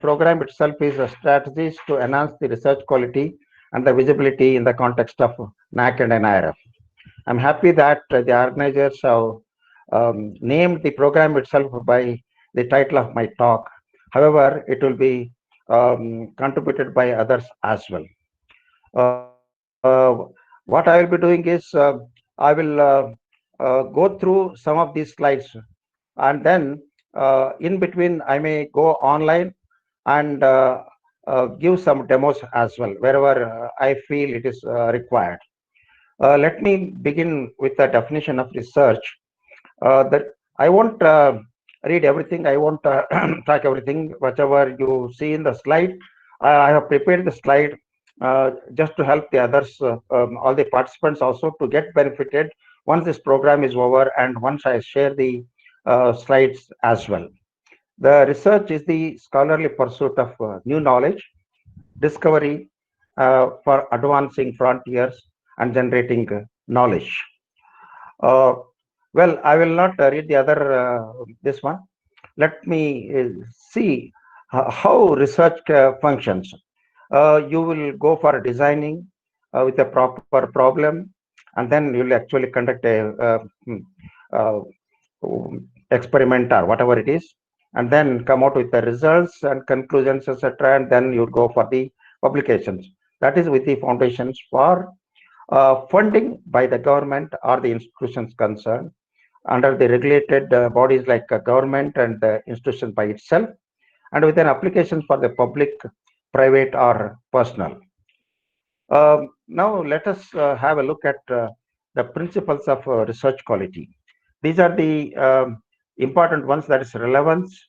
program itself is a strategies to enhance the research quality and the visibility in the context of NAAC and NIRF. I'm happy that the organizers have named the program itself by the title of my talk. However, it will be contributed by others as well. What I will be doing is I will go through some of these slides, and then in between I may go online and give some demos as well wherever I feel it is required. Let me begin with the definition of research. That I won't read everything. I won't track everything. Whatever you see in the slide, I have prepared the slide just to help the others, all the participants also to get benefited once this program is over and once I share the slides as well. The research is the scholarly pursuit of new knowledge, discovery for advancing frontiers and generating knowledge. Uh, well, I will not read the other this one. Let me see how research functions. You will go for designing with a proper problem, and then you will actually conduct a uh, experiment or whatever it is, and then come out with the results and conclusions, etc. And then you go for the publications. That is with the foundations for funding by the government or the institutions concerned under the regulated bodies like government and the institution by itself, and with an application for the public, private, or personal. Now let us have a look at the principles of research quality. These are the important ones, that is relevance,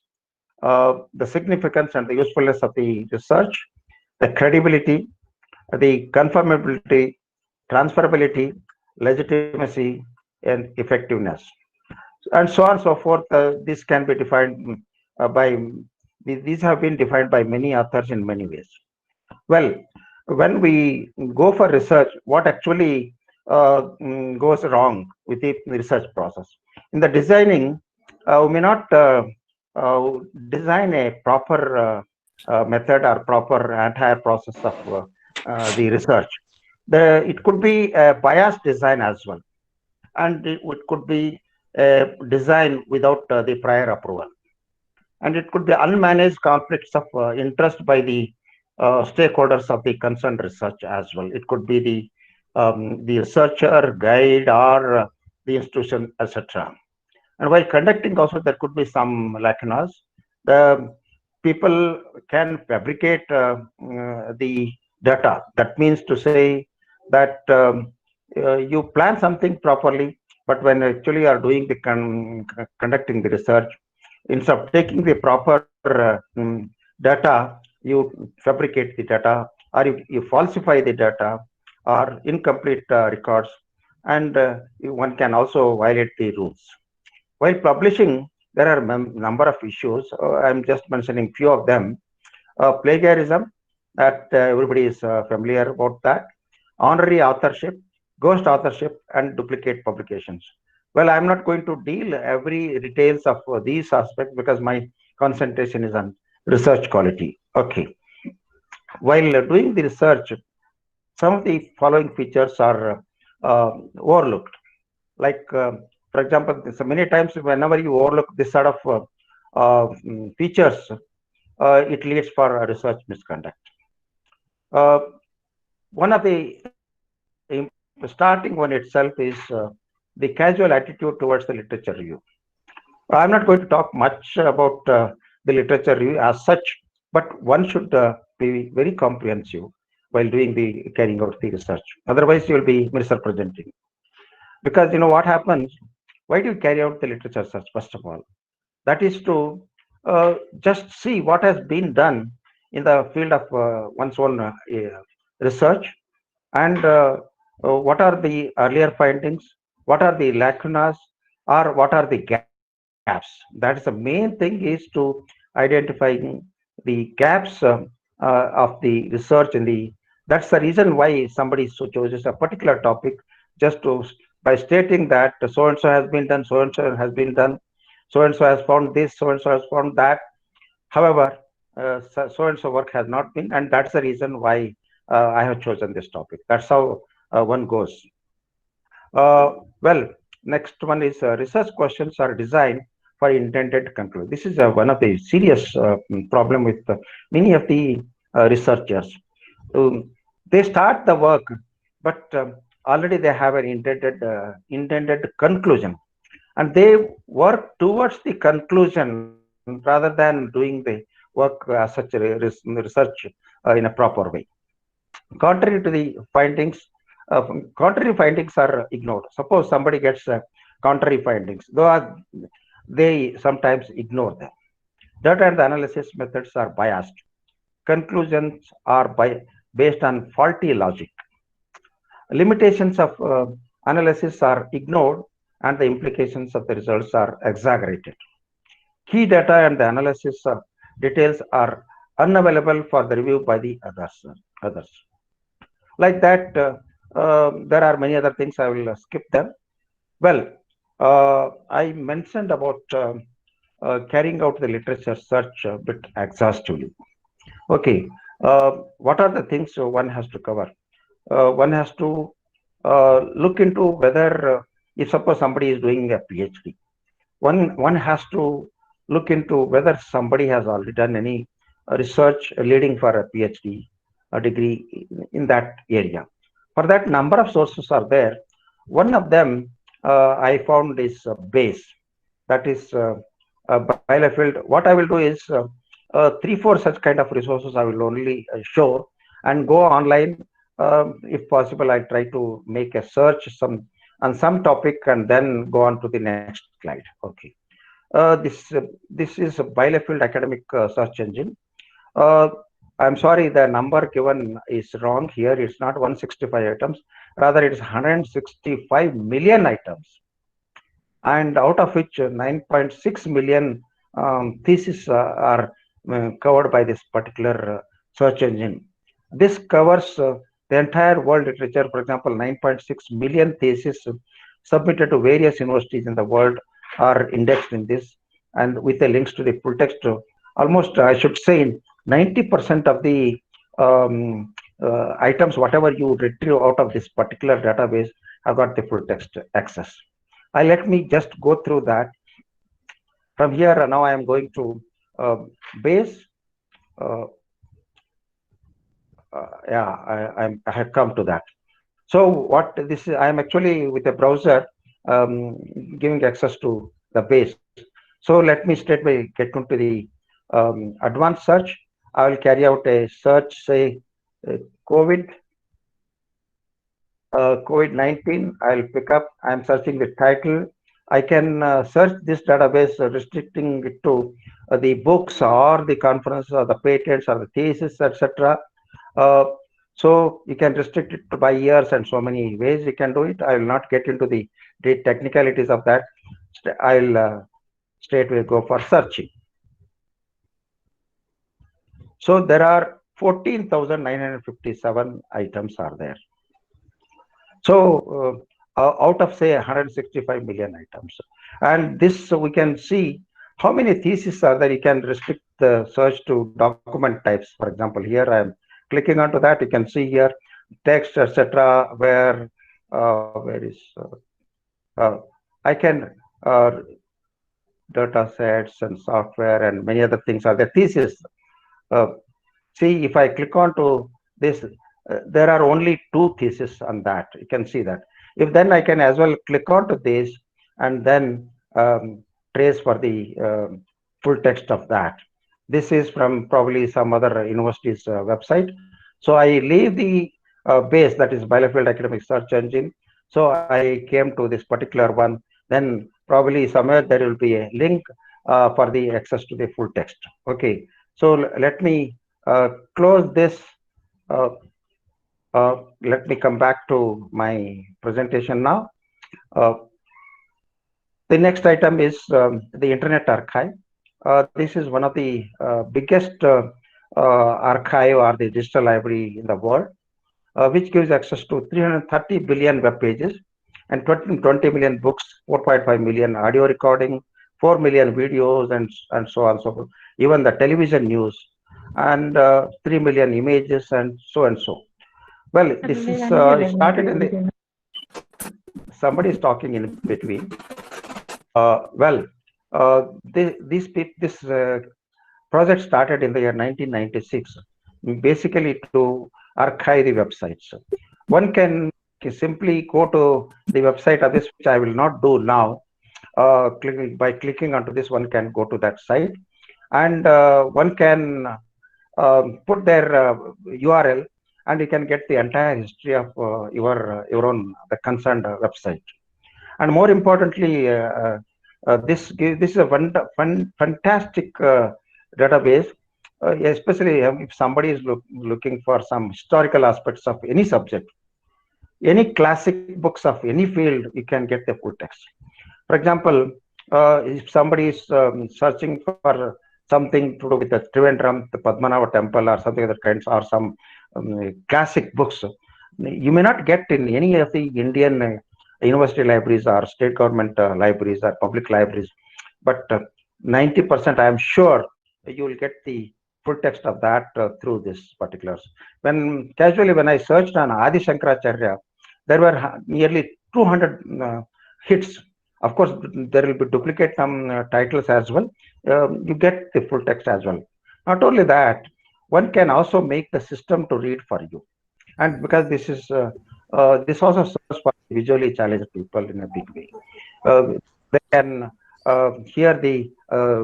the significance and the usefulness of the research, the credibility, the conformability, transferability, legitimacy, and effectiveness, and so on and so forth. This can be defined by, these have been defined by many authors in many ways. Well, when we go for research, what actually goes wrong with the research process? In the designing, we may not design a proper method or proper entire process of the research. It could be a biased design as well, and it could be a design without the prior approval, and it could be unmanaged conflicts of interest by the stakeholders of the concerned research as well. It could be the researcher, guide, or the institution, etc. And while conducting also, there could be some lacunas. The people can fabricate the data. That means to say that you plan something properly, but when actually you are doing the conducting the research, instead of taking the proper data, you fabricate the data, or you falsify the data, or incomplete records, and one can also violate the rules. While publishing, there are a number of issues. I'm just mentioning few of them. Plagiarism, that everybody is familiar about that. Honorary authorship, ghost authorship, and duplicate publications. Well, I'm not going to deal every details of these aspects because my concentration is on research quality. Okay. While doing the research, some of the following features are overlooked. Like, for example, so many times whenever you overlook this sort of features, it leads for a research misconduct. One of the starting one itself is the casual attitude towards the literature review. I'm not going to talk much about the literature review as such, but one should be very comprehensive while doing the carrying out the research. Otherwise, you will be misrepresenting. Because you know what happens, why do you carry out the literature search? First of all, that is to just see what has been done in the field of one's own research, and what are the earlier findings, what are the lacunas, or what are the gaps. That is the main thing, is to identifying the gaps of the research in the. That's the reason why somebody so chooses a particular topic, just to, by stating that so and so has been done, so and so has been done, so and so has found this, so and so has found that. However, so and so work has not been, and that's the reason why I have chosen this topic. That's how one goes. Well, next one is research questions are designed for intended conclusion. This is one of the serious problem with many of the researchers. Um, they start the work, but already they have an intended conclusion, and they work towards the conclusion rather than doing the work as such research in a proper way. Contrary to the findings, contrary findings are ignored. Suppose somebody gets contrary findings, though they sometimes ignore them. Data and analysis methods are biased. Conclusions are based on faulty logic. Limitations of analysis are ignored, and the implications of the results are exaggerated. Key data and the analysis details are unavailable for the review by the others. Like that, there are many other things. I will skip them. Well, I mentioned about carrying out the literature search a bit exhaustively. Okay, what are the things one has to cover? One has to look into whether, if suppose somebody is doing a PhD, one has to look into whether somebody has already done any research leading for a PhD a degree in that area. For that, number of sources are there. One of them I found is base, that is Bielefeld. What I will do is three, four such kind of resources I will only show and go online. If possible, I try to make a search on some topic and then go on to the next slide. Okay. This is a Bielefeld academic search engine. Uh, I'm sorry, the number given is wrong here. It's not 165 items, rather it is 165 million items, and out of which 9.6 million theses are covered by this particular search engine. This covers the entire world literature. For example, 9.6 million theses submitted to various universities in the world are indexed in this, and with the links to the full text. Almost, I should say, 90% of the items, whatever you retrieve out of this particular database, have got the full text access. Let me just go through that. From here, now I am going to base. Uh, yeah, I have come to that. So what this is, I am actually with a browser giving access to the base. So let me straightway get into the advanced search. I will carry out a search, say uh, COVID COVID-19. I'll pick up. I'm searching the title. I can search this database, restricting it to the books or the conferences or the patents or the thesis, etc. Uh, so you can restrict it by years and so many ways you can do it. I will not get into the technicalities of that. I'll straightway go for searching. So there are 14,957 items are there. So out of say 165 million items, and this we can see how many theses are there. You can restrict the search to document types. For example, here I am clicking onto that. You can see here text, etc. Where is I can data sets and software and many other things are there. Thesis. Uh, See, if I click on to this, there are only two theses on that. You can see that. If then I can as well click on to this and then trace for the full text of that. This is from probably some other university's website. So I leave the base, that is Bielefeld Academic Search Engine. So I came to this particular one. Then probably somewhere there will be a link for the access to the full text. Okay. So let me close this. Uh, let me come back to my presentation now. Uh, the next item is the Internet Archive. This is one of the biggest archive or the digital library in the world, which gives access to 330 billion web pages and 20 million books, 4.5 million audio recording, 4 million videos, and so on and so forth. Even the television news. and 3 million images and so and so. Well, this is started in the, somebody is talking in between. Well, this project started in the year 1996, basically to archive the websites. One can simply go to the website of this, which I will not do now. By clicking onto this, one can go to that site, and one can put their URL, and you can get the entire history of your own the concerned website. And more importantly, this is a fantastic database, especially if somebody is looking for some historical aspects of any subject, any classic books of any field, you can get the full text. For example, if somebody is searching for something to do with the Trivandrum, the Padmanabha temple, or something of that kind, or some classic books, you may not get in any of the Indian university libraries or state government libraries or public libraries. But 90%, I am sure you will get the full text of that through this particulars. When I searched on Adi Shankaracharya, there were nearly 200 hits. Of course, there will be duplicate titles as well. You get the full text as well. Not only that, one can also make the system to read for you. And because this also serves for visually challenged people in a big way. They can hear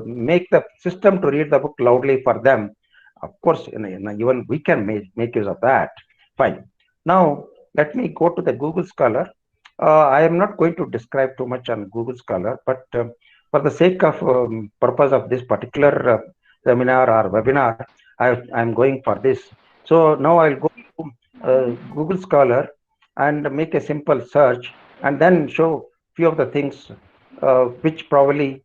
make the system to read the book loudly for them. Of course, even we can make use of that. Fine. Now, let me go to the Google Scholar. I am not going to describe too much on Google Scholar, but for the sake of purpose of this particular seminar or webinar, I'm going for this. So now I'll go to Google Scholar and make a simple search, and then show few of the things which probably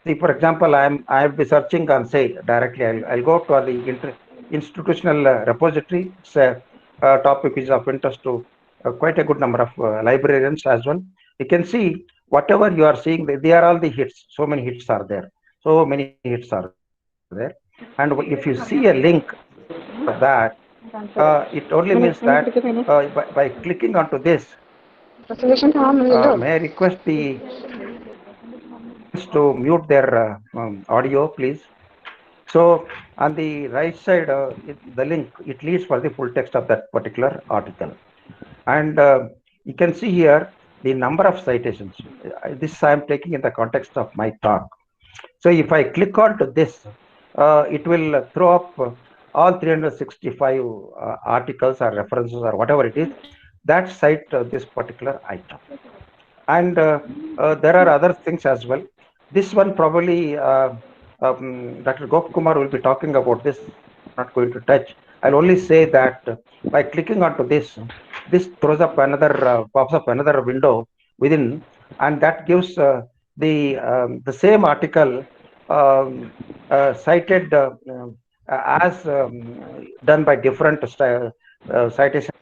see. For example, I'll be searching on, say, directly. I'll go to the institutional repository. It's a topic which is of interest to quite a good number of librarians as well. You can see whatever you are seeing, they are all the hits. So many hits are there. So many hits are there. And if you see a link of that, it only means that by clicking onto this, may I request the participants to mute their audio, please. So on the right side, the link, it leads for the full text of that particular article. And you can see here the number of citations. This I am taking in the context of my talk. So if I click on to this, it will throw up all 365 articles or references or whatever it is that cite this particular item. And there are other things as well. This one probably Dr. Gopkumar will be talking about this. I'm not going to touch. I'll only say that by clicking onto this throws up another, pops up another window within, and that gives the same article cited as done by different citation.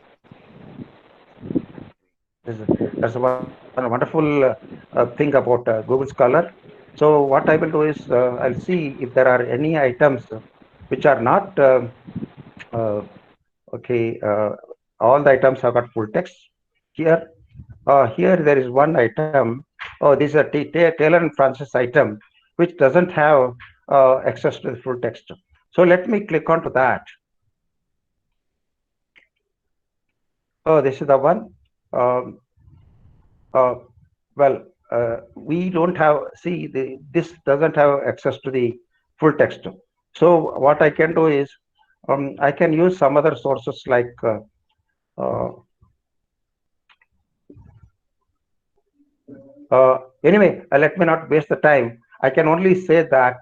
That's one wonderful thing about Google Scholar. So what I will do is I'll see if there are any items which are not okay. All the items have got full text here. Here there is one item. Oh, this is a Taylor and Francis item which doesn't have access to the full text. So let me click onto that. Oh, this is the one. Well, we don't have, see, this doesn't have access to the full text. So what I can do is I can use some other sources like anyway, let me not waste the time. I can only say that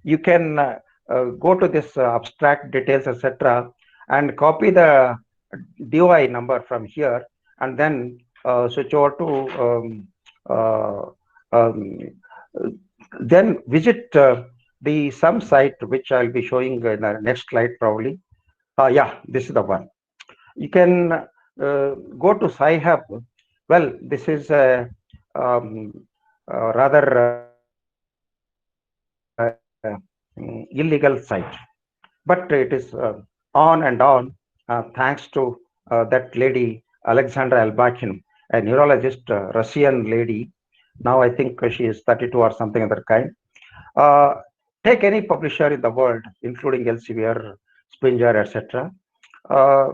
you can go to this abstract details, etc., and copy the DOI number from here, and then switch over to then visit the some site which I'll be showing in the next slide probably. Yeah, this is the one. You can go to Sci-Hub. Well, this is a rather illegal site. But it is on and on, thanks to that lady, Alexandra Albakin, a neurologist, Russian lady. Now I think she is 32 or something of that kind. Uh, Take any publisher in the world, including Elsevier, Springer, etc. Uh,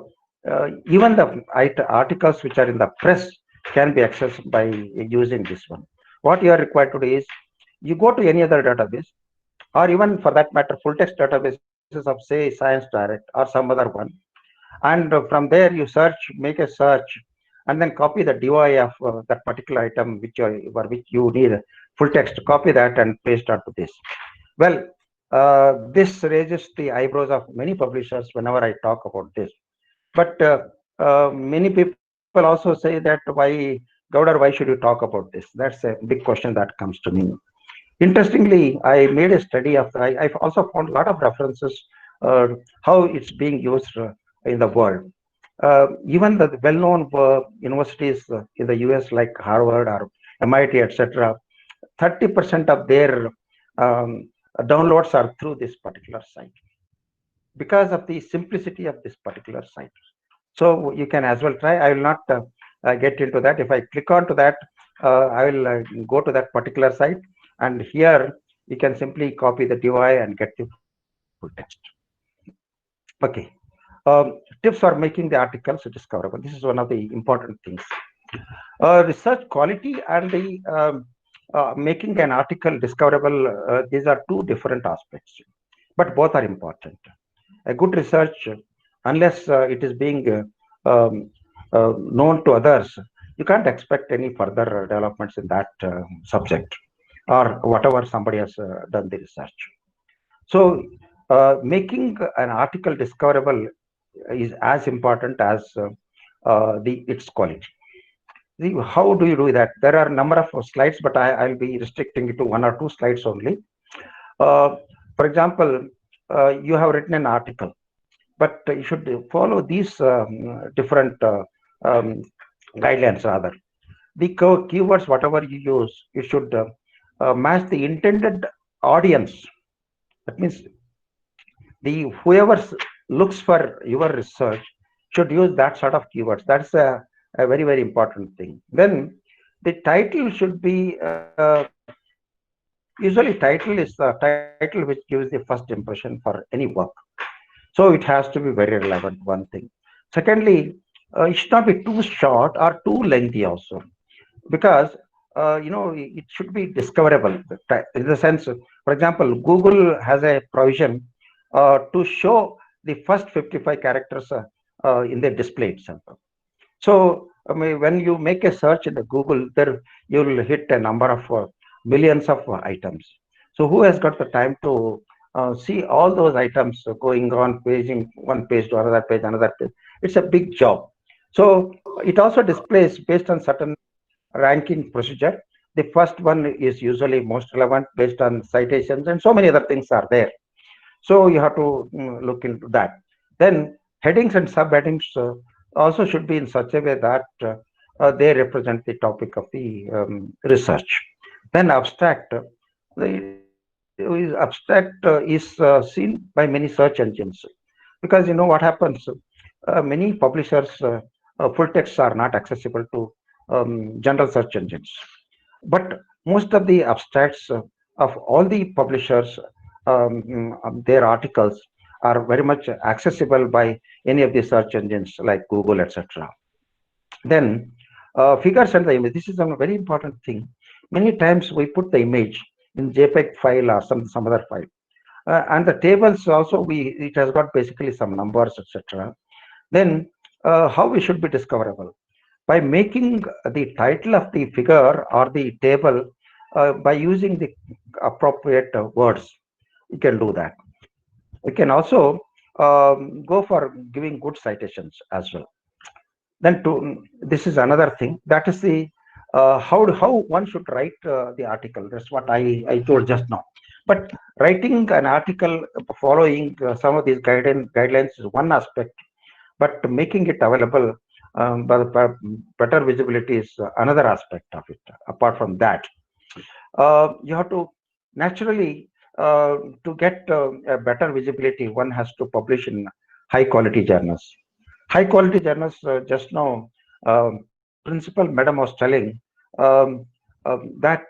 Even the articles which are in the press can be accessed by using this one. What you are required to do is you go to any other database, or even for that matter, full text databases of, say, Science Direct or some other one. And from there, you search, make a search, and then copy the DOI of that particular item for which you need full text. Copy that and paste onto this. Well, this raises the eyebrows of many publishers whenever I talk about this. But many people also say that Gowder, why should you talk about this? That's a big question that comes to me. Interestingly, I made a study of. I've also found a lot of references how it's being used in the world. Even the well-known universities in the US, like Harvard or MIT, etc., 30% of their um, downloads are through this particular site because of the simplicity of this particular site. So you can as well try. I will not get into that. If I click onto that, I will go to that particular site, and here you can simply copy the DOI and get the full text. Okay. Tips for making the articles discoverable. This is one of the important things. Research quality and the making an article discoverable. These are two different aspects, but both are important. A good research, unless it is being known to others, you can't expect any further developments in that subject or whatever somebody has done the research. So, making an article discoverable is as important as the its quality. How do you do that? There are a number of slides, but I'll be restricting it to one or two slides only. For example, you have written an article, but you should follow these different guidelines rather. The keywords, whatever you use, you should match the intended audience. That means the whoever looks for your research should use that sort of keywords. That's a very, very important thing. Then the title should be usually title is the title which gives the first impression for any work. So it has to be very relevant, one thing. Secondly, it should not be too short or too lengthy also, because it should be discoverable in the sense, for example, Google has a provision to show the first 55 characters in the display itself. So I mean, when you make a search in the Google, there you'll hit a number of millions of items. So who has got the time to see all those items going on paging one page to another page, another page? It's a big job. So it also displays based on certain ranking procedure. The first one is usually most relevant based on citations, and so many other things are there. So you have to look into that. Then headings and subheadings also should be in such a way that they represent the topic of the research. Then abstract. Abstract is seen by many search engines, because you know what happens. Many publishers' full texts are not accessible to general search engines, but most of the abstracts of all the publishers, their articles are very much accessible by any of the search engines like Google, etc. Then figures and the image. This is a very important thing. Many times we put the image in JPEG file or some other file, and the tables also it has got basically some numbers, etc. Then how we should be discoverable by making the title of the figure or the table by using the appropriate words. You can do that. We can also go for giving good citations as well. Then this is another thing, that is the how one should write the article. That's what I told just now. But writing an article following some of these guidelines is one aspect, but making it available but better visibility is another aspect of it. Apart from that, you have to naturally to get a better visibility, one has to publish in high quality journals. High quality journals, just now, Principal Madam was telling that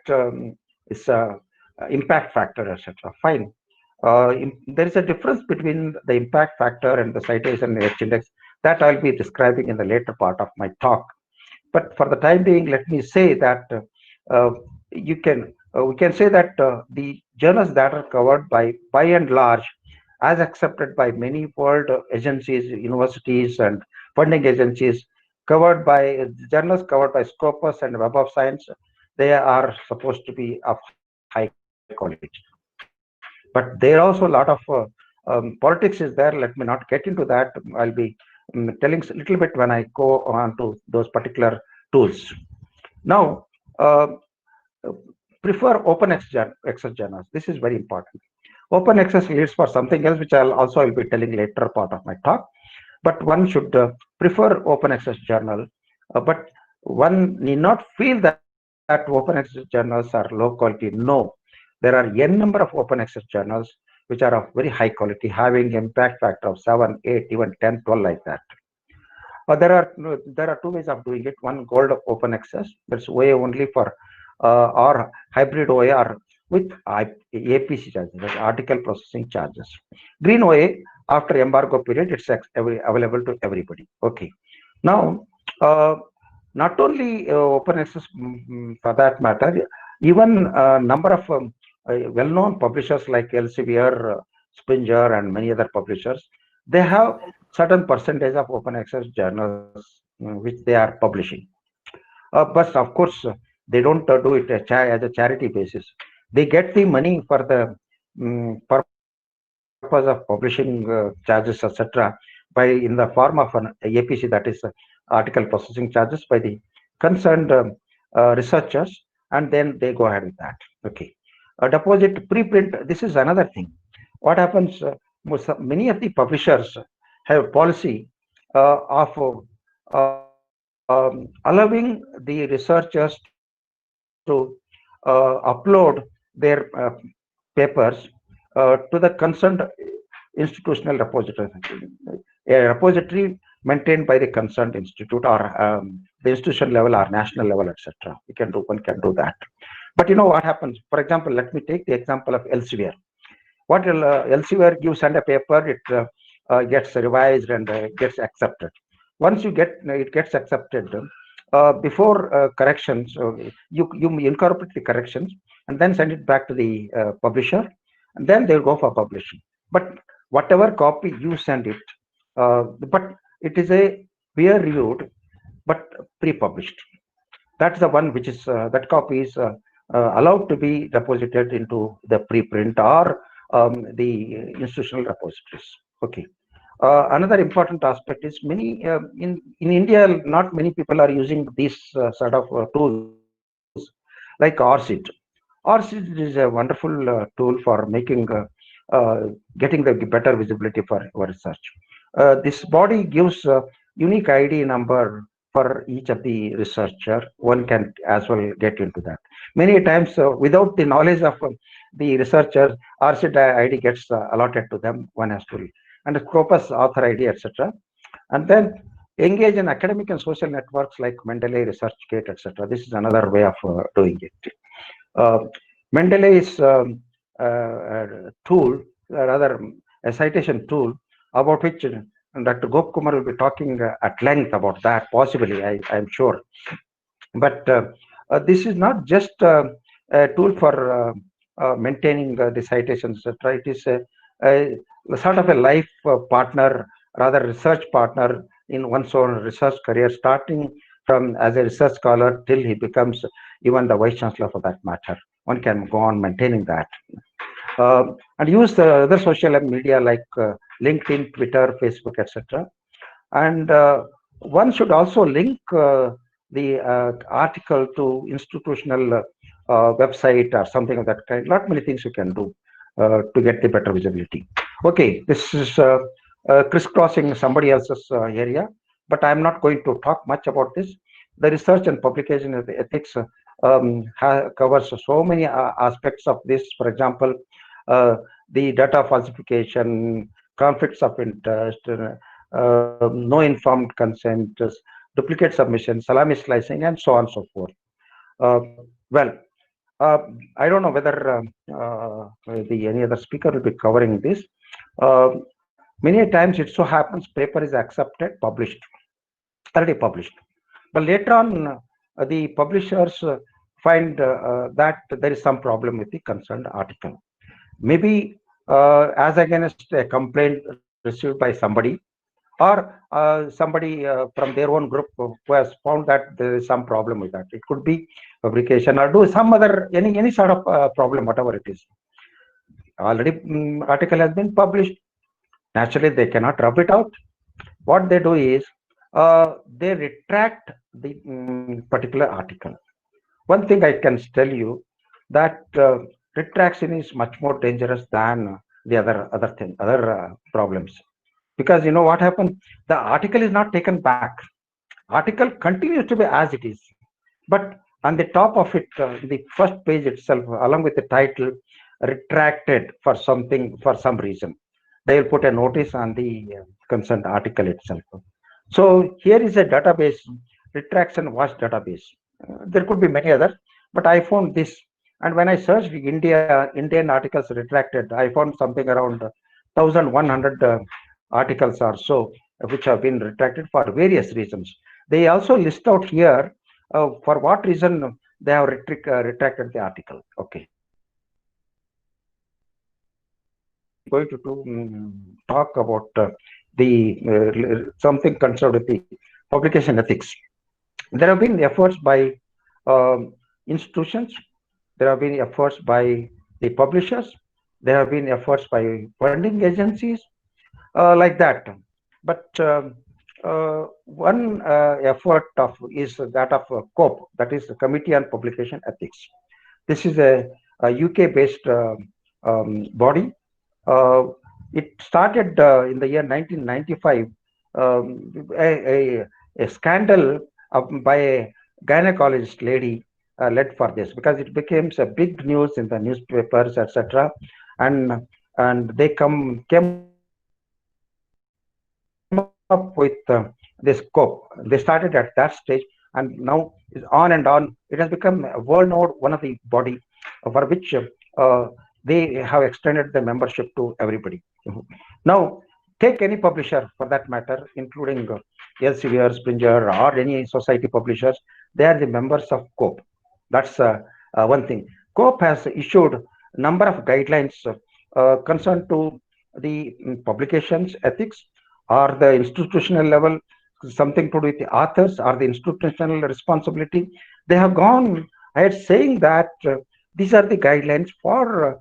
is impact factor, etc. Fine. There is a difference between the impact factor and the citation index that I'll be describing in the later part of my talk. But for the time being, let me say that uh, you can we can say that the journals that are covered by and large, as accepted by many world agencies, universities, and funding agencies, covered by journals covered by Scopus and Web of Science, they are supposed to be of high quality. But there are also a lot of politics is there. Let me not get into that. I'll be telling a little bit when I go on to those particular tools. Now, prefer open access journals. This is very important. Open access leads for something else, which I'll be telling later part of my talk. But one should prefer open access journal. But one need not feel that open access journals are low quality. No, there are n number of open access journals which are of very high quality, having impact factor of 7, 8, even 10, 12 like that. There are two ways of doing it. One, gold open access. That's OA only for or hybrid OA or with APC charges, like article processing charges. Green OA, after embargo period, it's available to everybody. Okay. Now, not only open access, for that matter, even number of well-known publishers like Elsevier, Springer, and many other publishers, they have certain percentage of open access journals which they are publishing. But of course, they don't do it as a charity basis. They get the money for the purpose of publishing charges, etc., by in the form of an APC, that is article processing charges, by the concerned researchers, and then they go ahead with that. Okay. Deposit preprint. This is another thing. What happens? Many of the publishers have policy of allowing the researchers to upload their papers to the concerned institutional repository, a repository maintained by the concerned institute or the institution level or national level, etc. One can do that. But you know what happens? For example, let me take the example of Elsevier. What Elsevier, you send a paper, it gets revised and gets accepted. Once it gets accepted, before corrections, you incorporate the corrections and then send it back to the publisher, and then they'll go for publishing. But whatever copy you send it, but it is a peer reviewed but pre-published. That's the one which is that copy is allowed to be deposited into the preprint or the institutional repositories. Okay. Another important aspect is many in India, not many people are using these sort of tools like RSIT. RSIT is a wonderful tool for making getting the better visibility for our research. This body gives unique ID number for each of the researcher. One can as well get into that. Many times, without the knowledge of the researcher, RSIT ID gets allotted to them. One has to, and the Scopus author ID, etc. And then engage in academic and social networks like Mendeley, ResearchGate, etc. This is another way of doing it. Uh, Mendeley is a tool, rather a citation tool, about which Dr. Gop Kumar will be talking at length about that, possibly, I'm sure. But this is not just a tool for maintaining the citations, etc. It is a sort of a life partner, rather research partner in one's own research career, starting from as a research scholar till he becomes even the vice chancellor for that matter. One can go on maintaining that. And use the other social media like LinkedIn, Twitter, Facebook, etc. And one should also link the article to institutional website or something of that kind. Not many things you can do to get the better visibility. Okay, this is crisscrossing somebody else's area, but I'm not going to talk much about this. The research and publication ethics covers so many aspects of this. For example, the data falsification, conflicts of interest, no informed consent, duplicate submissions, salami slicing, and so on and so forth. Well, uh, I don't know whether the any other speaker will be covering this. Uh, Many times it so happens paper is accepted, published, already published. But later on, the publishers find that there is some problem with the concerned article. Maybe as against a complaint received by somebody, or somebody from their own group who has found that there is some problem with that. It could be fabrication or do some other any sort of problem, whatever it is. Already article has been published. Naturally, they cannot rub it out. What they do is they retract the particular article. One thing I can tell you that retraction is much more dangerous than the other problems, because you know what happened. The article is not taken back. Article continues to be as it is, but on the top of it, the first page itself, along with the title, retracted for something for some reason. They will put a notice on the concerned article itself. So here is a database, retraction watch database. There could be many others, but I found this. And when I searched Indian articles retracted, I found something around 1,100 articles or so, which have been retracted for various reasons. They also list out here for what reason they have retracted the article. Okay. Going to talk about the something concerned with the publication ethics. There have been efforts by institutions, there have been efforts by the publishers, there have been efforts by funding agencies, like that. But one effort of is that of COPE, that is the Committee on Publication Ethics. This is a UK-based body. It started in the year 1995, a scandal by a gynecologist lady led for this, because it became a big news in the newspapers, etc. And they came up with this scope. They started at that stage, and now is on and on. It has become a world-known one of the body for which they have extended the membership to everybody. Now, take any publisher for that matter, including Elsevier, Springer, or any society publishers. They are the members of COPE. That's one thing. COPE has issued a number of guidelines concerned to the publications ethics, or the institutional level, something to do with the authors or the institutional responsibility. They have gone ahead saying that these are the guidelines for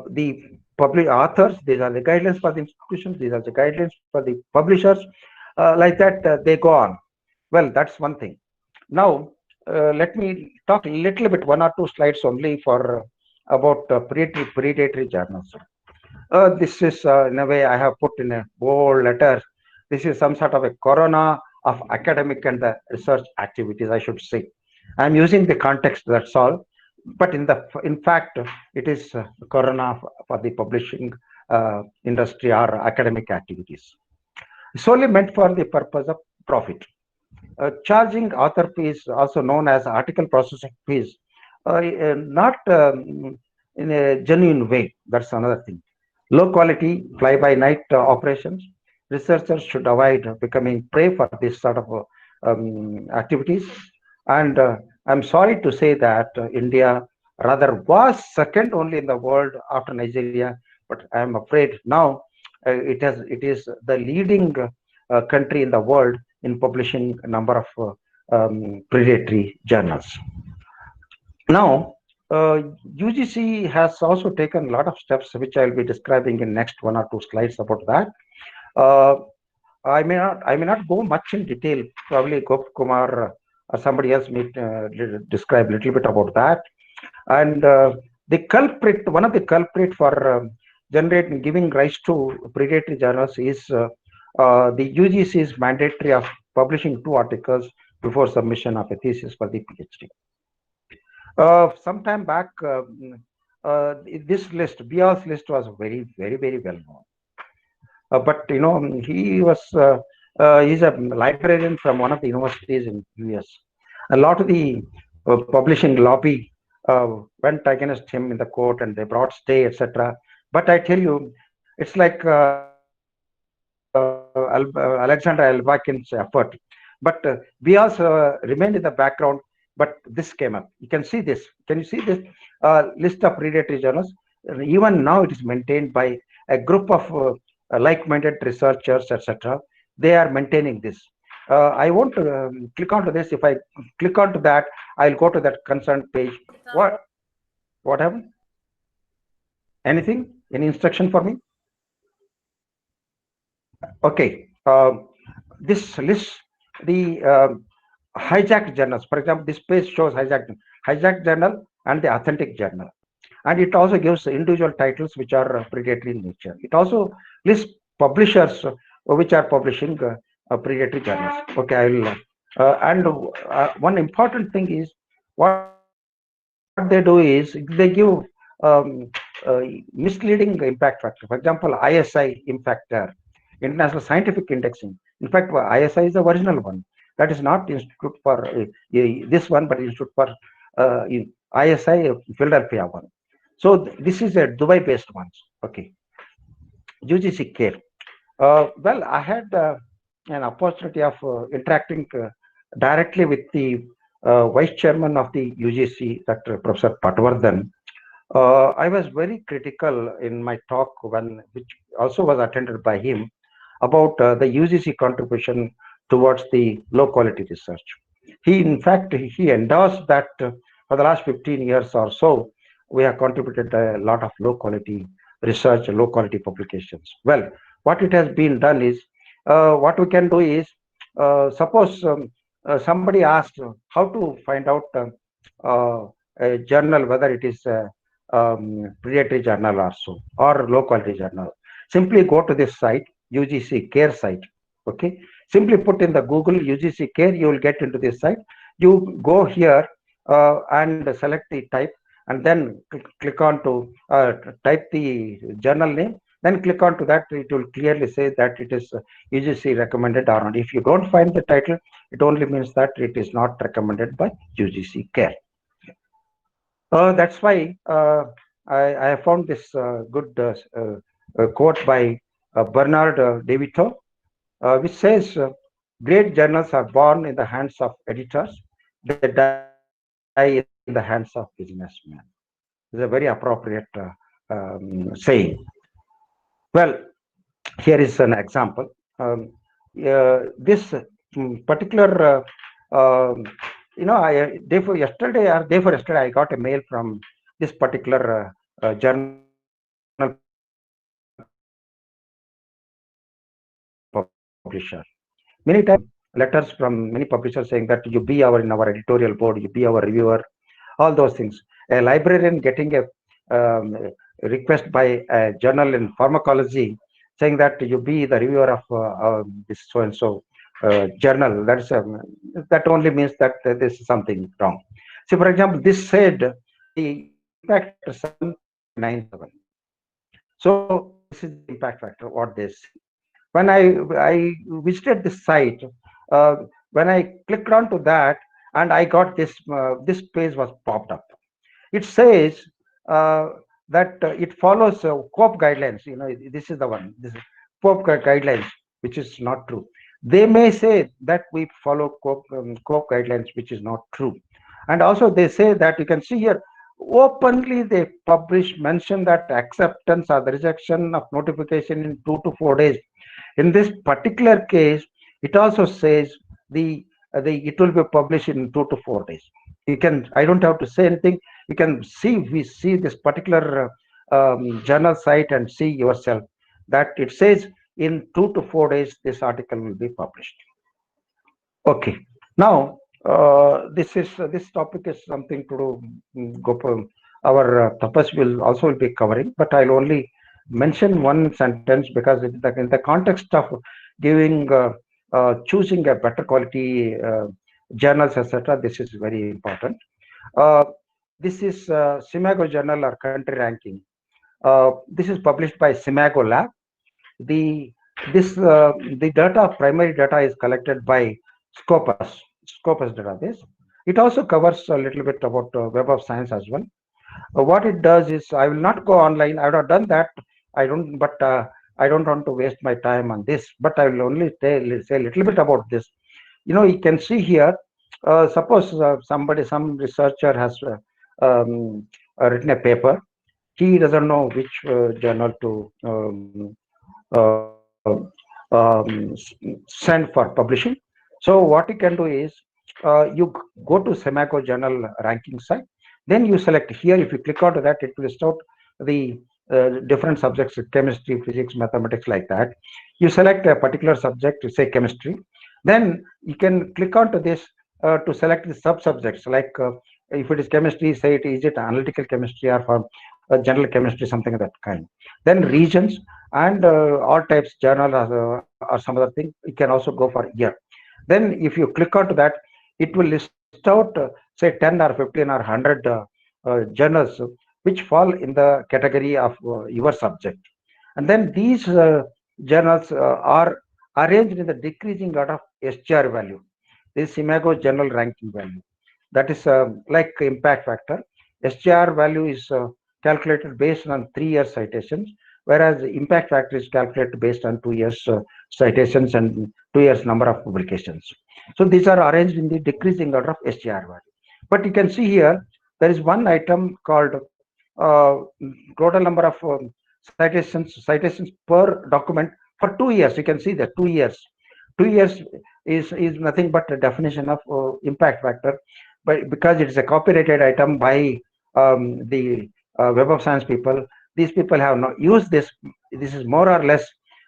the public authors, these are the guidelines for the institutions, these are the guidelines for the publishers, like that they go on. Well, that's one thing. Now, let me talk a little bit, one or two slides only for about predatory journals. This is in a way I have put in a bold letter. This is some sort of a corona of academic and the research activities, I should say. I'm using the context, that's all. But in fact, it is corona for the publishing industry or academic activities, solely meant for the purpose of profit. Charging author fees, also known as article processing fees, not in a genuine way. That's another thing. Low quality fly-by-night operations. Researchers should avoid becoming prey for this sort of activities. And I'm sorry to say that India rather was second only in the world after Nigeria, but I'm afraid now it is the leading country in the world in publishing a number of predatory journals. Now, UGC has also taken a lot of steps, which I'll be describing in next one or two slides about that. Uh, I may not go much in detail. Probably Gop Kumar or somebody else may describe a little bit about that. And the culprit, one of the culprit for giving rise to predatory journals is the UGC's mandatory of publishing 2 articles before submission of a thesis for the PhD. Some time back, this list, Bial's list was very, very, very well known. But he's a librarian from one of the universities in US. A lot of the publishing lobby went against him in the court, and they brought stay, etc. But I tell you, it's like Alexander Albakin's effort. But Bias remained in the background. But this came up. You can see this. Can you see this list of predatory journals? Even now, it is maintained by a group of like-minded researchers, etc. They are maintaining this. I won't click onto this. If I click onto that, I'll go to that concerned page. What happened? Anything? Any instruction for me? Okay. This list the hijacked journals. For example, this page shows hijacked journal and the authentic journal, and it also gives individual titles which are predatory in nature. It also lists publishers which are publishing predatory journals. Okay, I will. And one important thing is what they do is they give misleading impact factor. For example, ISI impact International Scientific Indexing. In fact, ISI is the original one. That is not institute for this one, but institute for ISI Philadelphia one. So this is a Dubai-based one. Okay, UGC care. Well, I had an opportunity of interacting directly with the vice chairman of the UGC, Dr. Professor Patwardhan. I was very critical in my talk, which also was attended by him, about the UGC contribution towards the low quality research. In fact, he endorsed that for the last 15 years or so, we have contributed a lot of low quality research, low quality publications. Well, what it has been done is, what we can do is, suppose somebody asked how to find out a journal, whether it is predatory journal or so, or low quality journal. Simply go to this site, UGC care site. Okay, simply put in the Google UGC care, you will get into this site. You go here and select the type, and then click on to type the journal name, then click on to that. It will clearly say that it is UGC recommended or not. If you don't find the title, it only means that it is not recommended by UGC care. That's why I found this good quote by Bernard DeVito, which says, great journals are born in the hands of editors, they die in the hands of businessmen. It's a very appropriate saying. Well, here is an example. This particular, day for yesterday, I got a mail from this particular journal publisher. Many times I get letters from many publishers saying that you be in our editorial board, you be our reviewer, all those things. A librarian getting a request by a journal in pharmacology saying that you be the reviewer of this so and so journal. That only means that there is something wrong. See, for example, this said the impact factor 7.97. So this is the impact factor, what they say. When I visited this site, uh, when I clicked onto that, and I got this page was popped up. It says uh, that it follows COPE guidelines. This is the one. This is COPE guidelines, which is not true. They may say that we follow COPE guidelines, which is not true. And also they say that, you can see here, openly they mention that acceptance or the rejection of notification in 2 to 4 days. In this particular case, it also says it will be published in 2 to 4 days. I don't have to say anything. You can see, we see this particular journal site and see yourself that it says in 2 to 4 days this article will be published. Okay. Now this topic is something to do. Our tapas will be covering, but I'll only mention one sentence because in the context of giving choosing a better quality journals, etc. This is very important. Uh, This is Simago Journal or Country Ranking. This is published by Simago Lab. The data, primary data, is collected by Scopus database. It also covers a little bit about Web of Science as well. What it does is, I will not go online. I would have done that. I don't, but I don't want to waste my time on this. But I will only say a little bit about this. You can see here. Suppose some researcher has written a paper. He doesn't know which journal to send for publishing. So what you can do is, you go to Semaco journal ranking site. Then you select here. If you click onto that, it will list out the different subjects: chemistry, physics, mathematics, like that. You select a particular subject, say chemistry. Then you can click onto this to select the sub-subjects. Like if it is chemistry, say is it analytical chemistry or for general chemistry, something of that kind. Then regions and all types, journal or some other thing. You can also go for year. Then if you click onto that, it will list out say 10 or 15 or 100 journals which fall in the category of your subject. And then these journals are arranged in the decreasing order of SGR value. This Imago journal ranking value. That is like impact factor. SGR value is calculated based on 3 year citations, whereas the impact factor is calculated based on 2 years citations and 2 years number of publications. So these are arranged in the decreasing order of SGR value. But you can see here, there is one item called total number of citations per document for 2 years. You can see that 2 years. 2 years is nothing but a definition of impact factor, but because it is a copyrighted item by the Web of Science people, these people have not used this. This is more or less,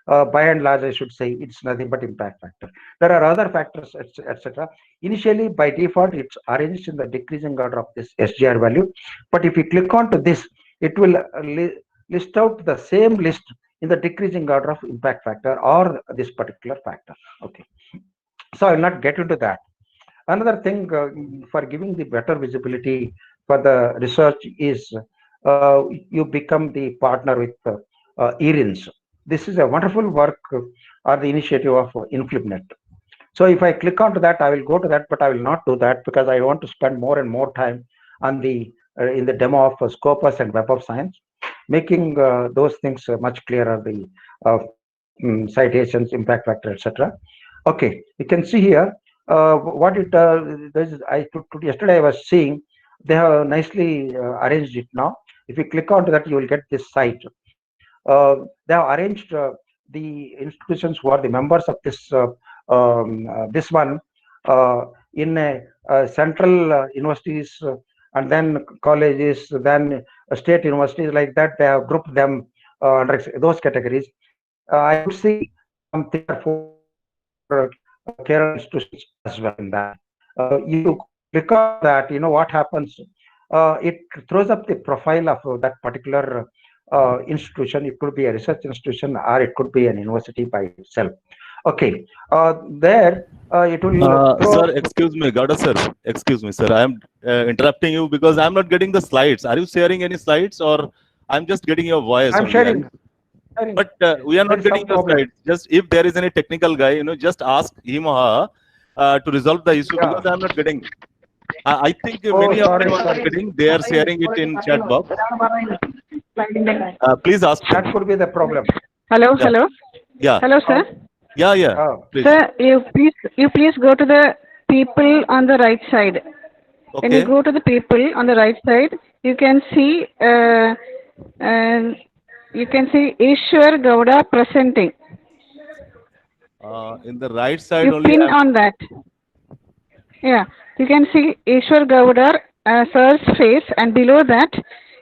by and large, I should say, it's nothing but impact factor. There are other factors, etc. Initially, by default, it's arranged in the decreasing order of this SGR value. But if you click onto this, it will list out the same list in the decreasing order of impact factor or this particular factor. Okay. So I will not get into that. Another thing for giving the better visibility for the research is you become the partner with ERINS. This is a wonderful work or the initiative of InflipNet. So if I click onto that, I will go to that, but I will not do that because I want to spend more and more time on the in the demo of Scopus and Web of Science, making those things much clearer, the citations, impact factor, etc. Okay, you can see here what it yesterday I was seeing. They have nicely arranged it now. If you click onto that, you will get this site. They have arranged the institutions who are the members of this this one in central universities and then colleges, then state universities, like that. They have grouped them under those categories. I could see some 3 or 4 Kerala institutions as well in that. You click on that, what happens? It throws up the profile of that particular institution. It could be a research institution or it could be an university by itself. Okay, there it will. Sir, excuse me, Gada sir. Excuse me, sir. I am interrupting you because I am not getting the slides. Are you sharing any slides or I'm just getting your voice? I'm sharing. But we are not getting the slides. Just if there is any technical guy, just ask him or her to resolve the issue because I am not getting. I think many of them are getting. They are sharing it in chat box. Please ask. That could be the problem. Hello, hello. Yeah. Hello, sir. Yeah. Sir, you please go to the people on the right side. Okay. When you go to the people on the right side, you can see Ishwar Gowda presenting. In the right side you only. Pin on that. Yeah, you can see Ishwar Gowda sir's face, and below that,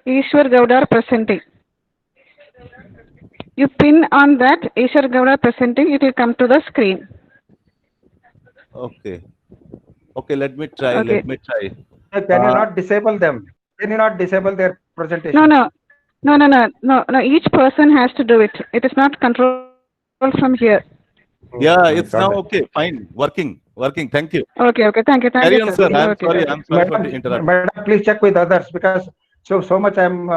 Ishwar Gowda presenting. You pin on that Ishwar Gowda presenting, it will come to the screen. Okay. Okay, let me try. Okay. Let me try. Can you not disable them? Can you not disable their presentation? No. Each person has to do it. It is not controlled from here. Yeah, it's now okay. Fine. Working. Working. Thank you. Okay, okay. Thank you, Carry on, sir. sir. I'm Okay, sorry. okay. I'm sorry for the Madam, interrupt. madam, please check with others because so much I'm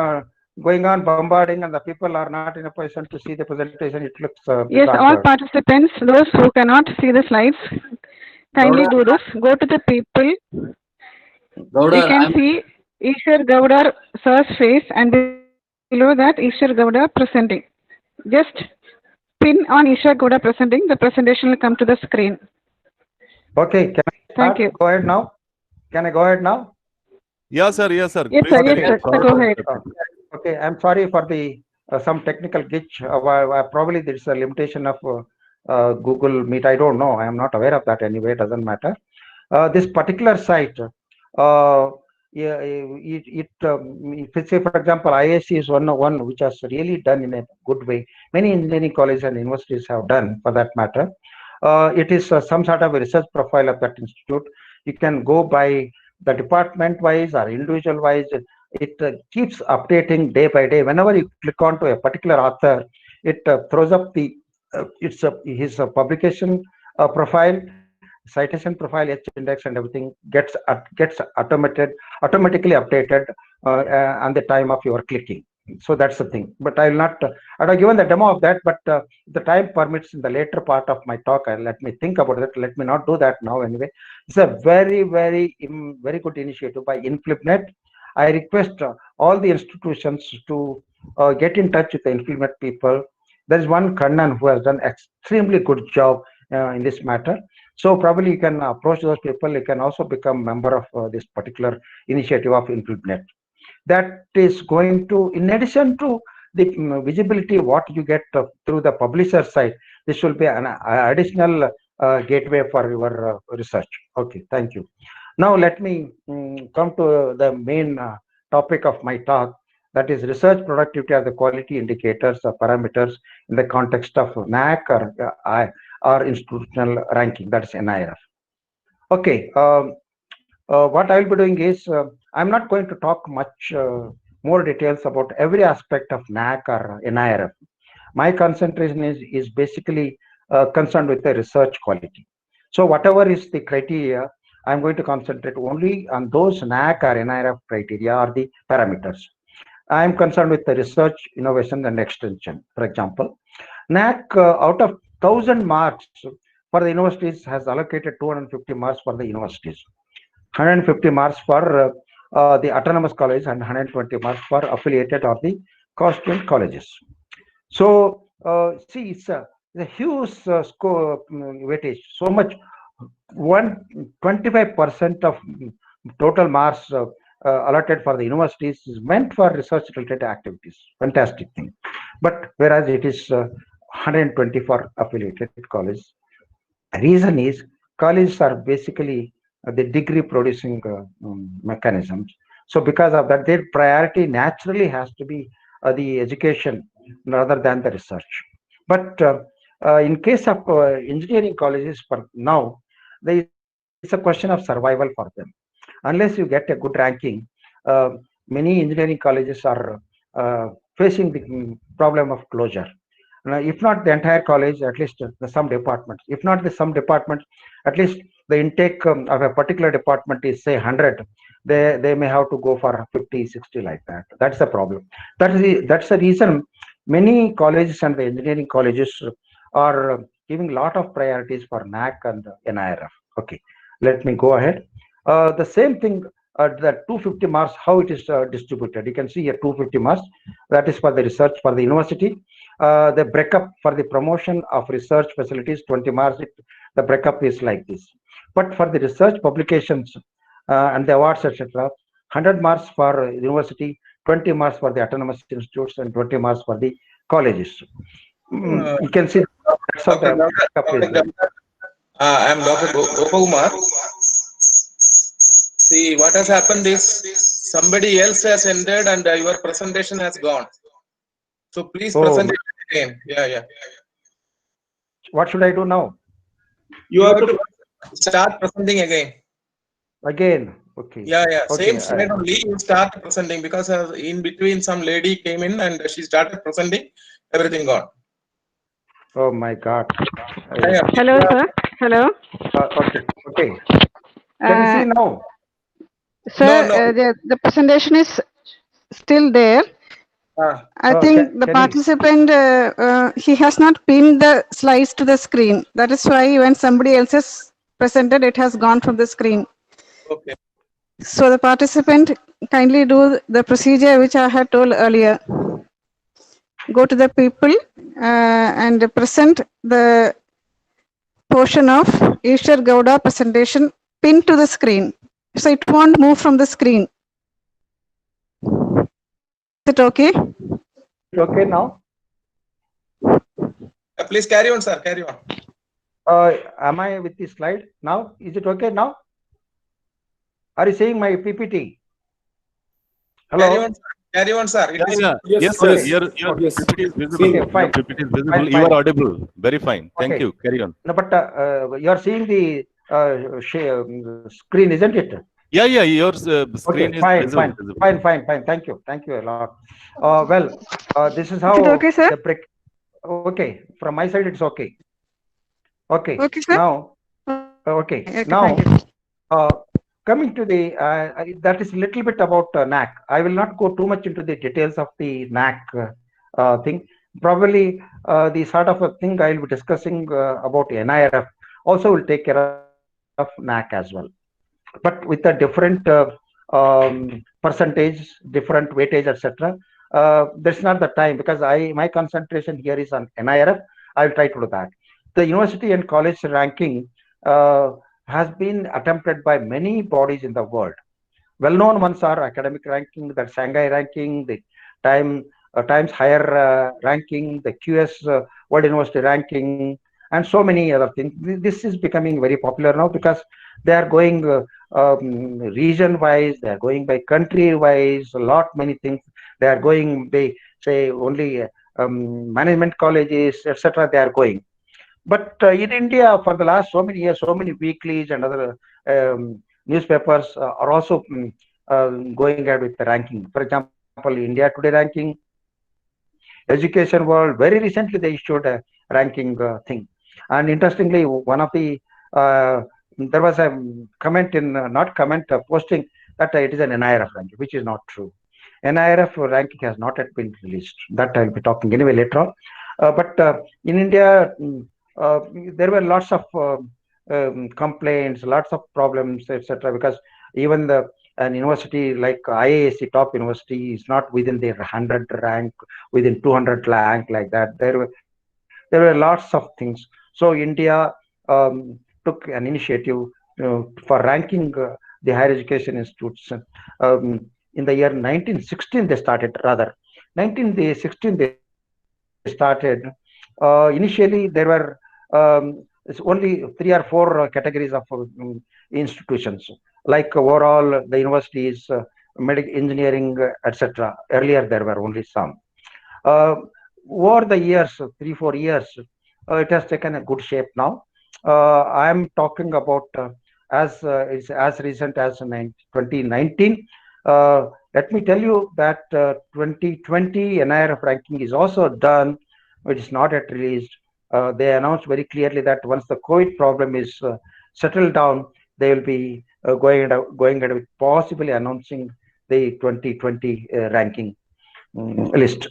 going on bombarding and the people are not in a position to see the presentation. It looks Yes, all backward. participants, those who cannot see the slides, kindly do this. Go to the people. You can see Ishwar Gowda sir's face and below that Ishwar Gowda presenting. Just pin on Ishwar Gowda presenting. The presentation will come to the screen. Okay, can I start? Thank you. Go ahead now. Can I go ahead now? Yes, sir. Yes, sir. Yes, Please sir. carry Yes, on. sir. Go ahead. Okay, I'm sorry for the some technical glitch. Probably there's a limitation of Google Meet. I don't know. I am not aware of that anyway. It doesn't matter. This particular site, yeah, if say for example, ISC is one which has really done in a good way. Many engineering colleges and universities have done, for that matter. It is some sort of a research profile of that institute. You can go by the department wise or individual wise. It keeps updating day by day. Whenever you click onto a particular author, it throws up the his publication profile, citation profile, H-index, and everything gets automatically updated on the time of your clicking. So that's the thing. But I will not. I have given the demo of that, but the time permits in the later part of my talk. Let me think about it. Let me not do that now. Anyway, it's a very good initiative by InflipNet. I request all the institutions to get in touch with the InflipNet people. There is one Kannan who has done extremely good job in this matter. So probably you can approach those people. You can also become member of this particular initiative of InflipNet. That is going to, in addition to the visibility what you get through the publisher side, this will be an additional gateway for your research. Okay, thank you. Now let me come to the main topic of my talk, that is research productivity or the quality indicators or parameters in the context of NAAC or institutional ranking, that is NIRF. Okay, what I will be doing is I'm not going to talk much more details about every aspect of NAAC or NIRF. My concentration is basically concerned with the research quality. So whatever is the criteria, I'm going to concentrate only on those NAAC or NIRF criteria or the parameters. I am concerned with the research, innovation, and extension. For example, NAAC out of 1,000 marks for the universities has allocated 250 marks for the universities, 150 marks for the autonomous college, and 120 marks for affiliated or the constituent colleges. So see, it's a huge score weightage. So much, 25% of total marks allotted for the universities is meant for research related activities. Fantastic thing. But whereas it is 120 for affiliated colleges. Reason is colleges are basically the degree producing mechanisms. So because of that, their priority naturally has to be the education rather than the research. But in case of engineering colleges, for now, it's a question of survival for them. Unless you get a good ranking, uh, many engineering colleges are facing the problem of closure. If not the entire college, at least some departments. If not some departments, at least the intake of a particular department is say 100. They may have to go for 50, 60 like that. That's the problem. That's the reason many colleges and the engineering colleges are giving a lot of priorities for NAAC and NIRF. Okay, let me go ahead. The same thing, the 250 marks, how it is distributed. You can see here 250 marks. That is for the research for the university. The breakup for the promotion of research facilities, 20 marks. The breakup is like this. But for the research publications and the awards, etc., 100 marks for university, 20 marks for the autonomous institutes, and 20 marks for the colleges. You can see that's how the breakup is. I'm Dr. Gopakumar. See, what has happened is somebody else has entered and your presentation has gone. So please present it again. Yeah. What should I do now? You have to start presenting again. Again, okay. Yeah. Okay, Same slide only. You start presenting because in between some lady came in and she started presenting. Everything gone. Oh my God. Hello, sir. Hello. Okay. Can you see now? Sir, No. the presentation is still there. I think the participant, he has not pinned the slides to the screen. That is why when somebody else is presented, it has gone from the screen. Okay. So the participant kindly do the procedure which I had told earlier. Go to the people and present the portion of Ishwar Gowda presentation pinned to the screen. So it won't move from the screen. Is it okay? Okay now? Please carry on, sir. Carry on. Am I with the slide now? Is it okay now? Are you seeing my PPT? Hello? Carry on, sir. Yes, sir. Your PPT is visible. Okay, fine. Your PPT is visible. Fine. You are audible. Very fine. Thank you. Carry on. No, but you are seeing the screen, isn't it? Yeah. Your screen is visible. Fine. Thank you a lot. This is how Is it okay, sir? the break. Okay, from my side it's okay. Okay. Okay, sir. Now, now coming to the that is a little bit about NAAC. I will not go too much into the details of the NAAC thing. Probably the sort of a thing I will be discussing about NIRF also will take care of NAAC as well, but with a different percentage, different weightage, etc. That's not the time because my concentration here is on NIRF. I will try to do that. The university and college ranking has been attempted by many bodies in the world. Well-known ones are academic ranking, the Shanghai ranking, the Times Higher ranking, the QS World University ranking, and so many other things. This is becoming very popular now because they are going region-wise, they are going by country-wise, many things. They are going by, say, only management colleges, etc. They are going. But in India, for the last so many years, so many weeklies and other newspapers are also going ahead with the ranking. For example, India Today ranking, Education World, very recently they issued a ranking thing. And interestingly, one of the, there was a comment in, not comment, posting that it is an NIRF ranking, which is not true. NIRF ranking has not yet been released. That I'll be talking anyway later on. But in India, there were lots of complaints, lots of problems, etc. Because even an university like IISc, top university, is not within their 100 rank, within 200 rank, like that. There were lots of things. So India took an initiative for ranking the higher education institutes. In the year 1916, they started, rather. 1916, they started. Initially, there were only 3 or 4 categories of institutions, like overall the universities, medical engineering, etc. Earlier, there were only some. Over the years, 3-4 years, it has taken a good shape now. I am talking about it's as recent as 2019. Let me tell you that 2020 NIRF ranking is also done. It is not yet released. They announced very clearly that once the COVID problem is settled down, they will be going ahead with possibly announcing the 2020 ranking list.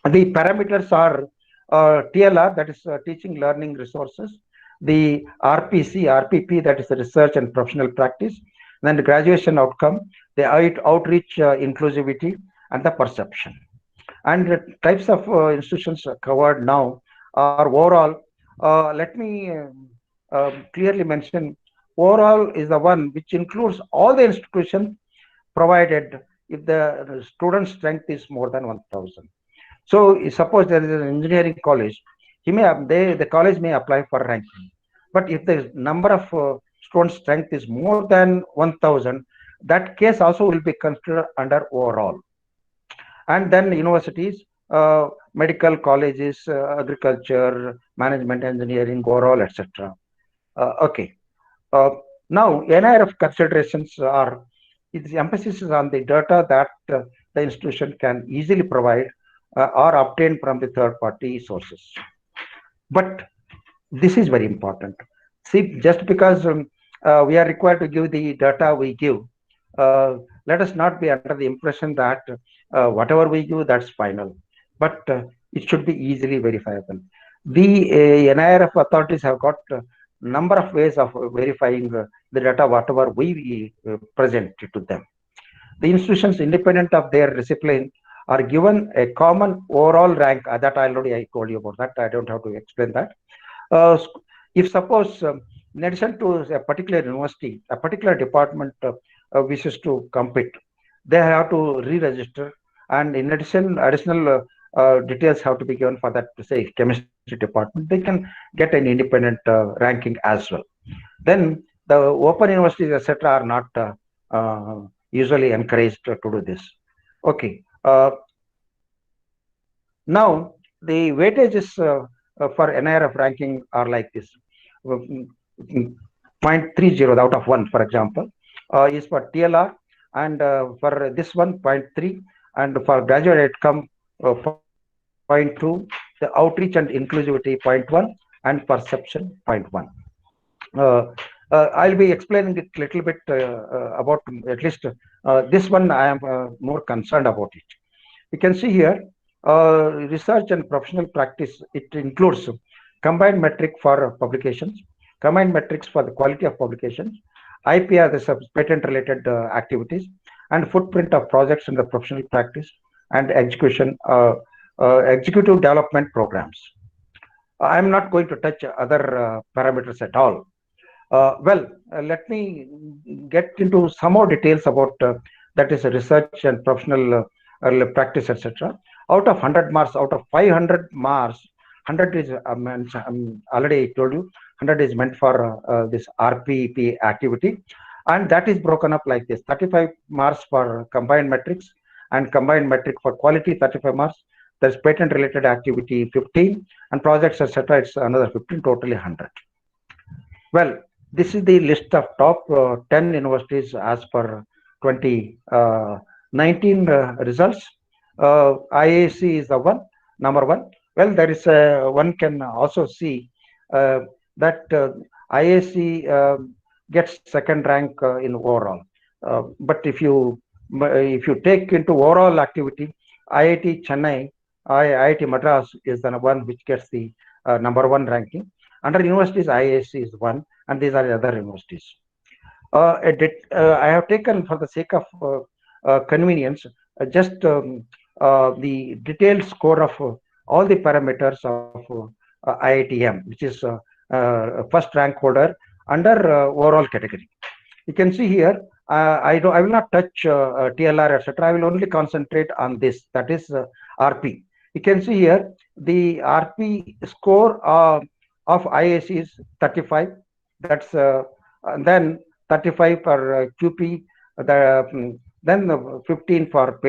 The parameters are TLR, that is teaching learning resources, the RPP, that is the research and professional practice, then the graduation outcome, the outreach inclusivity, and the perception. And the types of institutions covered now are overall. Let me clearly mention, overall is the one which includes all the institutions, provided if the student strength is more than 1,000. So suppose there is an engineering college, the college may apply for ranking. But if the number of student strength is more than 1,000, that case also will be considered under overall. And then universities, medical colleges, agriculture, management, engineering, overall, etc. Okay. Now, NRF considerations are, its emphasis is on the data that the institution can easily provide or obtain from the third-party sources. But this is very important. See, just because we are required to give the data we give, let us not be under the impression that whatever we give, that's final. But it should be easily verifiable. The NIRF authorities have got a number of ways of verifying the data, whatever we present to them. The institutions, independent of their discipline, are given a common overall rank. That already I told you about that. I don't have to explain that. If suppose, in addition to a particular university, a particular department wishes to compete, they have to re-register, and in addition, additional details have to be given for that, say, chemistry department. They can get an independent ranking as well. Then the open universities, etc., are not usually encouraged to do this. Okay. Now the weightages for NIRF ranking are like this. 0.30 out of 1, for example, is for TLR, and for this one 0.3, and for graduate outcome 0.2, the outreach and inclusivity 0.1, and perception 0.1. I'll be explaining it a little bit about at least this one. I am more concerned about it. You can see here, research and professional practice. It includes combined metric for publications, combined metrics for the quality of publications, IPR, the patent-related activities, and footprint of projects in the professional practice, and execution, executive development programs. I'm not going to touch other parameters at all. Let me get into some more details about that is research and professional practice, etc. Out of 100 marks, out of 500 marks, 100 is already told you, 100 is meant for this RPP activity, and that is broken up like this: 35 marks for combined metrics, and combined metric for quality 35 marks. There's patent related activity 15, and projects, etc., it's another 15, totally 100. Well, this is the list of top 10 universities as per 2019 results. IAC is the number one. Well, there is one can also see that IAC gets second rank in overall. But if you take into overall activity, IIT Chennai, IIT Madras is the one which gets the number one ranking. Under universities, IAC is one, and these are the other universities. I have taken, for the sake of convenience, just the detailed score of all the parameters of IITM, which is first rank holder under overall category. You can see here, I will not touch TLR, etc. I will only concentrate on this, that is RP. You can see here the RP score of IAC is 35. That's then 35 for QP, then 15 for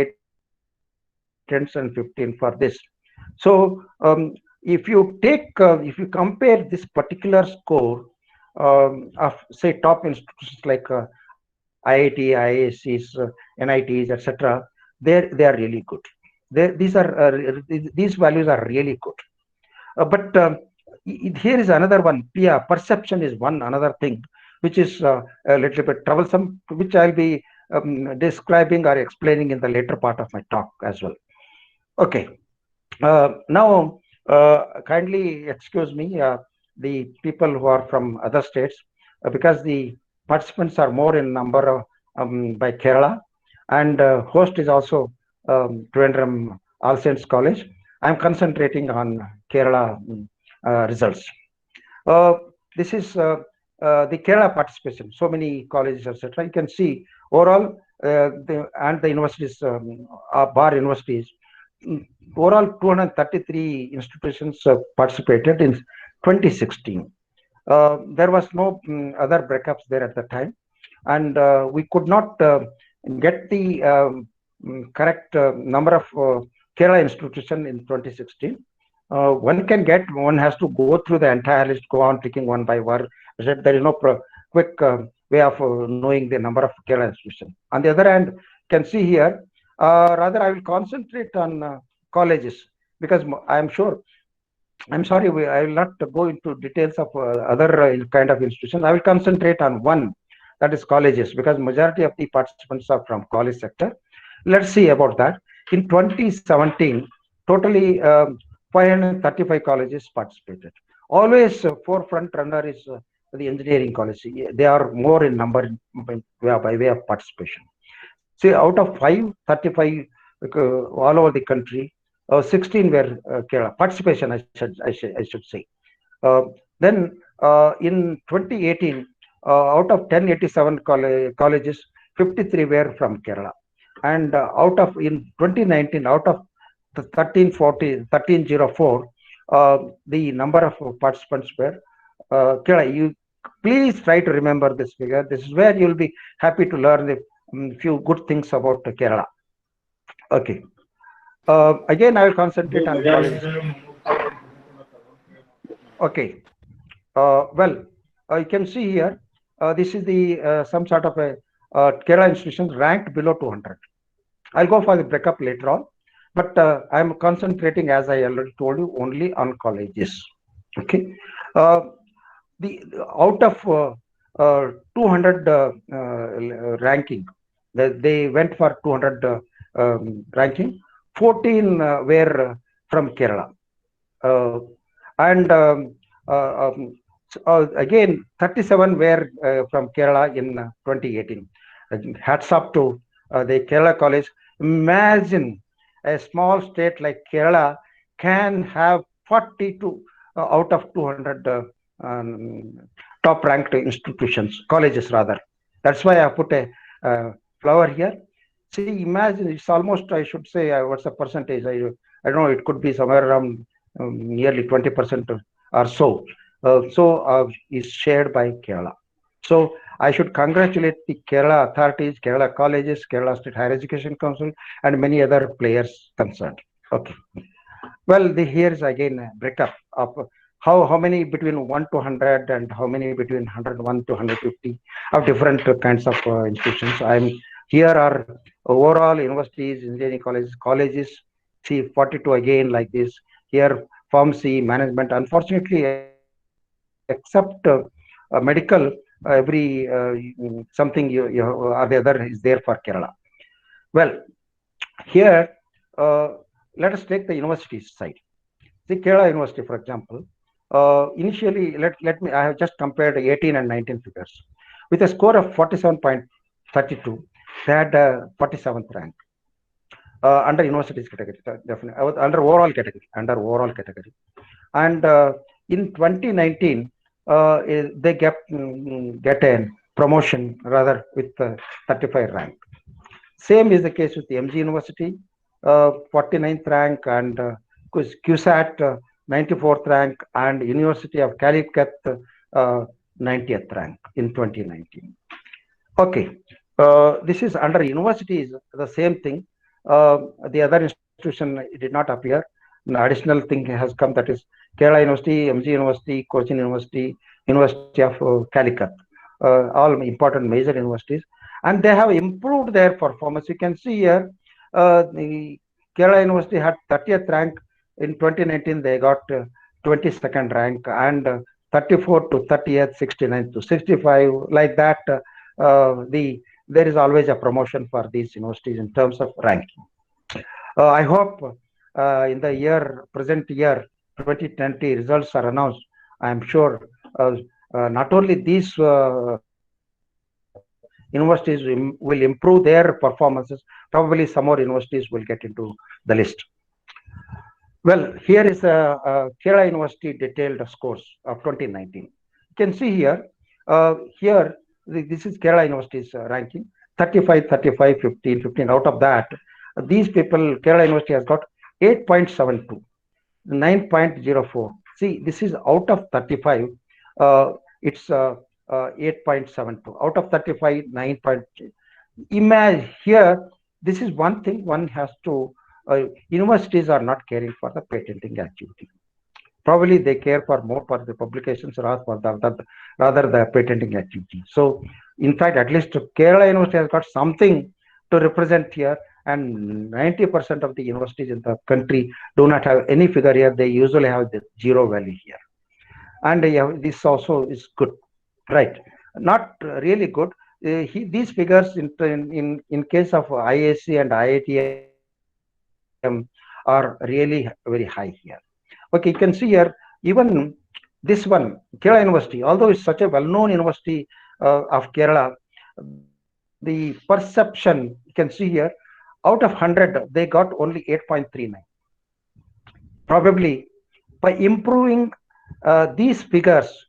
patents, and 15 for this. So if you compare this particular score of, say, top institutions like IIT, IISCs, NITs, etc., they are really good. These values are really good. But here is another one. Yeah, perception is another thing which is a little bit troublesome, which I'll be describing or explaining in the later part of my talk as well. Okay. Now, kindly excuse me, the people who are from other states, because the participants are more in number by Kerala, and host is also Trivandrum All Saints College. I'm concentrating on Kerala results. This is the Kerala participation. So many colleges, etc. You can see overall, the universities, bar universities, overall 233 institutions participated in 2016. There was no other breakups there at the time, and we could not get the correct number of Kerala institution in 2016. One has to go through the entire list, go on clicking one by one. There is no quick way of knowing the number of Kerala institutions. On the other hand, you can see here, rather I will concentrate on colleges, because I am sure I'm sorry, I will not go into details of other kind of institutions. I will concentrate on one, that is colleges, because majority of the participants are from college sector. Let's see about that. In 2017, totally 535 colleges participated. Always forefront runner is the engineering college. They are more in number by way of participation. See, out of 535 all over the country, 16 were Kerala participation. I should say. Uh, then in 2018, out of 1087 colleges, 53 were from Kerala, and out of in 2019, out of the 1304, the number of participants were Kerala. You please try to remember this figure. This is where you will be happy to learn the few good things about Kerala. Okay. Again, I will concentrate on colleges. Okay. Well, you can see here, this is the some sort of a Kerala institutions ranked below 200. I'll go for the breakup later on, but I'm concentrating, as I already told you, only on colleges. Okay. The out of 200 ranking, they went for 200 ranking. 14 were from Kerala, uh, and again 37 were from Kerala in 2018. Hats up to the Kerala college. Imagine a small state like Kerala can have 42 out of 200 top ranked institutions, colleges rather. That's why I put a flower here. See, imagine it's almost, I should say, what's the percentage? I don't know, it could be somewhere around nearly 20% or so. Is shared by Kerala. So I should congratulate the Kerala authorities, Kerala colleges, Kerala State Higher Education Council, and many other players concerned. Okay. Well, here is again a breakup of how many between 1 to 100 and how many between 101 to 150 of different kinds of institutions. Here are overall universities, engineering colleges. See 42 again like this. Here pharmacy, management. Unfortunately, except medical, every something you or the other is there for Kerala. Well, here let us take the universities side. See Kerala University, for example. Initially, let me. I have just compared 18 and 19 figures with a score of 47.32. They had 47th rank under universities category, definitely under overall category. And in 2019, they get a promotion rather with 35 rank. Same is the case with the MG University, 49th rank, and QSAT 94th rank, and University of Calicut 90th rank in 2019. Okay, this is under universities, the same thing. The other institution did not appear. An additional thing has come, that is Kerala University, MG University, Cochin University, University of Calicut, all important major universities, and they have improved their performance. You can see here, the Kerala University had 30th rank in 2019. They got 22nd rank, and 34 to 30th, 69 to 65, like that. There is always a promotion for these universities in terms of ranking. I hope in the present year 2020 results are announced. I am sure not only these universities will improve their performances, probably some more universities will get into the list. Well, here is Kerala University detailed scores of 2019. You can see here, this is Kerala University's ranking, 35, 35, 15, 15. Out of that, these people, Kerala University has got 8.72, 9.04. See, this is out of 35. It's 8.72. Out of 35, 9. Imagine here, this is one thing one has to, universities are not caring for the patenting activity. Probably they care for more for the publications rather the patenting activity. So, in fact, at least Kerala University has got something to represent here. and 90% of the universities in the country do not have any figure here. They usually have the zero value here. And this also is good, right? Not really good. These figures in case of IAC and IITM are really very high here. Okay, you can see here, even this one, Kerala University, although it's such a well-known university of Kerala, the perception, you can see here, out of 100, they got only 8.39. Probably by improving these figures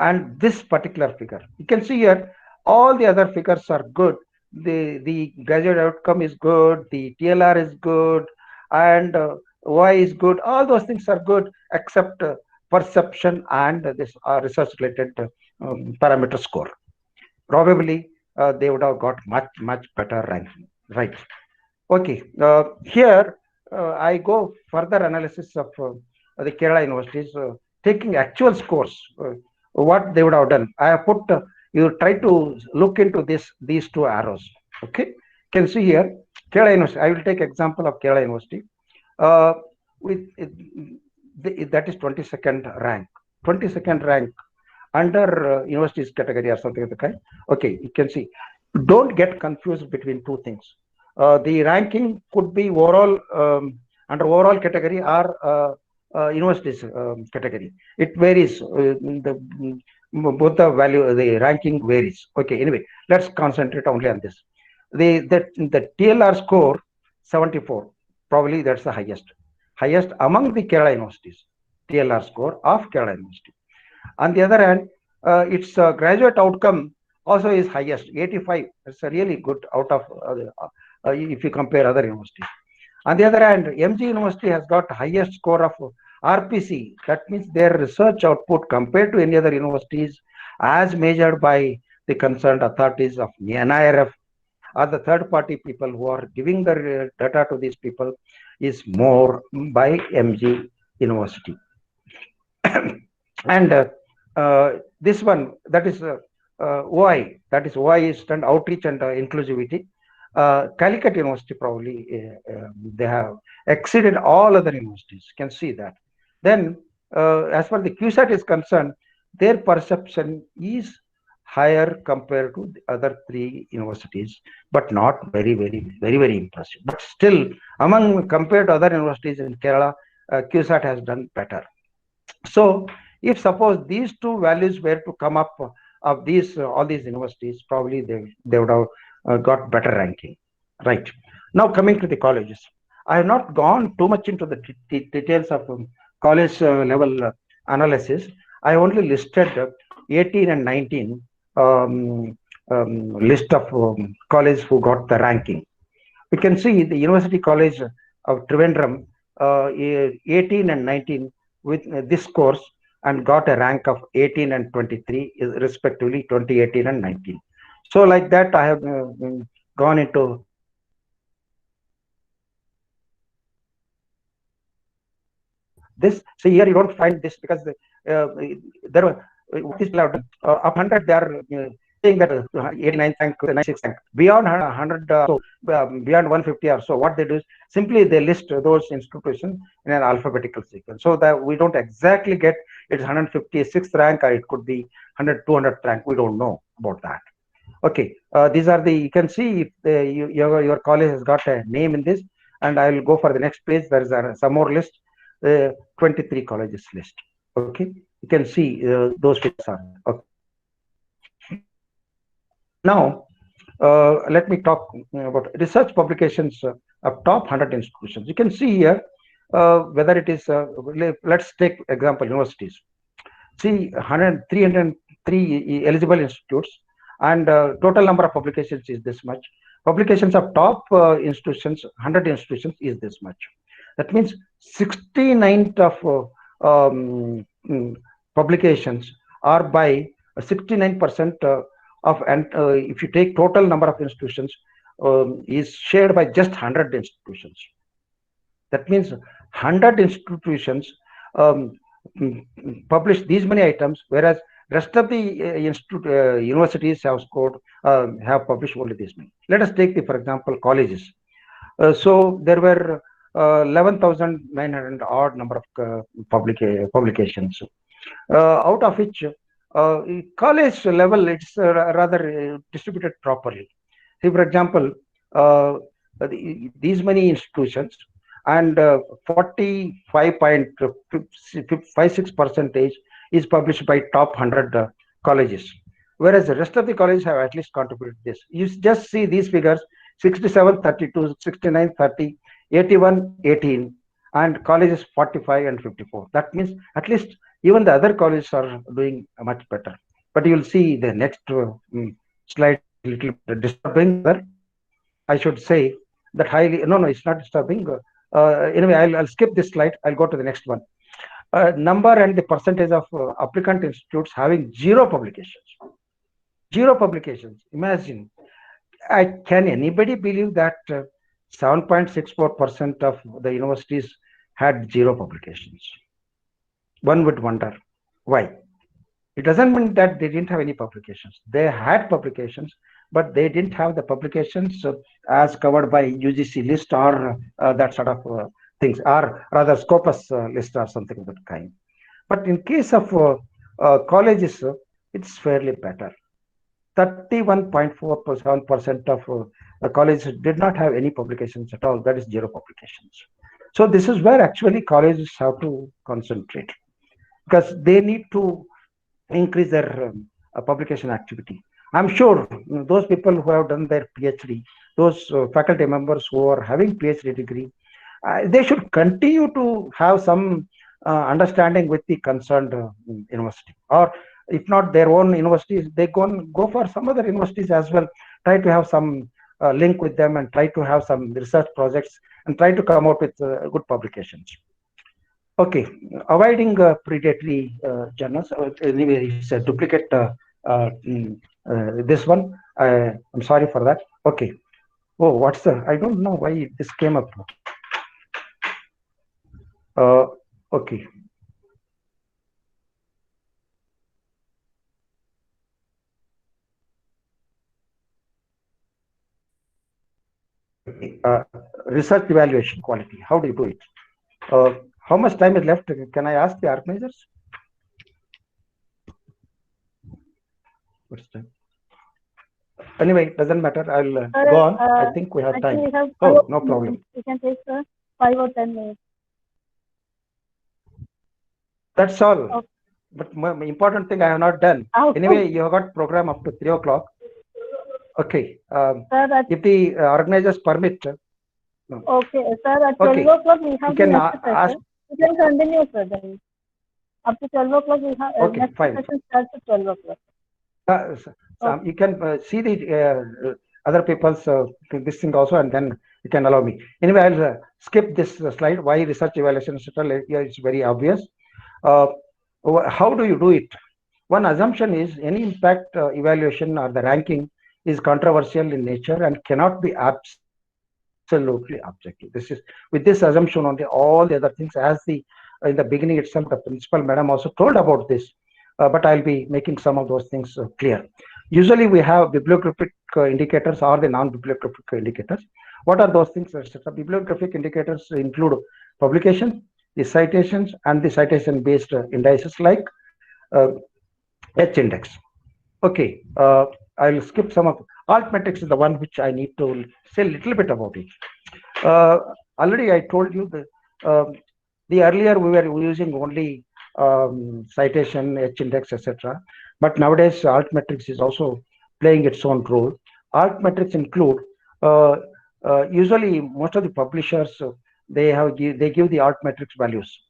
and this particular figure, you can see here, all the other figures are good. The graduate outcome is good, the TLR is good, and Y is good. All those things are good except perception and this research related parameter score. Probably they would have got much better ranking, right? Okay, here I go further analysis of the Kerala universities, taking actual scores, what they would have done. I have put, you try to look into these two arrows. Okay, you can see here, Kerala University. I will take example of Kerala University. With that is 22nd rank. 22nd rank under universities category or something like that kind. Okay, you can see. Don't get confused between two things. The ranking could be overall under overall category or universities category. It varies. Both the value, the ranking varies. Okay, anyway, let's concentrate only on this. The TLR score 74. Probably that's the highest among the Kerala universities. TLR score of Kerala University. On the other hand, its graduate outcome also is highest, 85. It's a really good out of if you compare other universities. On the other hand, MG University has got highest score of RPC. That means their research output compared to any other universities as measured by the concerned authorities of NIRF or the third party people who are giving the data to these people is more by MG University. And this one, that is OI, that is OI is and outreach and inclusivity. Calicut University probably they have exceeded all other universities. You can see that. Then, as far as the QSAT is concerned, their perception is higher compared to the other three universities, but not very impressive. But still, among compared to other universities in Kerala, QSAT has done better. So, if suppose these two values were to come up of these all these universities, probably they would have got better ranking, right? Now coming to the colleges, I have not gone too much into the details of college level analysis. I only listed 18 and 19 list of colleges who got the ranking. We can see the University College of Trivandrum 18 and 19 with this course and got a rank of 18 and 23 respectively, 2018 and 19. So like that I have gone into this. So here you don't find this because there were what is allowed up 100 they are saying that 89 rank, 96 rank, beyond 100 so beyond 150 or so. What they do is simply they list those institutions in an alphabetical sequence, so that we don't exactly get it's 156th rank or it could be 100 200th rank. We don't know about that. Okay, these are the, you can see if your college has got a name in this, and I will go for the next page. There is some more list, 23 colleges list. Okay, you can see those figures are okay. Now let me talk about research publications of top 100 institutions. You can see here whether it is let's take example universities. See 303 eligible institutes, and total number of publications is this much. Publications of top institutions, 100 institutions is this much. That means 69th of publications are by 69% of, and if you take total number of institutions is shared by just 100 institutions. That means 100 institutions publish these many items, whereas rest of the universities have scored have published only this many. Let us take the, for example, colleges. So there were 11,900 odd number of publications, out of which college level it's rather distributed properly. See, for example, these many institutions, and 45.56 percentage is published by top 100 colleges, whereas the rest of the colleges have at least contributed this. You just see these figures: 67, 32, 69, 30, 81, 18, and colleges 45 and 54. That means at least even the other colleges are doing much better. But you'll see the next slide is a little bit disturbing. Rather, I should say that highly. No, no, it's not disturbing. Anyway, I'll skip this slide. I'll go to the next one. Number and the percentage of applicant institutes having zero publications. Zero publications. Imagine. Can anybody believe that 7.64% of the universities had zero publications? One would wonder why. It doesn't mean that they didn't have any publications. They had publications, but they didn't have the publications as covered by UGC list or that sort of things, or rather Scopus list or something of that kind. But in case of colleges, it's fairly better. 31.47% of colleges did not have any publications at all. That is zero publications. So this is where actually colleges have to concentrate, because they need to increase their publication activity. I'm sure those people who have done their PhD, those faculty members who are having PhD degree, they should continue to have some understanding with the concerned university, or if not their own universities, they go for some other universities as well. Try to have some link with them and try to have some research projects and try to come out with good publications. Okay, avoiding predatory journals. Anyway, it's a duplicate. This one, I'm sorry for that. Okay. Oh, what's the? I don't know why this came up. Okay. Research evaluation quality. How do you do it? How much time is left? Can I ask the organizers? What's time? Anyway, doesn't matter. I'll go on. I think we have time. We have no problem. We can take 5 or 10 minutes. That's all. Okay. But my important thing I have not done. Anyway, you have got program up to 3 o'clock. Okay. Sir, if the organizers permit. Okay, sir. At 12 o'clock we have the next session. You can continue, sir. Then. Up to 12 o'clock we have next session starts at 12 o'clock. You can see the other people's this thing also, and then you can allow me. Anyway, I'll skip this slide. Why research evaluation, etc. It's very obvious. How do you do it? One assumption is any impact evaluation or the ranking is controversial in nature and cannot be absolutely objective. This is with this assumption only all the other things, as the in the beginning itself the principal madam also told about this, but I'll be making some of those things clear. Usually we have bibliographic indicators or the non-bibliographic indicators. What are those things, etc.? Bibliographic indicators include publications, the citations, and the citation based indices like H index. Okay, I'll skip some of altmetrics is the one which I need to say a little bit about it. Already I told you the earlier we were using only citation, H index, etc. But nowadays altmetrics is also playing its own role. Altmetrics include usually most of the publishers they give the altmetrics values.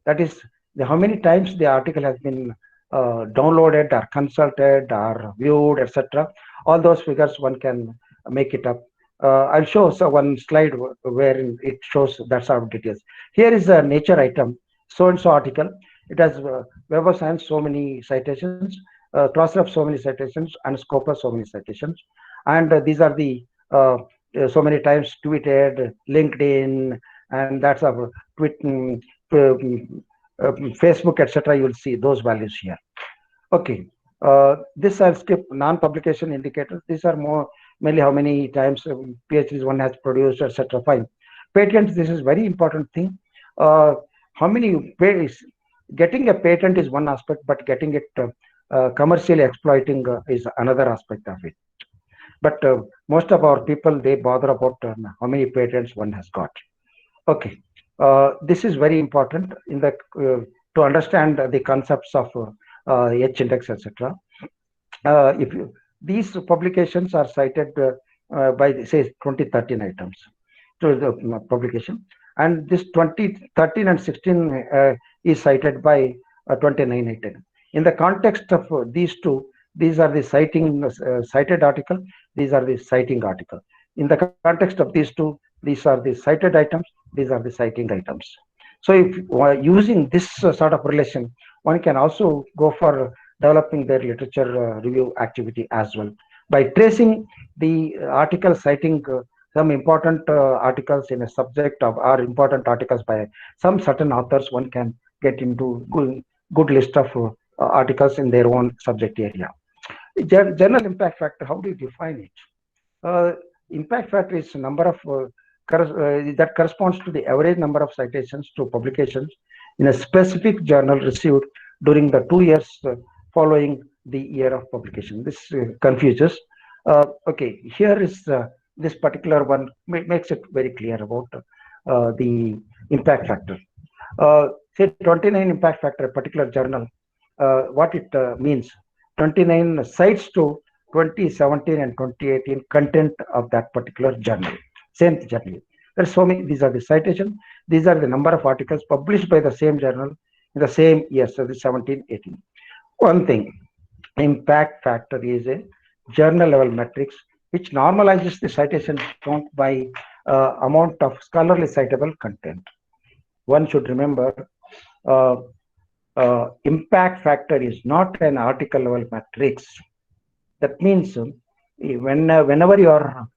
That is how many times the article has been downloaded or consulted or viewed, etc. All those figures one can make it up. I'll show one slide where it shows that sort of details. Here is a Nature item, so and so article. It has Web of Science so many citations, Crossref so many citations, and Scopus so many citations. And these are the so many times tweeted, LinkedIn, and that's our Facebook, etc. You will see those values here. Okay, this I'll skip. Non-publication indicators. These are more mainly how many times PhDs one has produced, etc. Fine. Patents, this is very important thing. How many getting a patent is one aspect, but getting it commercially exploiting is another aspect of it. But most of our people, they bother about how many patents one has got. Okay, this is very important in the to understand the concepts of H index, etc. If you, these publications are cited by say 2013 items to the publication, and this 2013 and 16 is cited by 29 items. In the context of these two, these are the cited article, these are the citing article. In the context of these two, these are the cited items, these are the citing items. So if using this sort of relation, one can also go for developing their literature review activity as well by tracing the article citing some important articles in a subject of or important articles by some certain authors. One can get into good list of articles in their own subject area. General impact factor, how do you define it? Impact factor is a number of that corresponds to the average number of citations to publications in a specific journal received during the 2 years following the year of publication. This confuses. Okay, here is this particular one makes it very clear about the impact factor. Say 29 impact factor, a particular journal, what it means. 29 cites to 2017 and 2018 content of that particular journal, same journal. There's so many. These are the citations. These are the number of articles published by the same journal in the same year, so the 17, 18. One thing, impact factor is a journal level metrics which normalizes the citation count by amount of scholarly citable content. One should remember impact factor is not an article level matrix. That means whenever you are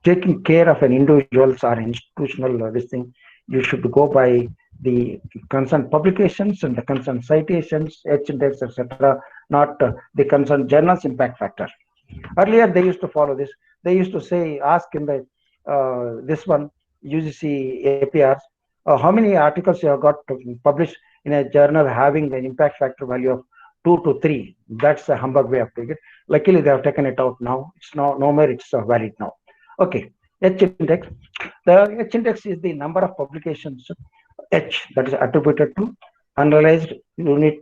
taking care of an individual's or institutional this thing, you should go by the concerned publications and the concerned citations, H index, etc., not the concerned journal's impact factor. Earlier, they used to follow this. They used to say, ask in the this one UGC APRs, how many articles you have got published in a journal having an impact factor value of 2 to 3. That's a humbug way of taking it. Luckily, they have taken it out now. It's no more. It's valid now. Okay, H index. The H index is the number of publications H that is attributed to analyzed unit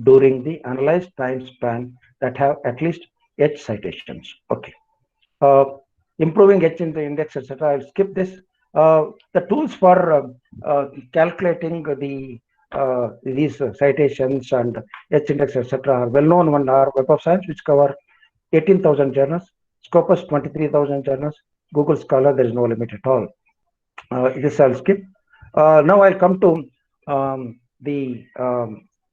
during the analyzed time span that have at least H citations. Okay. Improving H in the index, etc. I'll skip this. The tools for calculating the these citations and H index, etc. are well known. One are Web of Science, which cover 18,000 journals, Scopus 23,000 journals, Google Scholar, there is no limit at all. This I'll skip. Now I'll come to the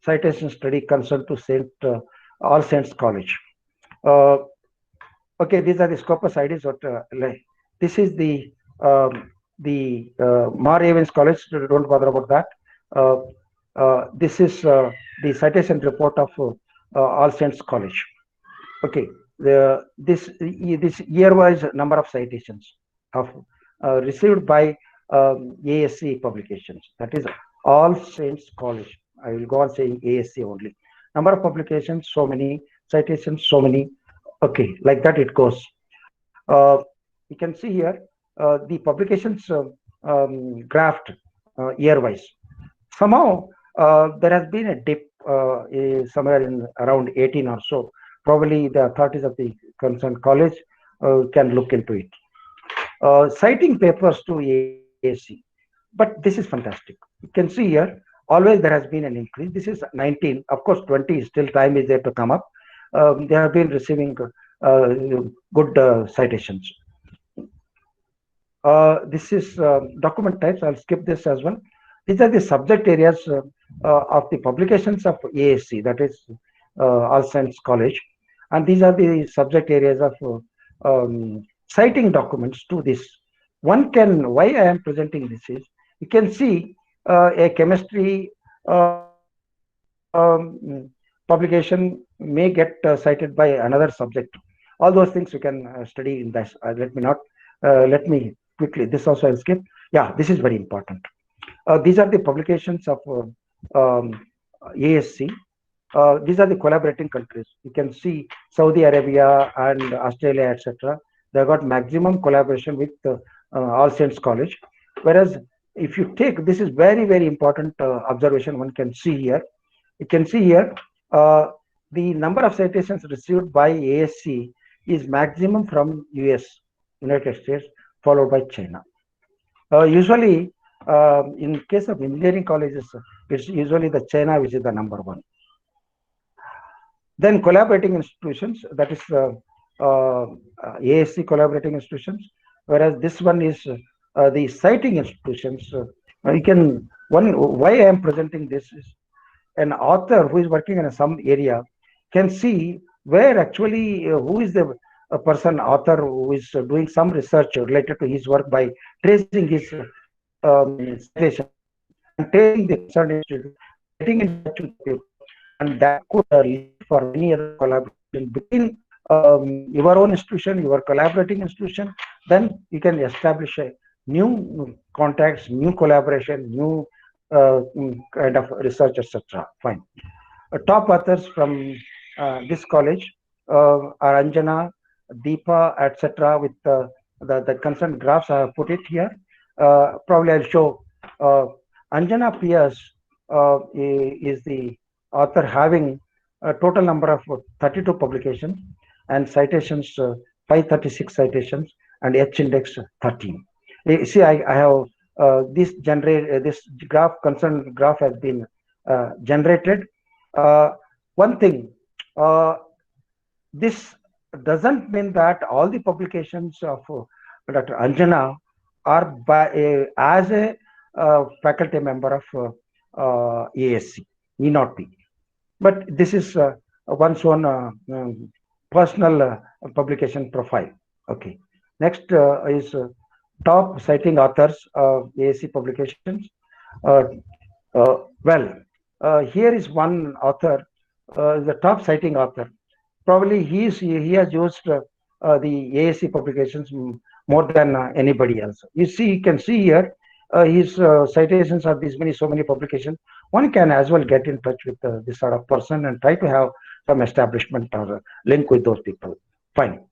citation study concerned to All Saints College. Okay, these are the Scopus IDs. This is the Mar Evans College. Don't bother about that. This is the citation report of All Saints College. Okay, this year-wise number of citations of received by ASC publications. That is All Saints College. I will go on saying ASC only. Number of publications, so many. Citations, so many. Okay, like that it goes. You can see here the publications graphed year-wise. Somehow there has been a dip somewhere in around 18 or so. Probably the authorities of the concerned college can look into it. Citing papers to ASC, but this is fantastic. You can see here always there has been an increase. This is 19. Of course, 20 still time is there to come up. They have been receiving good citations. This is document types. I'll skip this as well. These are the subject areas of the publications of ASC, that is All Saints College, and these are the subject areas of citing documents to this. One can, why I am presenting this is, you can see a chemistry publication may get cited by another subject. All those things you can study in this. Let me quickly, this also I'll skip. Yeah, this is very important. These are the publications of ASC. These are the collaborating countries. You can see Saudi Arabia and Australia, etc. They got maximum collaboration with All Saints College. Whereas if you take, this is very, very important observation one can see here. You can see here the number of citations received by ASC is maximum from US, United States, followed by China. Usually, in case of engineering colleges, it's usually the China which is the number one. Then collaborating institutions, that is ASC collaborating institutions, whereas this one is the citing institutions. You can, why I am presenting this is an author who is working in some area can see where actually who is the author who is doing some research related to his work by tracing his citation and taking the concerned institute, getting in touch with people, and that could lead for many other collaboration between your own institution, your collaborating institution. Then you can establish a new contacts, new collaboration, new kind of research, etc. Fine. Top authors from this college are Anjana, Deepa, etc. With the concerned graphs, I have put it here. Probably I'll show. Anjana P.S. Is the author having a total number of 32 publications and citations, 536 citations, and H index 13. You see, I have this concerned graph has been generated. One thing, this doesn't mean that all the publications of Dr. Anjana are as a faculty member of ASC, need not be. But this is one's own personal publication profile. Okay. Next is top citing authors of ASC publications. Here is one author, the top citing author. Probably he has used the ASC publications more than anybody else. You can see here his citations are so many publications. One can as well get in touch with this sort of person and try to have some establishment or link with those people. Fine.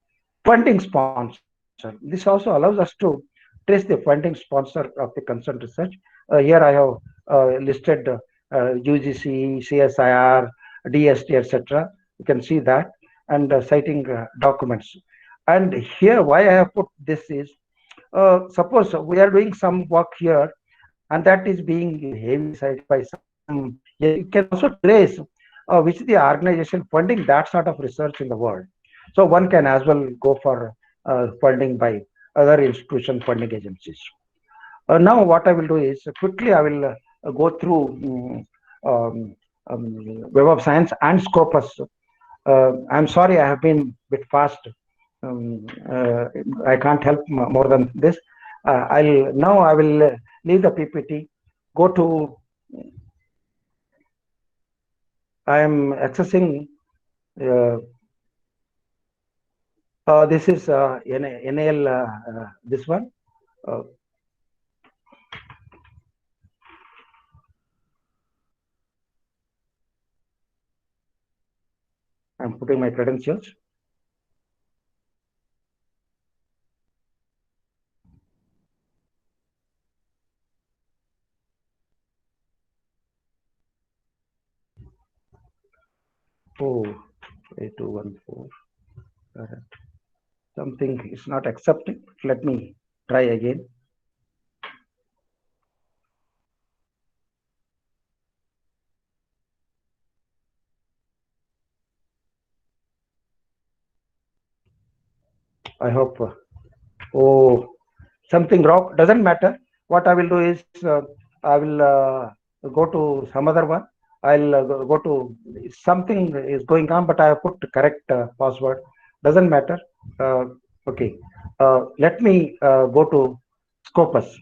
Funding sponsor. This also allows us to trace the funding sponsor of the concerned research. Here I have listed UGC, CSIR, DST, etc. You can see that, and citing documents. And here why I have put this is, suppose we are doing some work here and that is being heavily cited by some, you can also trace which is the organization funding that sort of research in the world. So one can as well go for funding by other institution funding agencies. Now what I will do is quickly I will go through Web of Science and Scopus. I'm sorry I have been a bit fast. I can't help more than this. I will leave the PPT. Go to. I am accessing. This is NAL. This one. I'm putting my credentials. Oh, 8214. Correct. Something is not accepting. Let me try again. I hope. Oh, something wrong. Doesn't matter. What I will do is I will go to some other one. I'll go to something is going on, but I have put the correct password. Doesn't matter. Okay. Let me go to Scopus.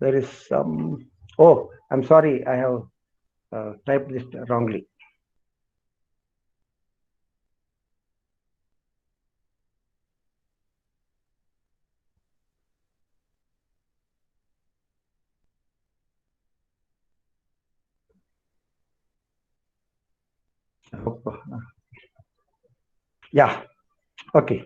There is some. Oh, I'm sorry. I have typed this wrongly. Yeah. Okay.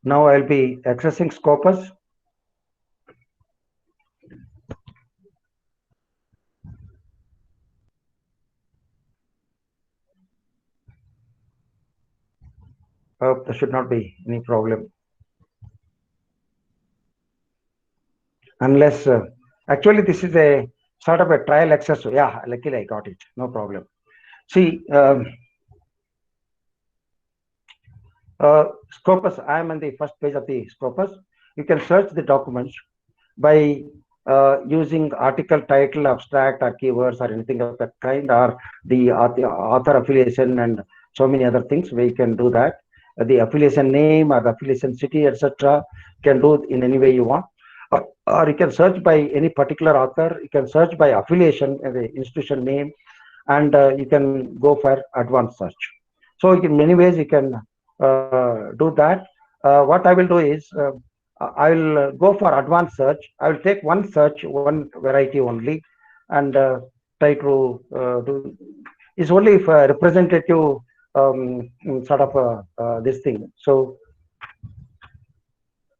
Now I'll be accessing Scopus. There should not be any problem. Unless, actually, this is a sort of a trial access. Yeah, luckily I got it. No problem. See, Scopus, I am on the first page of the Scopus. You can search the documents by using article, title, abstract, or keywords, or anything of that kind, or the author affiliation and so many other things. We can do that. The affiliation name or the affiliation city, etc. Can do in any way you want. Or you can search by any particular author. You can search by affiliation, the institution name, and you can go for advanced search. So in many ways you can do that. What I will do is I will go for advanced search. I will take one search, one variety only, and try to do. It's only for representative sort of this thing. So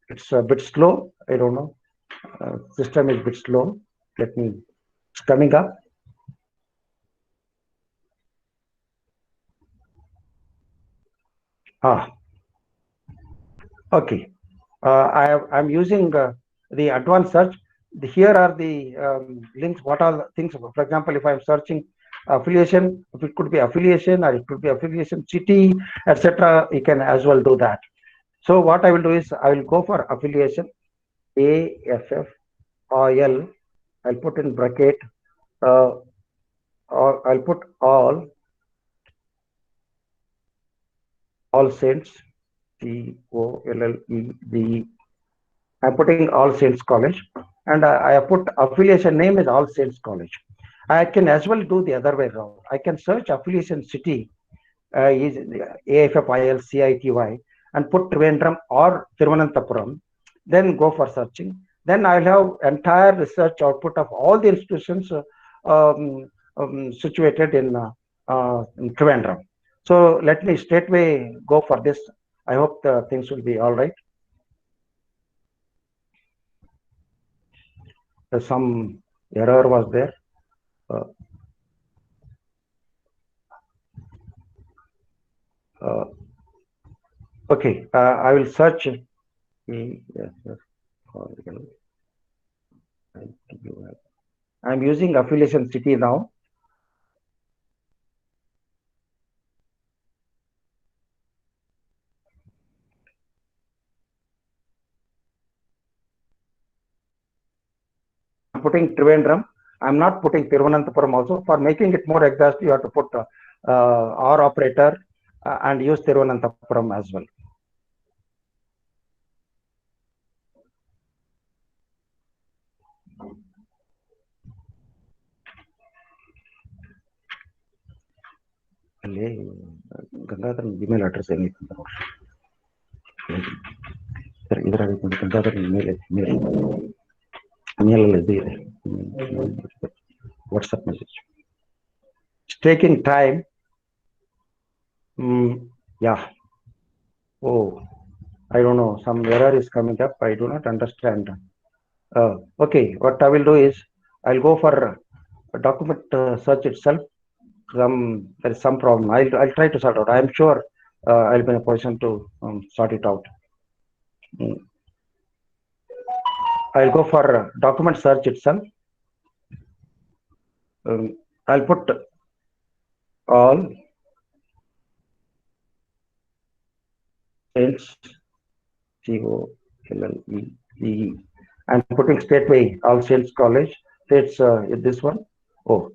it's a bit slow. I don't know. System is a bit slow. Let me. It's coming up. Okay. I'm using the advanced search. Here are the links. What are things? For example, if I'm searching affiliation, if it could be affiliation or it could be affiliation city, etc., you can as well do that. So what I will do is I will go for affiliation, AFF, OL. I'll put in bracket, or I'll put all saints, COLLED. I'm putting All Saints College, and I have put affiliation name is All Saints College. I can as well do the other way around. I can search affiliation city is AFFIL CITY and put Trivandrum or Thiruvananthapuram, then go for searching. Then I'll have entire research output of all the institutions situated in Trivandrum. So let me straightway go for this. I hope the things will be all right. Some error was there. Okay, I will search. I'm using affiliation city now. I'm putting Trivandrum. I'm not putting Thiruvananthapuram also. For making it more exact, you have to put OR operator and use Thiruvananthapuram as well. Gangadharan email address anything. WhatsApp message. It's taking time. Yeah. Oh, I don't know. Some error is coming up. I do not understand. Okay, what I will do is I'll go for a document search itself. There is some problem. I'll try to sort out. I'm sure I'll be in a position to sort it out. I'll go for document search itself. I'll put all saints, COLLED. I'm putting stateway All Saints College. It's this one. Oh,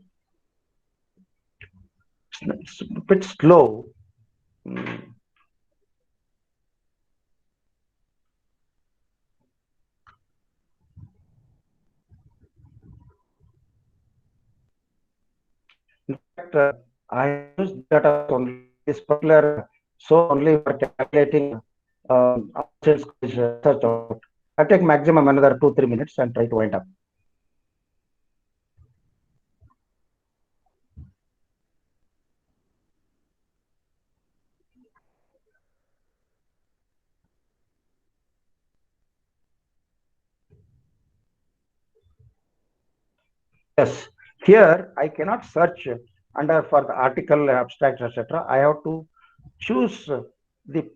it's a bit slow. Mm. In fact, I have used data only this particular source only for calculating outside research output. I take maximum another 2-3 minutes and try to wind up. Yes, here I cannot search under for the article, abstract, etc. I have to choose the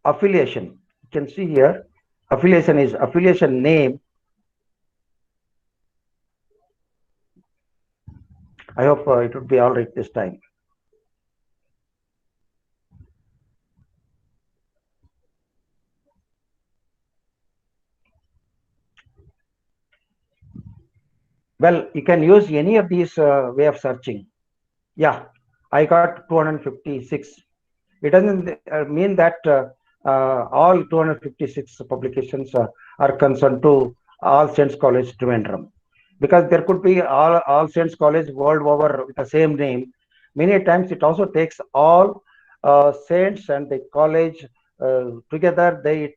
affiliation. You can see here, affiliation is affiliation name. I hope it would be all right this time. Well, you can use any of these way of searching. Yeah, I got 256. It doesn't mean that all 256 publications are concerned to All Saints College Trivandrum, because there could be all Saints College world over with the same name. Many times it also takes all saints and the college together. They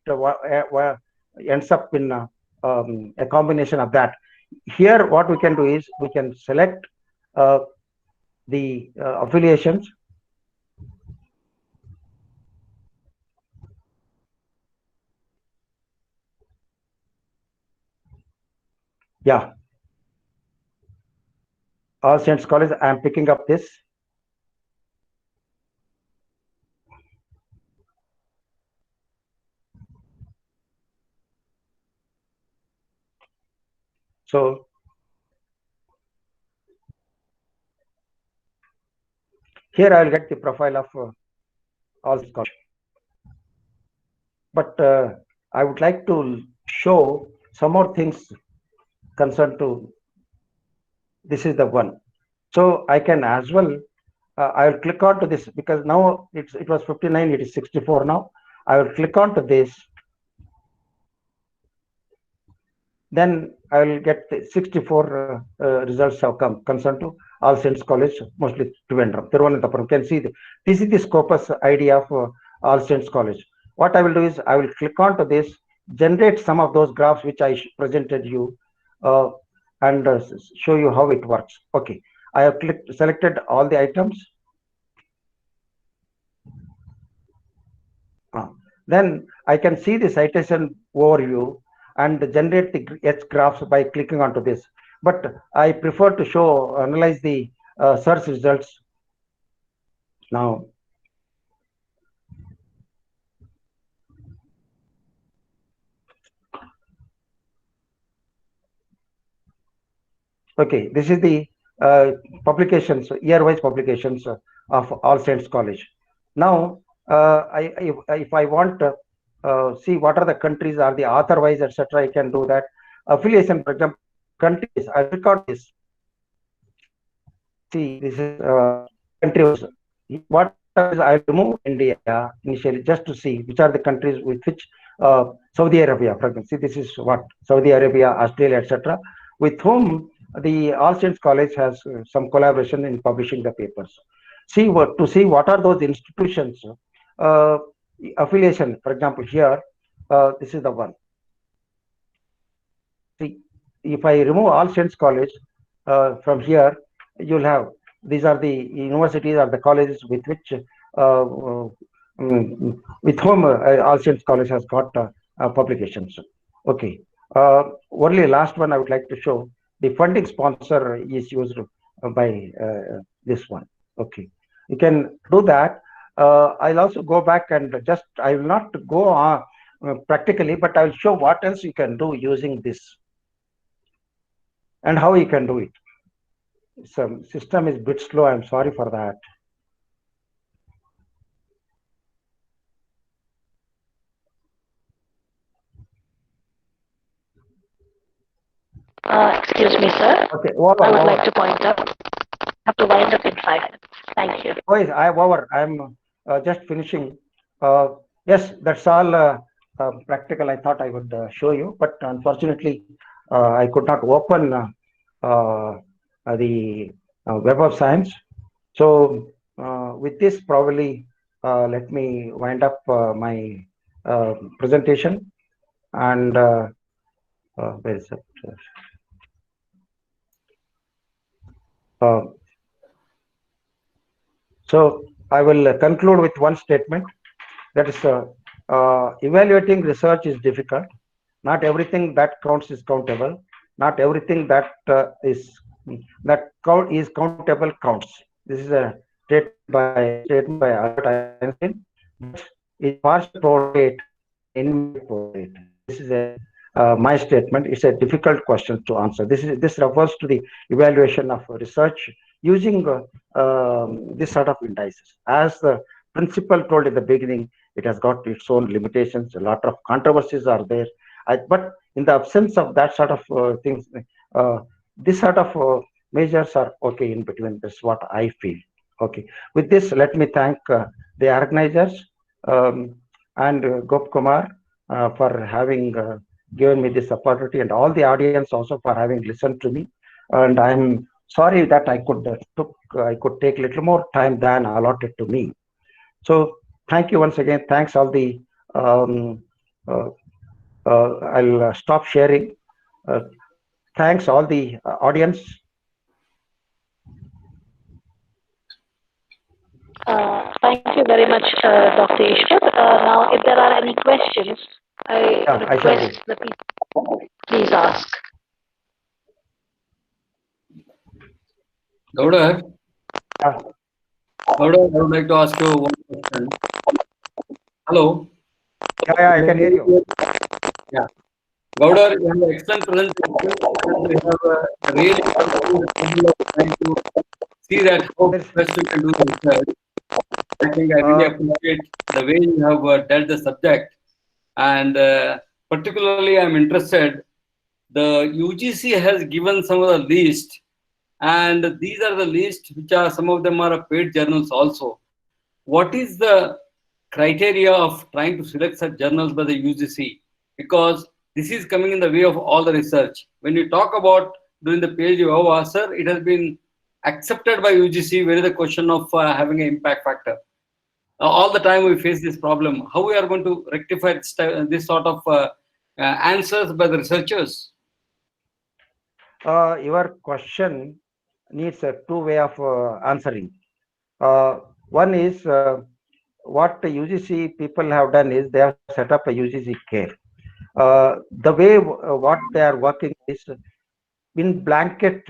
ends up in a combination of that. Here, what we can do is we can select the affiliations. Yeah, All Saints College. I am picking up this. So here I will get the profile of All Saints College. But I would like to show some more things concerned to this is the one. So I can as well. I will click on to this because now it was 59. It is 64 now. I will click on to this. Then I will get 64 results have come concerned to All Saints College, mostly Trivandrum, Thiruvananthapuram. You can see this is the scopus idea of All Saints College. What I will do is I will click on to this, generate some of those graphs which I presented you, and show you how it works. Okay, I have selected all the items. Then I can see the citation overview and generate the H graphs by clicking onto this. But I prefer to analyze the search results now. Okay, this is the publications, year-wise publications of All Saints College. Now, if I want to see what are the countries or the author-wise, etc., I can do that. Affiliation, for example, countries, I record this. See, this is countries. What I remove India initially just to see which are the countries with which Saudi Arabia, for example. See, this is what Saudi Arabia, Australia, etc., with whom the All Saints College has some collaboration in publishing the papers. See what are those institutions affiliation. For example, here this is the one. See, if I remove All Saints College from here, you'll have these are the universities or the colleges with which with whom All Saints College has got publications. Okay. Only last one I would like to show. The funding sponsor is used by this one. Okay. You can do that. I'll also go back and just, I will not go on practically, but I'll show what else you can do using this and how you can do it. Some system is a bit slow. I'm sorry for that. Excuse me, sir. Okay, I would like to point out, I have to wind up in 5 minutes. Thank you. Oh, yes, I'm just finishing. Yes, that's all practical. I thought I would show you, but unfortunately, I could not open the Web of Science. So with this, probably let me wind up my presentation. And where is it? So I will conclude with one statement. That is, evaluating research is difficult. Not everything that counts is countable. Not everything that is countable counts. This is a statement by Albert Einstein. But it's partial portrait and invalid portrait. This is my statement. It's a difficult question to answer. This refers to the evaluation of research using this sort of indices. As the principal told in the beginning, it has got its own limitations. A lot of controversies are there. But in the absence of that sort of things, this sort of measures are okay in between. That's what I feel. Okay. With this, let me thank the organizers and Gop Kumar for having given me this opportunity, and all the audience also for having listened to me. And I'm sorry that I could take a little more time than allotted to me. So thank you once again. Thanks all the. I'll stop sharing. Thanks all the audience. Thank you very much, Dr. Ishwar. Now, if there are any questions, I request the people, please ask. Gowda, I would like to ask you one question. Hello? Yeah, I can hear you. Yeah. Gowda, you have an excellent presentation. We have really trying to see that how best you can do the research. I think I really appreciate the way you have dealt the subject. And particularly, I'm interested, the UGC has given some of the list, and these are the list which are, some of them are paid journals also. What is the criteria of trying to select such journals by the UGC? Because this is coming in the way of all the research. When you talk about during the PhD over, sir, it has been accepted by UGC. Where is the question of having an impact factor? All the time we face this problem. How we are going to rectify this sort of answers by the researchers? Your question needs a two-way of answering. One is what the UGC people have done is they have set up a UGC care. The way what they are working is in blanket,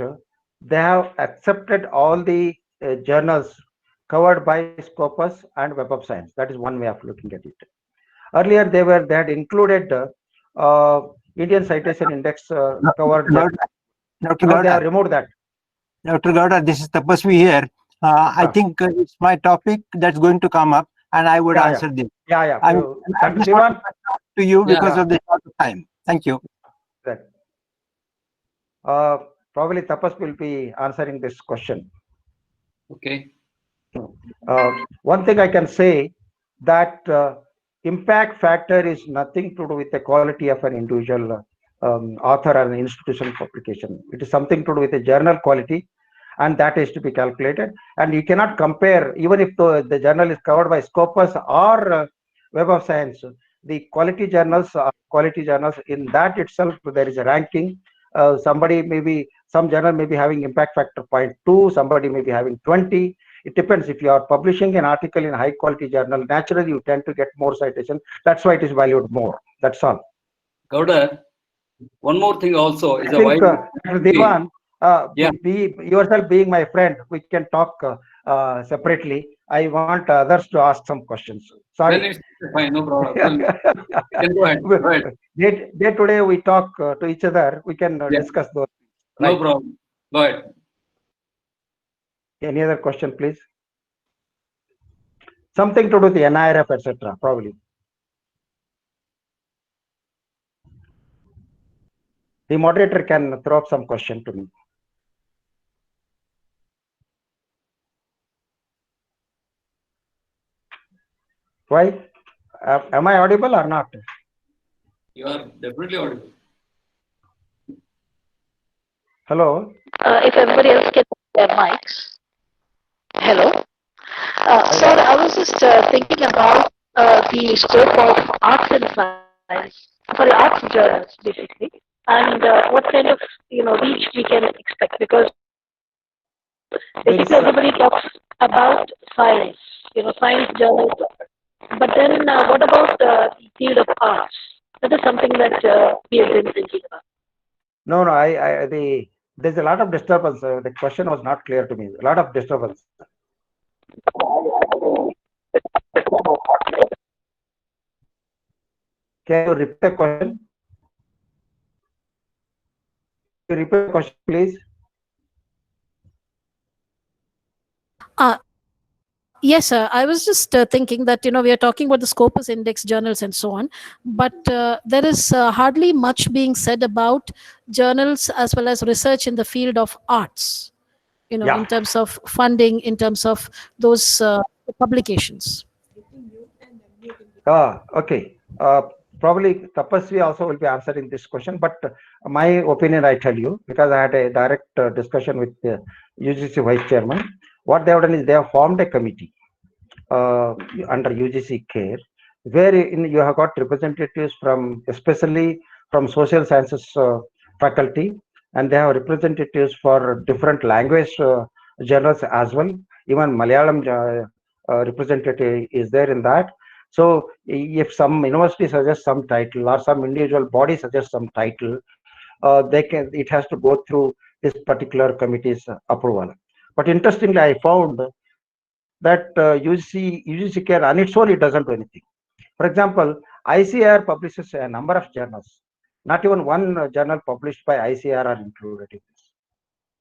they have accepted all the journals covered by Scopus and Web of Science. That is one way of looking at it. Earlier, they had included Indian Citation Index covered. Dr. Now they have removed that. Dr. Gowda, this is Tapasvi here. I think it's my topic that's going to come up, and I would answer this. I just want to talk to you because of the short time. Thank you. Probably Tapas will be answering this question. Okay. One thing I can say that impact factor is nothing to do with the quality of an individual author or an institutional publication. It is something to do with the journal quality, and that is to be calculated. And you cannot compare, even if the journal is covered by Scopus or Web of Science, the quality journals are quality journals. In that itself, there is a ranking. Some journal may be having impact factor 0.2, somebody may be having 20. It depends. If you are publishing an article in a high quality journal, naturally you tend to get more citation. That's why it is valued more. That's all. Gowda, one more thing also is Devan, yourself being my friend, we can talk separately. I want others to ask some questions. Sorry. Then it's fine, no problem. Go ahead. Go ahead. Day to day we talk to each other. We can discuss those. No problem. Go ahead. Any other question, please? Something to do with the NIRF, etc. Probably. The moderator can throw up some question to me. Why? Am I audible or not? You are definitely audible. Hello? If everybody else can their mics. Hello. Sir, I was just thinking about the scope of arts and science, sorry, arts journals basically, and what kind of reach we can expect, because basically everybody talks about science, science journals, but then what about the field of arts? That is something that we have been thinking about. No, there's a lot of disturbance. The question was not clear to me. A lot of disturbance. Can you repeat the question? Can you repeat the question, please? Yes, sir. I was just thinking that, we are talking about the Scopus Index journals and so on, but there is hardly much being said about journals as well as research in the field of arts, in terms of funding, in terms of those publications. Okay. Probably Tapasvi also will be answering this question, but my opinion, I tell you, because I had a direct discussion with the UGC Vice Chairman. What they have done is they have formed a committee under UGC care, where you have got representatives from, especially from social sciences faculty, and they have representatives for different language journals as well. Even Malayalam representative is there in that. So if some university suggests some title or some individual body suggests some title, it has to go through this particular committee's approval. But interestingly, I found that UGC care on its own, it doesn't do anything. For example, ICAR publishes a number of journals. Not even one journal published by ICAR are included in this.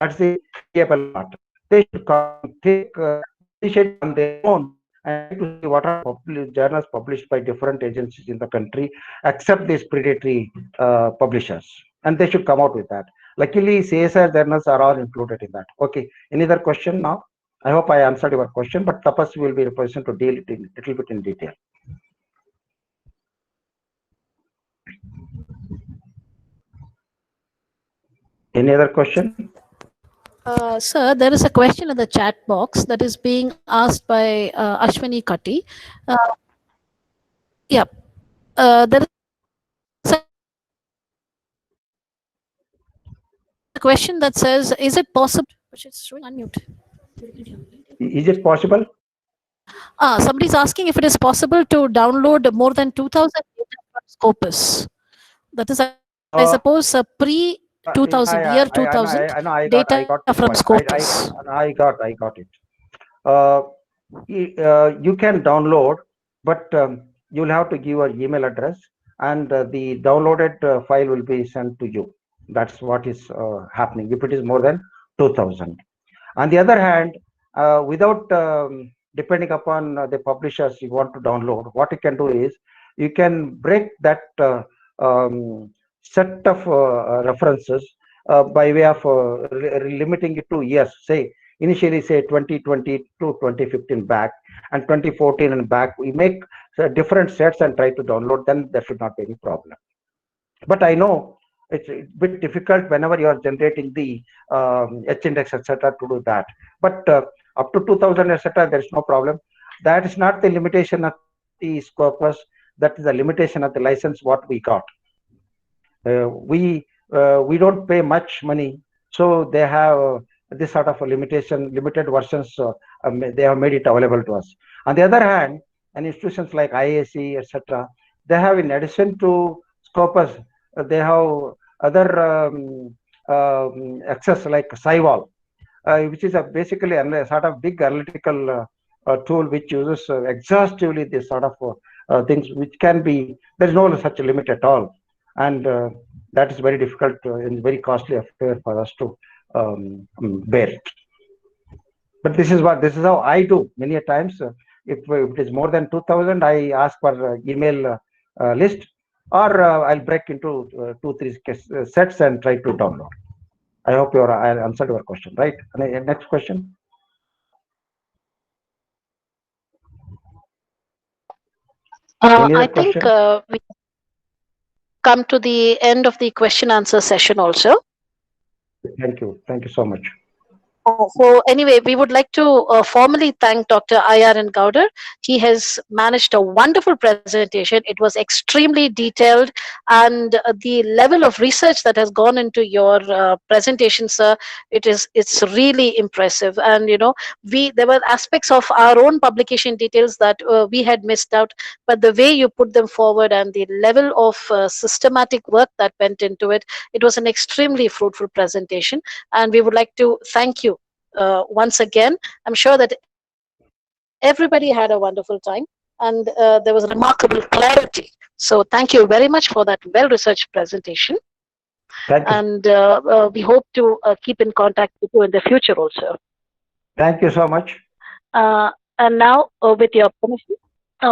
That's the part. They should take initiative on their own and to see what are journals published by different agencies in the country, except these predatory publishers. And they should come out with that. Luckily, CSR journals are all included in that. Okay. Any other question now? I hope I answered your question, but Tapas will be the person to deal it in a little bit in detail. Any other question? Sir, there is a question in the chat box that is being asked by Ashwini Katti. Yeah. There is a question that says, is it possible? It's showing unmute. Is it possible? Somebody's asking if it is possible to download more than 2,000 data from Scopus. That is, I suppose, pre 2000, year 2000 data from Scopus. I got it. You can download, but you'll have to give your email address, and the downloaded file will be sent to you. That's what is happening if it is more than 2000. On the other hand, without depending upon the publishers you want to download, what you can do is you can break that set of references by way of limiting it to years. Say initially, say 2020 to 2015 back, and 2014 and back. We make different sets and try to download. Then there should not be any problem. But I know it's a bit difficult whenever you are generating the H-index, etc., to do that. But up to 2000, etc., there is no problem. That is not the limitation of the Scopus. That is the limitation of the license what we got. We don't pay much money, so they have this sort of a limitation, limited versions. They have made it available to us. On the other hand, and institutions like IAC, etc., they have, in addition to Scopus, they have other access like SciVol, which is basically a sort of big analytical tool which uses exhaustively this sort of things, which can be, there is no such limit at all, and that is very difficult and very costly affair for us to bear. But this is how I do many a times. If it is more than 2000, I ask for email list, or I'll break into 2-3 sets and try to download. I hope I answered your question, right? Next question. I think we come to the end of the question answer session also. Thank you. Thank you so much. So anyway, we would like to formally thank Dr. IR Gowder. He has managed a wonderful presentation. It was extremely detailed, and the level of research that has gone into your presentation, sir, it's really impressive. And there were aspects of our own publication details that we had missed out, but the way you put them forward and the level of systematic work that went into it, it was an extremely fruitful presentation, and we would like to thank you once again. I'm sure that everybody had a wonderful time, and there was remarkable clarity. So thank you very much for that well-researched presentation. Thank you. And we hope to keep in contact with you in the future also. Thank you so much. And now, with your permission,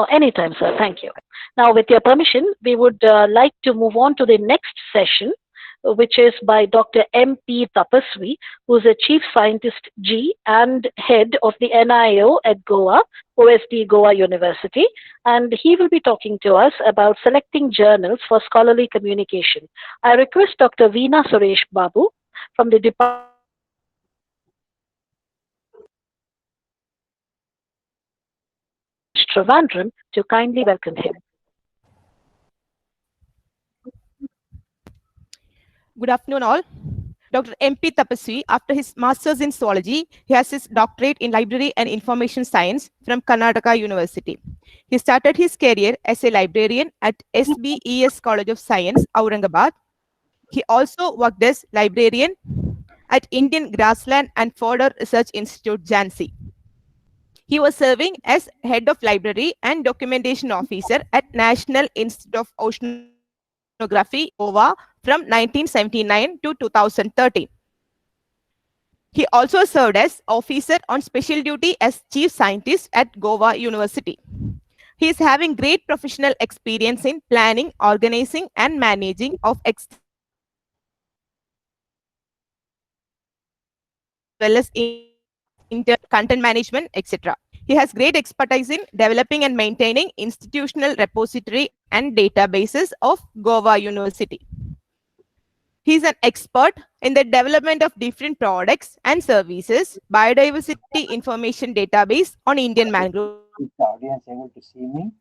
anytime, sir. Thank you. Now, with your permission, we would like to move on to the next session, which is by Dr. M.P. Tapaswi, who is a Chief Scientist G and Head of the NIO at Goa, OSD Goa University. And he will be talking to us about selecting journals for scholarly communication. I request Dr. Veena Suresh Babu from the Department Trivandrum to kindly welcome him. Good afternoon, all. Dr. M.P. Tapaswi, after his master's in zoology, he has his doctorate in library and information science from Karnataka University. He started his career as a librarian at SBES College of Science, Aurangabad. He also worked as librarian at Indian Grassland and Fodder Research Institute, Jhansi. He was serving as head of library and documentation officer at National Institute of Oceanography, Goa, from 1979 to 2013. He also served as officer on special duty as chief scientist at Goa University. He is having great professional experience in planning, organizing, and managing of as well as content management, etc. He has great expertise in developing and maintaining institutional repository and databases of Goa University. He is an expert in the development of different products and services, biodiversity information database on Indian mangroves. Is the audience able to see me?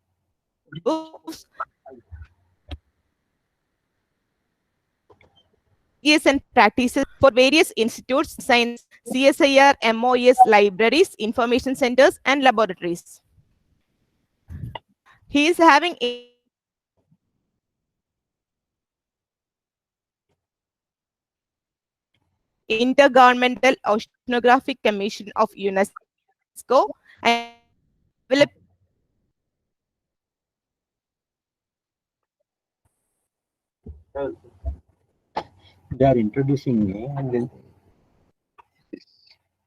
And practices for various institutes, science, CSIR, MOS, libraries, information centers, and laboratories. He is having Intergovernmental Oceanographic Commission of UNESCO and developed They are introducing me and then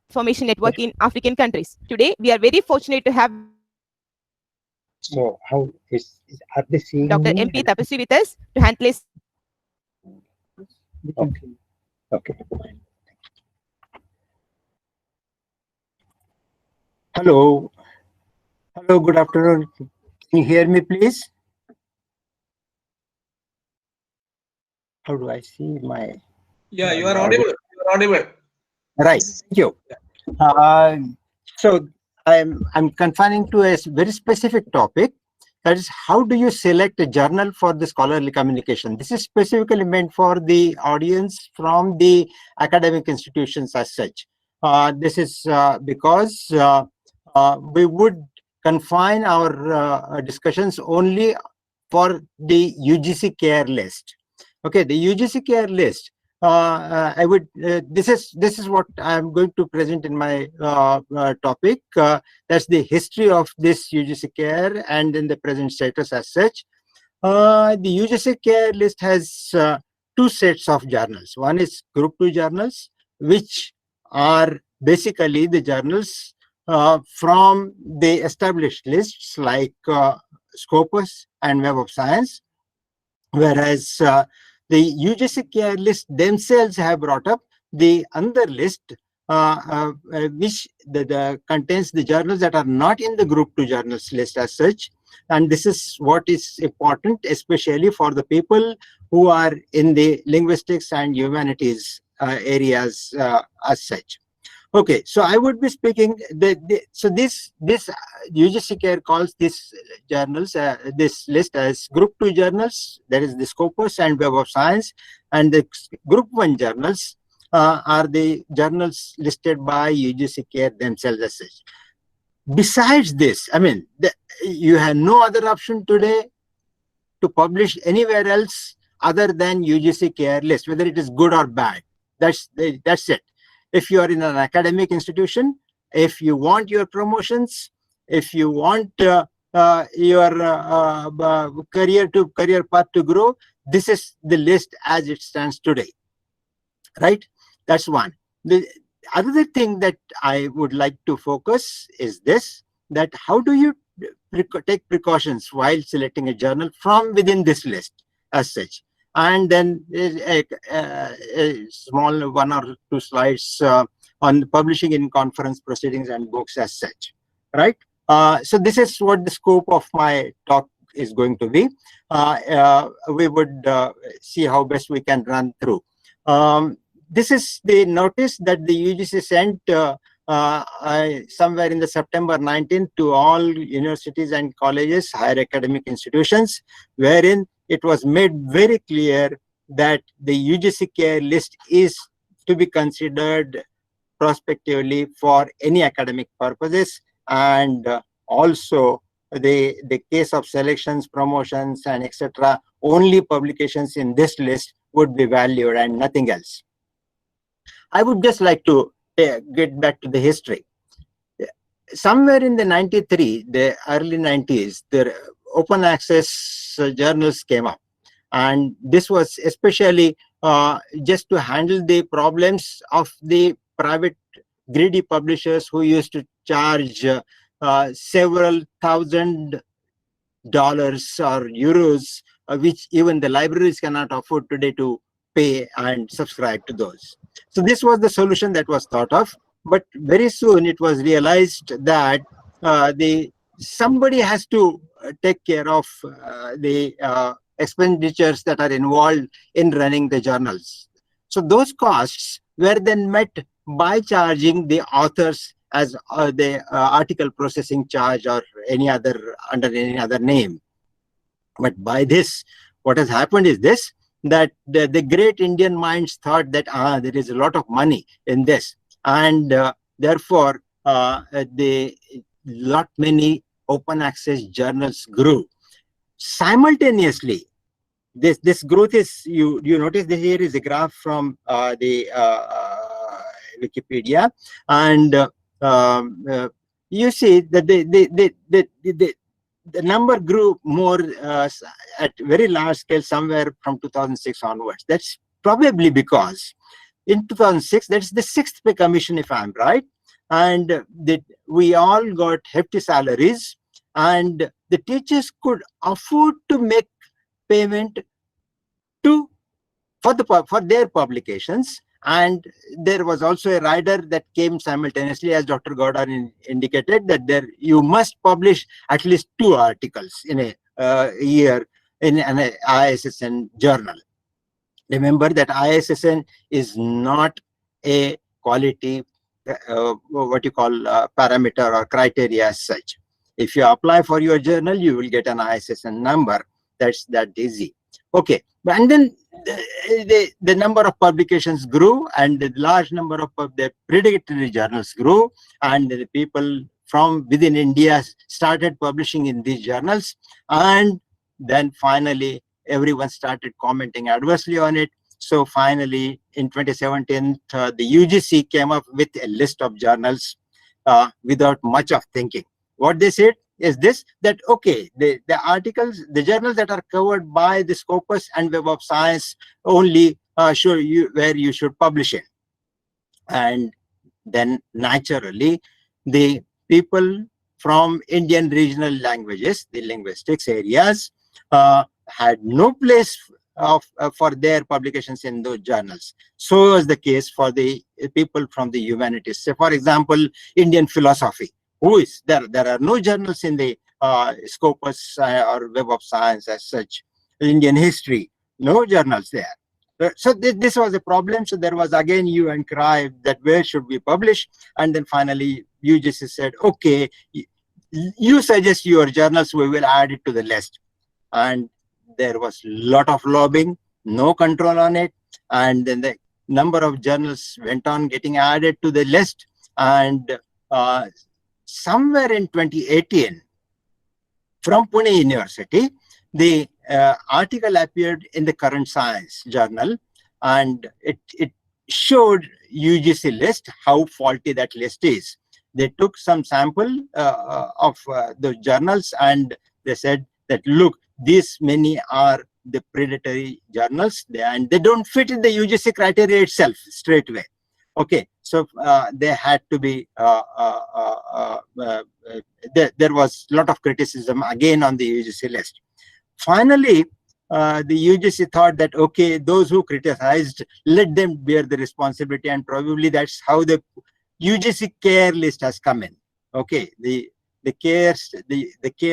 information network in African countries. Today, we are very fortunate to have so how are they seeing Dr. me? M.P. Tapaswi with us to handle this. Okay. Okay. Hello. Hello, good afternoon. Can you hear me, please? How do I see my... Yeah, you are audible. You are audible. Right. Thank you. So I'm confining to a very specific topic. That is, how do you select a journal for the scholarly communication? This is specifically meant for the audience from the academic institutions as such. This is because we would confine our discussions only for the UGC care list. Okay, the UGC care list. I would. This is what I'm going to present in my topic. That's the history of this UGC care and in the present status as such. The UGC care list has two sets of journals. One is Group 2 journals, which are basically the journals from the established lists like Scopus and Web of Science. whereas the UGC list themselves have brought up the other list, which contains the journals that are not in the group 2 journals list as such. And this is what is important, especially for the people who are in the linguistics and humanities areas as such. Okay, so I would be speaking. So this UGC calls these journals, this list as Group 2 journals. That is the Scopus and Web of Science, and the Group 1 journals are the journals listed by UGC themselves as such. Besides this, I mean, you have no other option today to publish anywhere else other than UGC list, whether it is good or bad. That's it. If you are in an academic institution, if you want your promotions, if you want your career path to grow, this is the list as it stands today, right? That's one. The other thing that I would like to focus is this, that how do you take precautions while selecting a journal from within this list as such? And then a small 1 or 2 slides on publishing in conference proceedings and books as such, right? So this is what the scope of my talk is going to be. We would see how best we can run through. This is the notice that the UGC sent somewhere in the September 19th to all universities and colleges, higher academic institutions, wherein it was made very clear that the UGC list is to be considered prospectively for any academic purposes, and also the case of selections, promotions, and etc., only publications in this list would be valued and nothing else. I would just like to get back to the history. Somewhere in the the early 90s, the open access journals came up, and this was especially just to handle the problems of the private greedy publishers who used to charge several $1,000 or euros, which even the libraries cannot afford today to pay and subscribe to those. So this was the solution that was thought of, but very soon it was realized that somebody has to take care of the expenditures that are involved in running the journals. So those costs were then met by charging the authors as the article processing charge or under any other name. But by this, what has happened is this, that the great Indian minds thought that there is a lot of money in this, and therefore many open access journals grew. Simultaneously, this growth is, you notice that here is a graph from the Wikipedia, and you see that the number grew more at very large scale somewhere from 2006 onwards. That's probably because in 2006, that's the 6th pay commission, if I'm right, and we all got hefty salaries, and the teachers could afford to make payment for their publications. And there was also a rider that came simultaneously, as Dr. Gowda indicated, that you must publish at least 2 articles in a year in an ISSN journal. Remember that ISSN is not a quality, what you call parameter or criteria as such. If you apply for your journal, you will get an ISSN number. That's that easy. Okay, and then the number of publications grew, and the large number of the predatory journals grew, and the people from within India started publishing in these journals, and then finally everyone started commenting adversely on it. So finally in 2017 the UGC came up with a list of journals without much of thinking. What they said is this, that okay, the articles, the journals that are covered by the Scopus and Web of Science only show you where you should publish in. And then naturally the people from Indian regional languages, the linguistics areas, had no place for their publications in those journals. So was the case for the people from the humanities. Say, for example, Indian philosophy. Who is there? There are no journals in the Scopus or Web of Science as such. Indian history, no journals there. So this was a problem. So there was again hue and cry that where should we publish? And then finally UGC said, okay, you suggest your journals, we will add it to the list. And there was a lot of lobbying, no control on it. And then the number of journals went on getting added to the list. And somewhere in 2018, from Pune University, the article appeared in the Current Science journal, and it showed UGC list, how faulty that list is. They took some sample of the journals and they said that, look, these many are the predatory journals, and they don't fit in the UGC criteria itself straight away. Okay, so they had to be, there was a lot of criticism again on the UGC list. Finally, the UGC thought that, okay, those who criticized, let them bear the responsibility, and probably that's how the UGC CARE list has come in. Okay, the CARE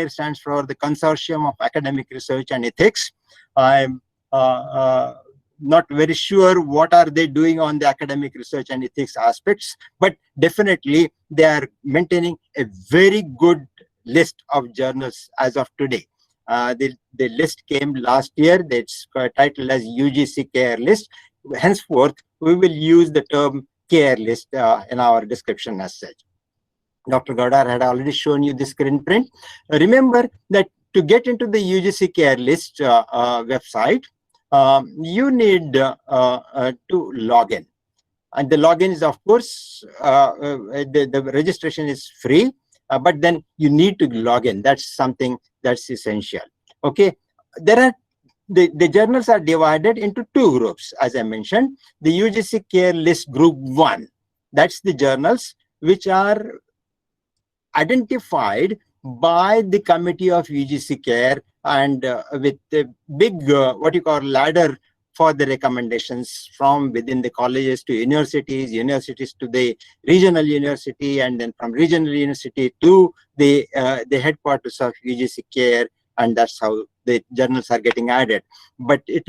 stands for the Consortium of Academic Research and Ethics. I'm not very sure what are they doing on the academic research and ethics aspects, but definitely they are maintaining a very good list of journals as of today. The list came last year. That's titled as UGC CARE list. Henceforth, we will use the term CARE list in our description as such. Dr. Gaudar had already shown you the screen print. Remember that to get into the UGC CARE list website, you need to log in. And the login is, of course, the registration is free, but then you need to log in. That's something that's essential. Okay, there are the journals are divided into two groups, as I mentioned. The UGC CARE list group 1, that's the journals which are identified by the committee of UGC CARE, and with the big what you call ladder for the recommendations from within the colleges to universities, universities to the regional university, and then from regional university to the headquarters of UGC CARE, and that's how the journals are getting added. But it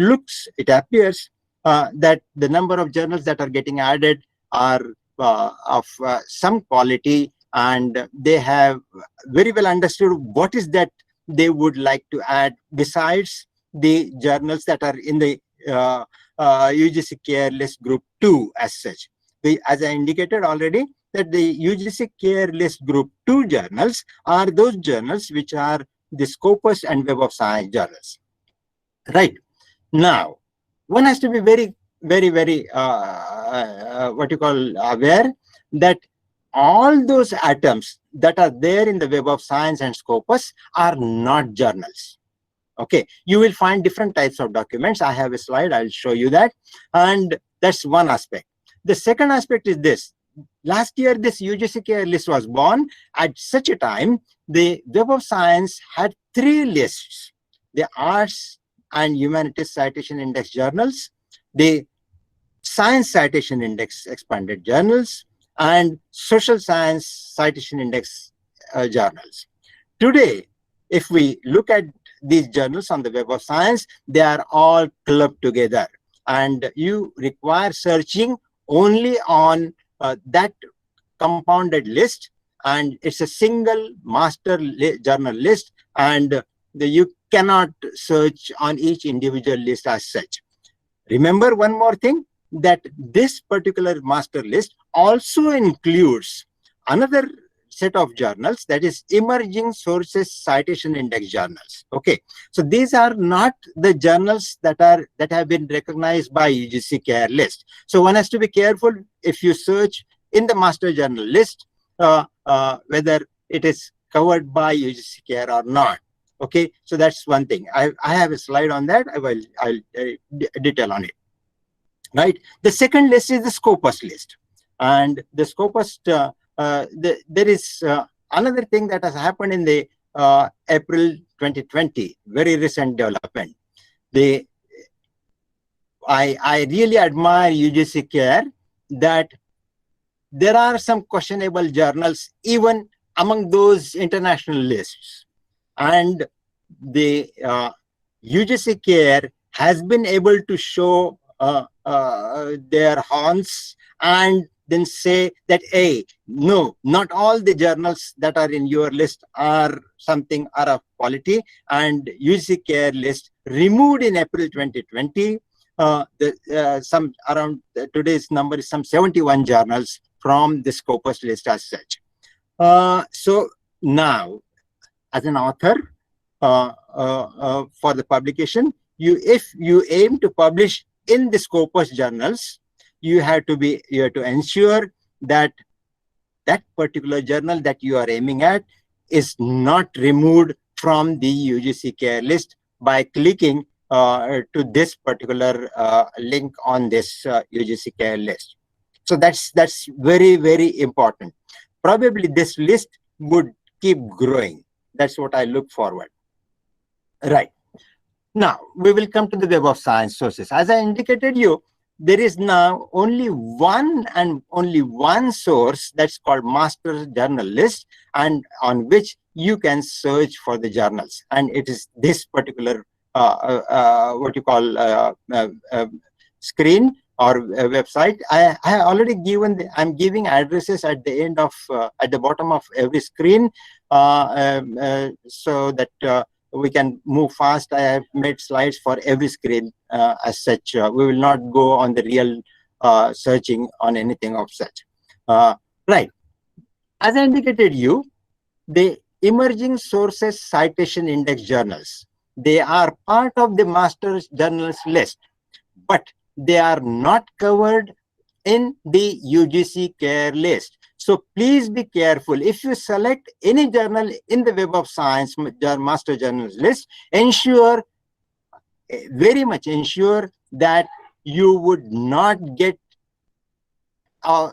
appears that the number of journals that are getting added are of some quality, and they have very well understood what is that they would like to add besides the journals that are in the UGC CARE list group 2 as such. As I indicated already, that the UGC CARE list group 2 journals are those journals which are the Scopus and Web of Science journals. Right. Now, one has to be very, very, very what you call aware that all those atoms that are there in the Web of Science and Scopus are not journals. Okay, you will find different types of documents. I have a slide, I'll show you that. And that's one aspect. The second aspect is this. Last year, this UGC CARE list was born. At such a time, the Web of Science had 3 lists: the Arts and Humanities Citation Index journals, the Science Citation Index expanded journals, and Social Science Citation Index journals. Today, if we look at these journals on the Web of Science, they are all clubbed together, and you require searching only on that compounded list, and it's a single master journal list, and you cannot search on each individual list as such. Remember one more thing, that this particular master list also includes another set of journals, that is emerging sources citation index journals. Okay, so these are not the journals that have been recognized by UGC CARE list. So one has to be careful if you search in the master journal list whether it is covered by UGC CARE or not. Okay, so that's one thing. I have a slide on that. I'll detail on it. Right. The second list is the Scopus list, and the Scopus. There is another thing that has happened in the April 2020, very recent development. I really admire UGC CARE that there are some questionable journals even among those international lists, and the UGC CARE has been able to show their horns and then say that, hey, no, not all the journals that are in your list are of quality, and UGC CARE list removed in April 2020 some around today's number is some 71 journals from the Scopus list as such. So now, as an author for the publication, if you aim to publish in the Scopus journals, you have to ensure that that particular journal that you are aiming at is not removed from the UGC CARE list by clicking to this particular link on this UGC CARE list. So that's very, very important. Probably this list would keep growing. That's what I look forward. Right. Now, we will come to the Web of Science sources. As I indicated you, there is now only one source that's called Master Journal List, and on which you can search for the journals. And it is this particular what you call screen or website. I already given I'm giving addresses at the end of at the bottom of every screen so that we can move fast. I have made slides for every screen as such. We will not go on the real searching on anything of such. Right. As I indicated you, the emerging sources citation index journals, they are part of the master journals list, but they are not covered in the UGC CARE list. So please be careful. If you select any journal in the Web of Science master journals list, ensure, very much ensure that you would not get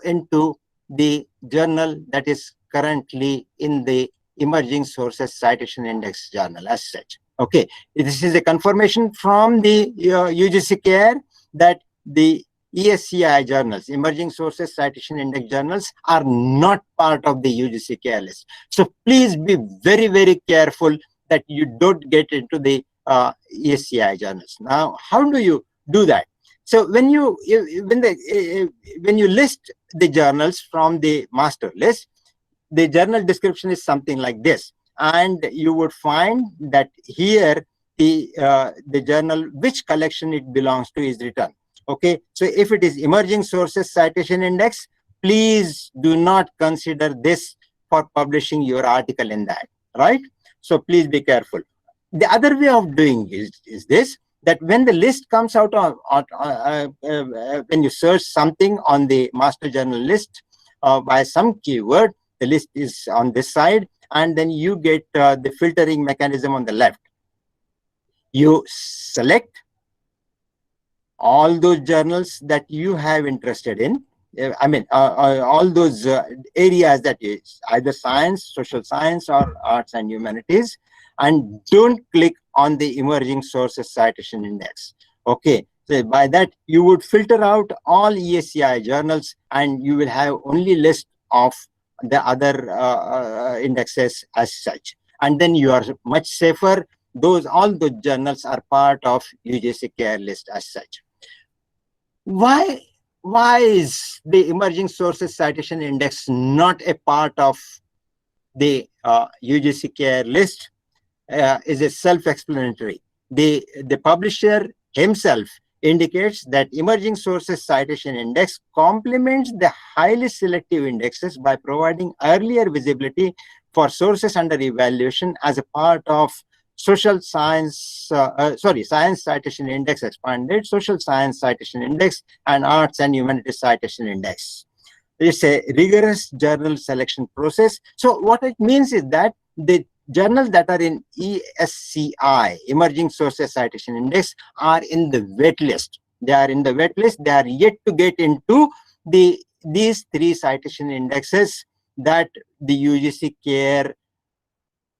into the journal that is currently in the emerging sources citation index journal as such. Okay, this is a confirmation from the UGC CARE that the ESCI journals, emerging sources citation index journals, are not part of the UGC CARE list. So please be very, very careful that you don't get into the ESCI journals. Now, how do you do that? So when you list the journals from the master list, the journal description is something like this, and you would find that here the journal, which collection it belongs to, is written. Okay, so if it is emerging sources citation index, please do not consider this for publishing your article in that, right? So please be careful. The other way of doing is this, that when the list comes out when you search something on the master journal list by some keyword, the list is on this side, and then you get the filtering mechanism on the left. You select all those journals that you have interested in. I mean, all those areas that is either science, social science, or arts and humanities, and don't click on the emerging sources citation index. Okay, so by that you would filter out all ESCI journals, and you will have only list of the other indexes as such, and then you are much safer. All those journals are part of UGC CARE list as such. Why is the emerging sources citation index not a part of the UGC CARE list? Is a self-explanatory. The publisher himself indicates that emerging sources citation index complements the highly selective indexes by providing earlier visibility for sources under evaluation as a part of social science, science citation index expanded, social science citation index, and arts and humanities citation index. It's a rigorous journal selection process. So what it means is that the journals that are in ESCI, Emerging Sources Citation Index, are in the wait list. They are in the wait list. They are yet to get into these three citation indexes that the UGC CARE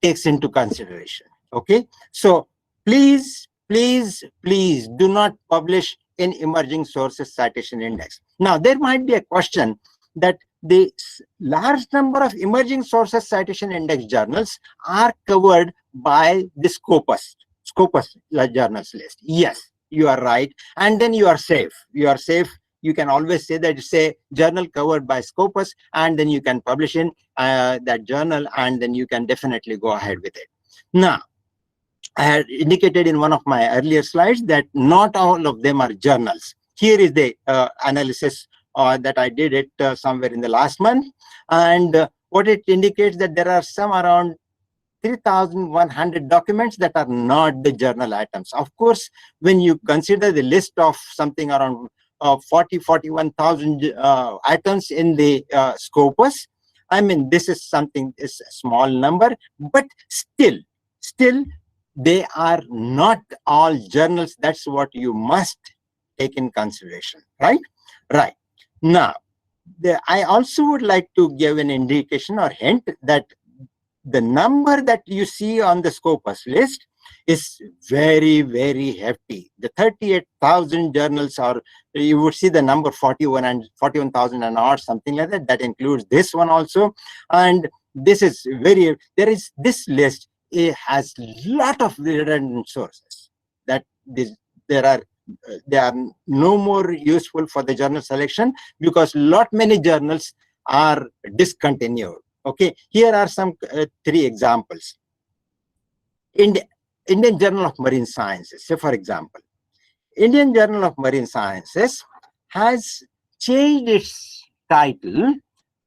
takes into consideration. Okay, so please do not publish in emerging sources citation index. Now there might be a question that the large number of emerging sources citation index journals are covered by the Scopus journals list. Yes, you are right, and then you are safe. You can always say that it's a journal covered by Scopus, and then you can publish in that journal, and then you can definitely go ahead with it. Now, I had indicated in one of my earlier slides that not all of them are journals. Here is the analysis that I did it somewhere in the last month, and what it indicates that there are some around 3,100 documents that are not the journal items. Of course, when you consider the list of something around 41,000 items in the Scopus, I mean, this is something, is a small number, but still, they are not all journals. That's what you must take in consideration, right? Right. Now, I also would like to give an indication or hint that the number that you see on the Scopus list is very, very hefty. The 38,000 journals, or you would see the number 41,000 and odd, something like that. That includes this one also. And this is this list, it has a lot of redundant sources that they are no more useful for the journal selection because many journals are discontinued. Okay, here are some 3 examples. Indian Journal of Marine Sciences, say for example, Indian Journal of Marine Sciences has changed its title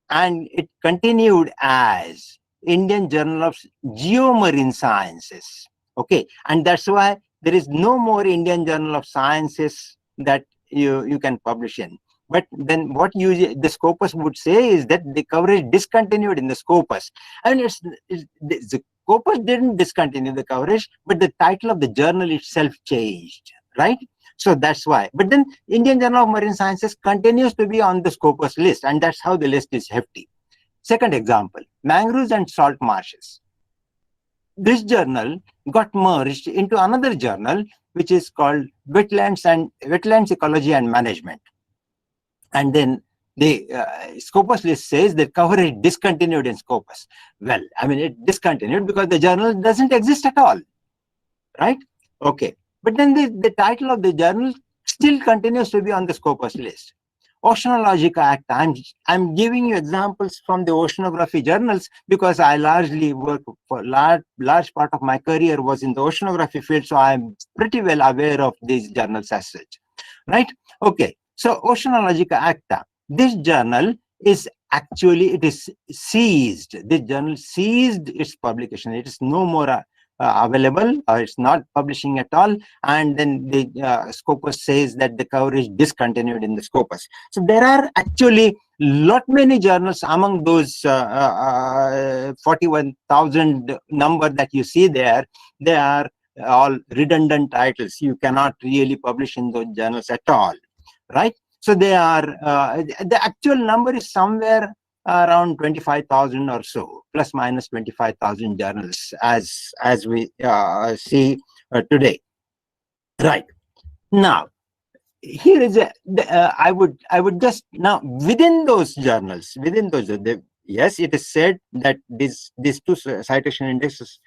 and it continued as Indian Journal of Geomarine Sciences. Okay, and that's why there is no more Indian Journal of Sciences that you can publish in. But then what the Scopus would say is that the coverage discontinued in the Scopus. And the Scopus didn't discontinue the coverage, but the title of the journal itself changed, right? So that's why. But then Indian Journal of Marine Sciences continues to be on the Scopus list, and that's how the list is hefty. Second example, Mangroves and Salt Marshes. This journal got merged into another journal, which is called Wetlands Ecology and Management. And then the Scopus list says that coverage discontinued in Scopus. Well, I mean, it discontinued because the journal doesn't exist at all, right? Okay. But then the title of the journal still continues to be on the Scopus list. Oceanological Act, I'm giving you examples from the oceanography journals because I largely work for large part of my career was in the oceanography field, so I'm pretty well aware of these journals as such, right? Okay, so Oceanological Acta, this journal is actually, it is seized. This journal seized its publication. It is no more available, or it's not publishing at all, and then the Scopus says that the coverage discontinued in the Scopus. So there are actually many journals among those 41,000 number that you see there. They are all redundant titles. You cannot really publish in those journals at all, right? So they are the actual number is somewhere around 25,000 or so, plus minus 25,000 journals as we see today. Right now, here is I would just now within those journals, yes, it is said that these 2 citation indexes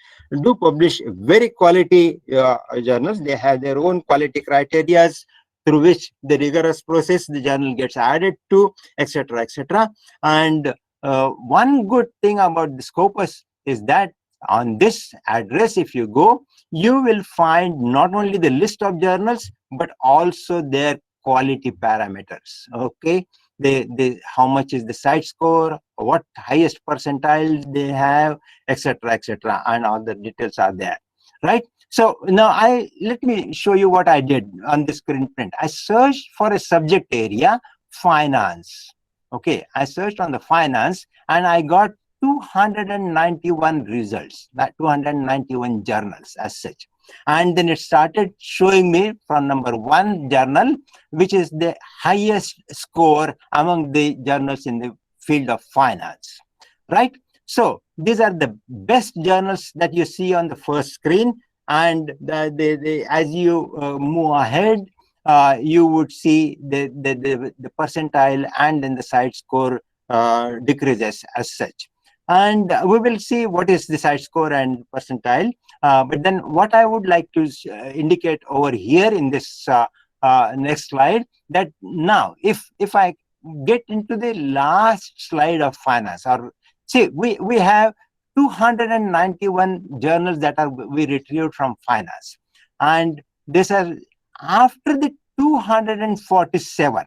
do publish very quality journals. They have their own quality criteria through which the rigorous process the journal gets added to, etc., etc. And one good thing about the Scopus is that on this address, if you go, you will find not only the list of journals, but also their quality parameters. Okay, how much is the site score, what highest percentile they have, etc., etc., and all the details are there, right? So now let me show you what I did on the screen print. I searched for a subject area, finance. Okay, I searched on the finance and I got 291 results, that 291 journals as such. And then it started showing me from number 1 journal, which is the highest score among the journals in the field of finance, right? So these are the best journals that you see on the first screen, and as you move ahead, you would see the percentile and then the site score decreases as such. And we will see what is the site score and percentile. But then what I would like to indicate over here in this next slide, that now if I get into the last slide of finance, or see, we have 291 journals that we retrieved from finance, and this is after the 247.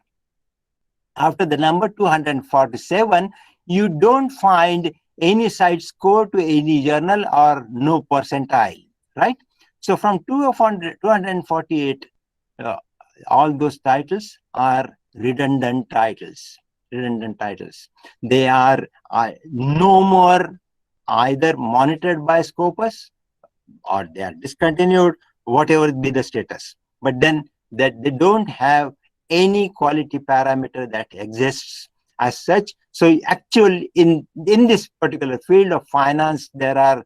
After the number 247, you don't find any site score to any journal or no percentile, right? So from 248, all those titles are redundant titles. They are no more either monitored by Scopus or they are discontinued, whatever be the status. But then that they don't have any quality parameter that exists as such. So actually in this particular field of finance, there are,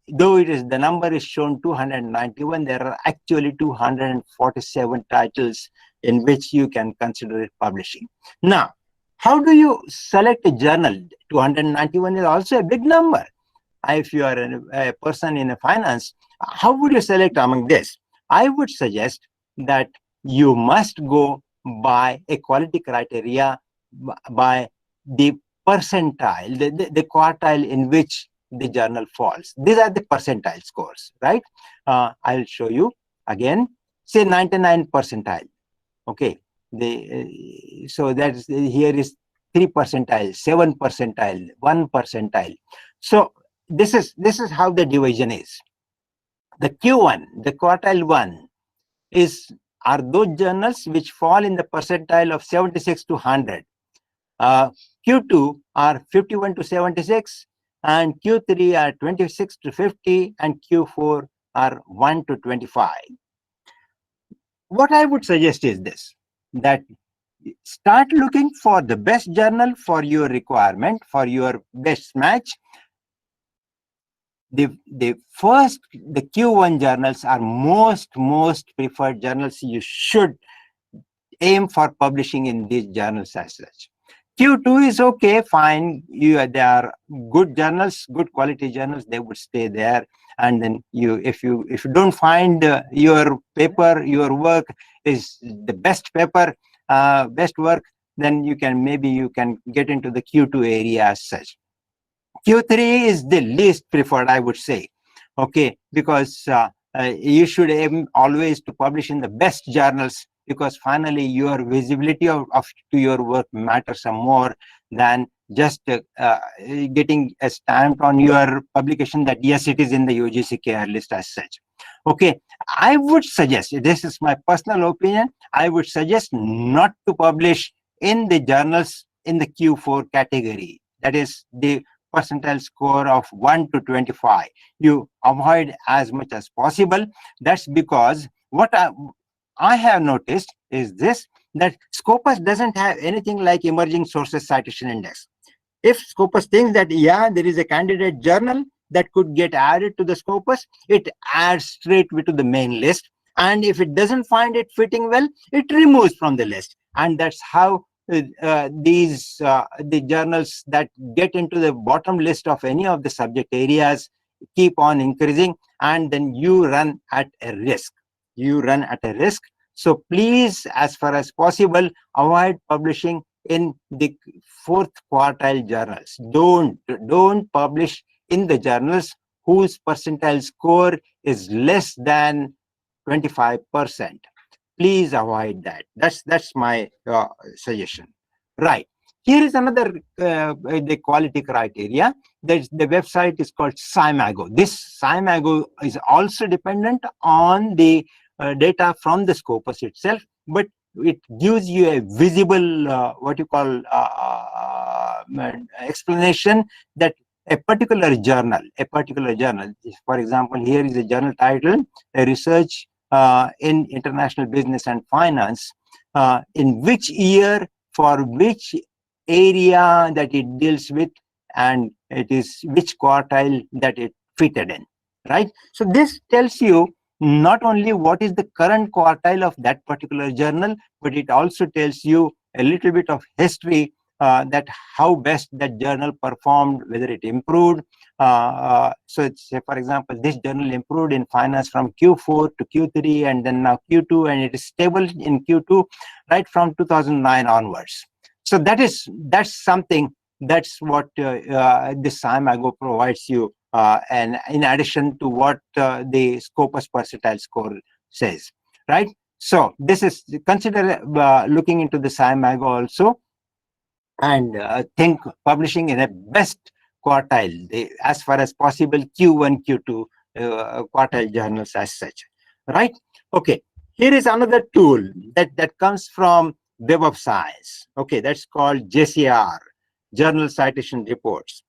though it is the number is shown 291, there are actually 247 titles in which you can consider it publishing. Now, how do you select a journal? 291 is also a big number. If you are a person in a finance, how would you select among this? I would suggest that you must go by a quality criteria, by the percentile, the quartile in which the journal falls. These are the percentile scores, right? I'll show you again. Say 99 percentile. Okay. So that's here is 3 percentile, 7 percentile, 1 percentile. So this is how the division is. The Q1, the quartile 1, are those journals which fall in the percentile of 76 to 100. Q2 are 51 to 76, and Q3 are 26 to 50, and Q4 are 1 to 25. What I would suggest is this, that start looking for the best journal for your requirement, for your best match. The Q1 journals are most preferred journals. You should aim for publishing in these journals as such. Q2 is okay, fine. They are good journals, good quality journals. They would stay there. And then if you don't find your paper, your work is the best paper, best work, then you can get into the Q2 area as such. Q3 is the least preferred, I would say. Okay, because you should aim always to publish in the best journals, because finally your visibility to your work matters some more than just getting a stamp on your publication that yes, it is in the UGC care list as such. Okay, I would suggest, this is my personal opinion, I would suggest not to publish in the journals in the Q4 category. That is the percentile score of 1 to 25. You avoid as much as possible. That's because what I have noticed is this, that Scopus doesn't have anything like emerging sources citation index. If Scopus thinks that, yeah, there is a candidate journal that could get added to the Scopus, it adds straight to the main list. And if it doesn't find it fitting well, it removes from the list. And that's how the journals that get into the bottom list of any of the subject areas keep on increasing, and then you run at a risk. So please, as far as possible, avoid publishing in the fourth quartile journals. Don't publish in the journals whose percentile score is less than 25%. Please avoid that. That's my suggestion. Right. Here is another the quality criteria. The website is called Cymago. This Cymago is also dependent on the data from the Scopus itself, but it gives you a visible what you call explanation that a particular journal, for example, here is a journal title, a research in international business and finance, in which year, for which area that it deals with, and it is which quartile that it fitted in, right? So this tells you not only what is the current quartile of that particular journal, but it also tells you a little bit of history, that how best that journal performed, whether it improved. So it's, say, for example, this journal improved in finance from Q4 to Q3 and then now Q2, and it is stable in Q2 right from 2009 onwards. So that's something, that's what this SciMago provides you, and in addition to what the Scopus percentile score says, right? So this is, consider looking into the SciMago also, and think publishing in a best quartile, as far as possible, Q1, Q2 quartile journals as such, right? Okay, here is another tool that comes from Web of Science. Okay, that's called JCR, Journal Citation Reports.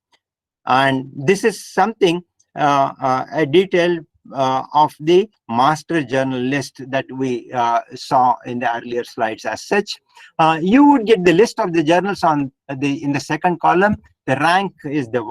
And this is something, a detail of the master journal list that we saw in the earlier slides as such. You would get the list of the journals in the second column. The rank is the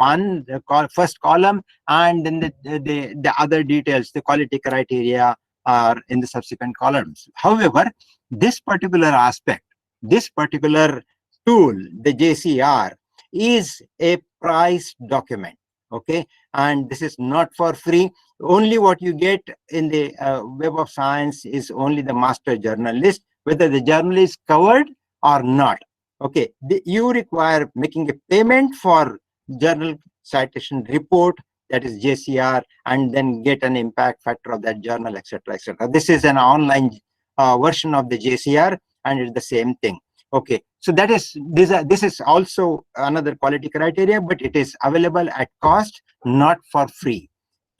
first column, and then the other details, the quality criteria, are in the subsequent columns. However, this particular aspect, this particular tool, the JCR, is a priced document, okay? And this is not for free. Only what you get in the Web of Science is only the master journal list, whether the journal is covered or not. Okay, you require making a payment for journal citation report, that is JCR, and then get an impact factor of that journal, etc., etc. This is an online version of the JCR, and it's the same thing. Okay, so that is, this is also another quality criteria, but it is available at cost, not for free.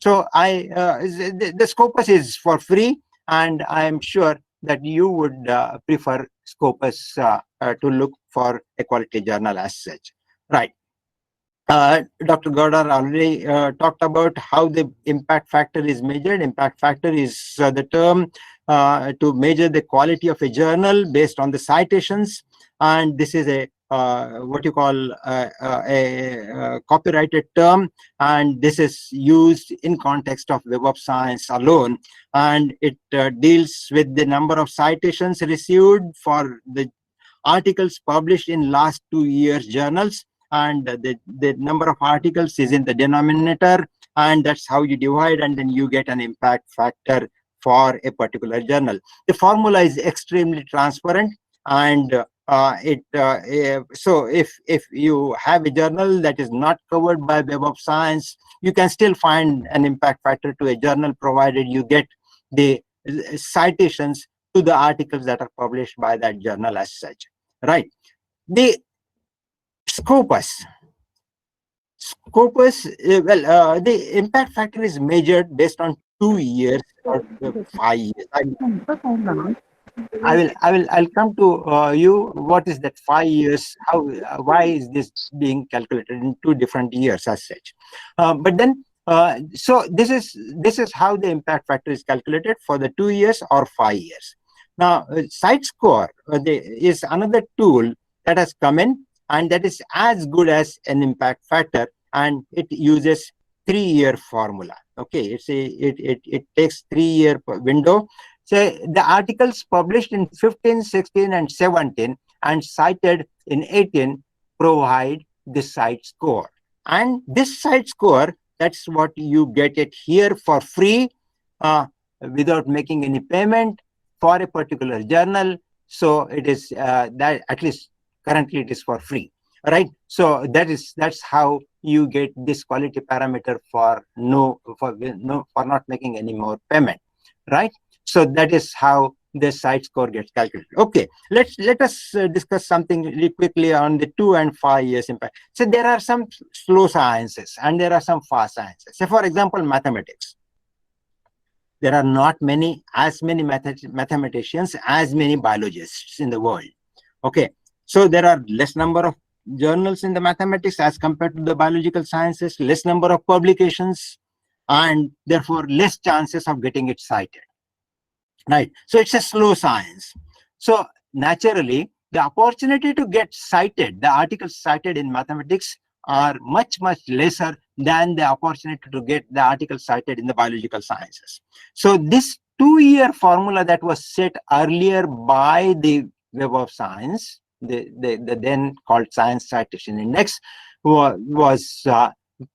So the Scopus is for free, and I am sure that you would prefer Scopus to look for a quality journal as such, right? Dr. Gowda already talked about how the impact factor is measured. Impact factor is the term to measure the quality of a journal based on the citations, and this is a what you call a copyrighted term, and this is used in context of Web of Science alone, and it deals with the number of citations received for the articles published in last 2 years journals, and the number of articles is in the denominator, and that's how you divide, and then you get an impact factor for a particular journal. The formula is extremely transparent, and so if you have a journal that is not covered by Web of Science, you can still find an impact factor to a journal, provided you get the citations to the articles that are published by that journal as such, right? The Scopus, well, the impact factor is measured based on 2 years or 5 years. I'll come to you. What is that 5 years? How? Why is this being calculated in 2 different years as such? But then, so this is how the impact factor is calculated for the 2 years or 5 years. Now, CiteScore is another tool that has come in, and that is as good as an impact factor, and it uses 3-year formula. Okay, it takes 3-year window. So the articles published in 15, 16, and 17 and cited in 18 provide the CiteScore. And this CiteScore, that's what you get it here for free, without making any payment for a particular journal. So it is that, at least currently, it is for free, right? So that's how you get this quality parameter for not making any more payment, right? So that is how the CiteScore gets calculated. Okay, let us discuss something really quickly on the 2 and 5 years impact. So there are some slow sciences and there are some fast sciences. So for example, mathematics. There are not as many mathematicians as many biologists in the world. Okay, so there are less number of journals in the mathematics as compared to the biological sciences, less number of publications, and therefore less chances of getting it cited. Right, so it's a slow science. So naturally, the opportunity to get cited, the articles cited in mathematics, are much, much lesser than the opportunity to get the article cited in the biological sciences. So this 2-year formula that was set earlier by the Web of Science, the then called Science Citation Index, was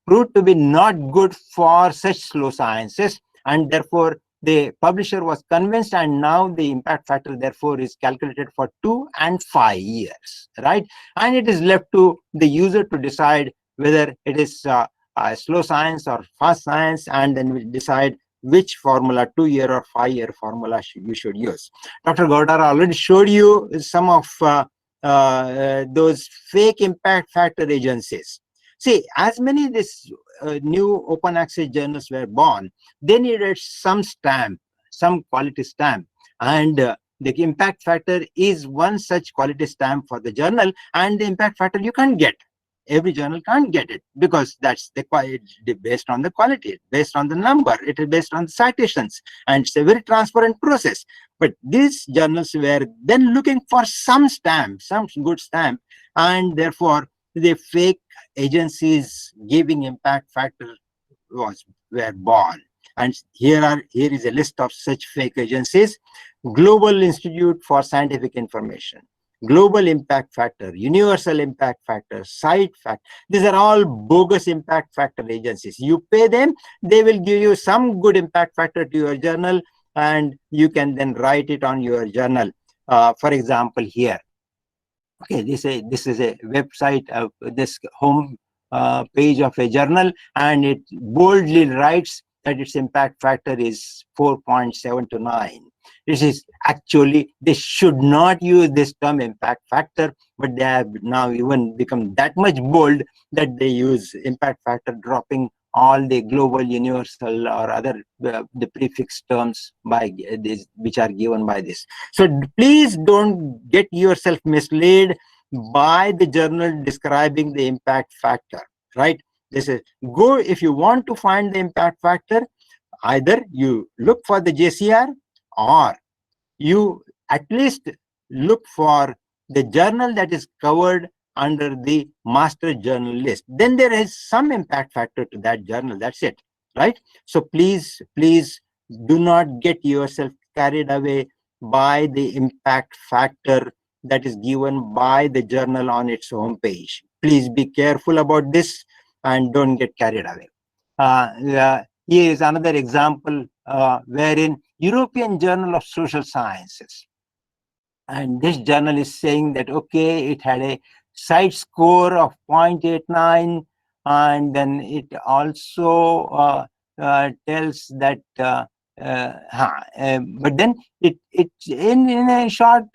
proved to be not good for such slow sciences, and therefore the publisher was convinced, and now the impact factor therefore is calculated for 2 and 5 years, right? And it is left to the user to decide whether it is a slow science or fast science, and then we decide which formula, 2-year or 5-year formula you should use. Dr. Gaudar already showed you some of those fake impact factor agencies. See, as many of these new open access journals were born, they needed some stamp, some quality stamp, and the impact factor is one such quality stamp for the journal. And the impact factor you can't get. Every journal can't get it, because that's based on the quality, based on the number, it is based on the citations, and it's a very transparent process. But these journals were then looking for some stamp, some good stamp, and therefore the fake agencies giving impact factor were born. And here is a list of such fake agencies: Global Institute for Scientific Information, Global Impact Factor, Universal Impact Factor, Cite Fact. These are all bogus impact factor agencies. You pay them, they will give you some good impact factor to your journal, and you can then write it on your journal. For example, here, okay, this is a website of this home page of a journal, and it boldly writes that its impact factor is 4.7 to 9. This is actually, they should not use this term impact factor, but they have now even become that much bold that they use impact factor, dropping all the global, universal, or other the prefix terms by this, which are given by this. So please don't get yourself misled by the journal describing the impact factor, right? This is, go, if you want to find the impact factor, either you look for the JCR, or you at least look for the journal that is covered under the master journal list. Then there is some impact factor to that journal. That's it, right? So please do not get yourself carried away by the impact factor that is given by the journal on its home page. Please be careful about this and don't get carried away. Here is another example wherein European Journal of Social Sciences, and this journal is saying that, okay, it had a CITE score of 0.89, and then it also tells that but then it in a short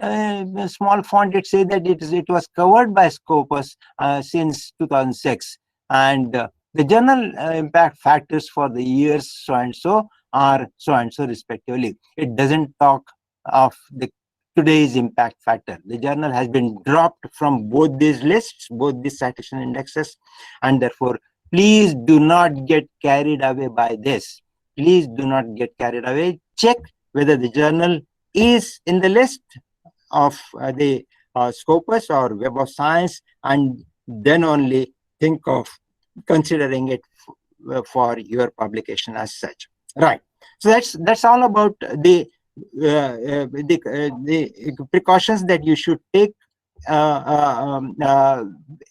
small font it says that it was covered by Scopus since 2006, and the journal impact factors for the years so and so are so and so respectively. It doesn't talk of the today's impact factor. The journal has been dropped from both these lists, both these citation indexes, and therefore please do not get carried away by this. Please do not get carried away. Check whether the journal is in the list of the Scopus or Web of Science, and then only think of considering it for your publication as such. Right. So that's all about the precautions that you should take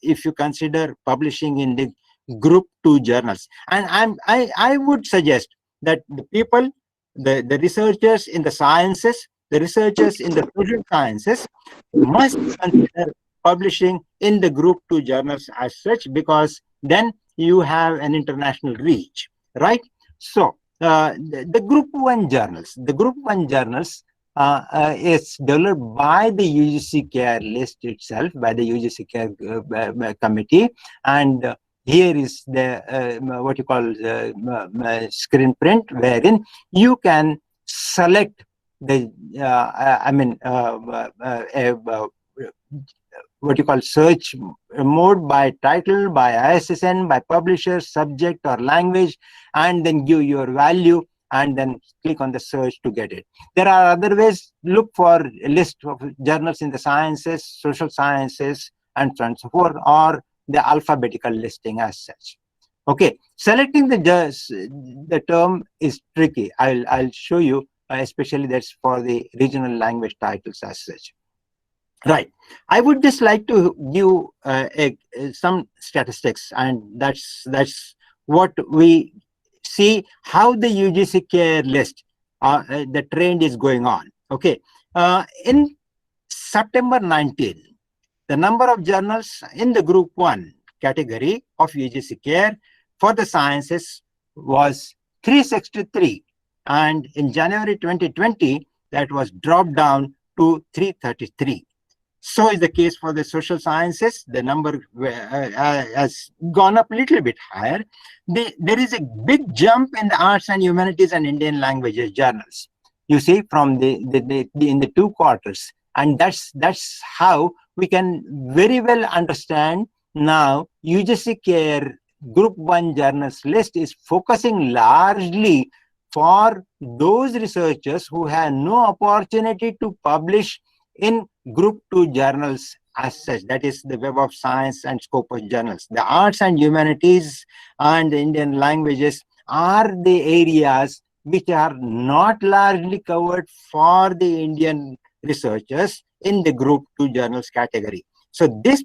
if you consider publishing in the Group 2 journals. And I would suggest that the people, the researchers in the sciences, the researchers in the social sciences must consider publishing in the Group 2 journals as such, because then you have an international reach, right? So the Group 1 journals, is developed by the UGC CARE list itself, by the UGC CARE committee, and here is the what you call screen print, wherein you can select the what you call search mode by title, by ISSN, by publisher, subject, or language, and then give your value and then click on the search to get it. There are other ways. Look for a list of journals in the sciences, social sciences, and so on and so forth, or the alphabetical listing as such. Okay, selecting the term is tricky. I'll show you, especially that's for the regional language titles as such. Right. I would just like to give some statistics, and that's what we see how the UGC care list, the trend is going on. Okay. In September 19, the number of journals in the Group 1 category of UGC care for the sciences was 363. And in January 2020, that was dropped down to 333. So is the case for the social sciences. The number has gone up a little bit higher. There is a big jump in the arts and humanities and Indian languages journals, you see, from in the 2 quarters. And that's how we can very well understand now UGC care Group 1 journals list is focusing largely for those researchers who have no opportunity to publish in Group 2 journals as such, that is the Web of Science and Scopus journals. The arts and humanities and the Indian languages are the areas which are not largely covered for the Indian researchers in the Group 2 journals category. So these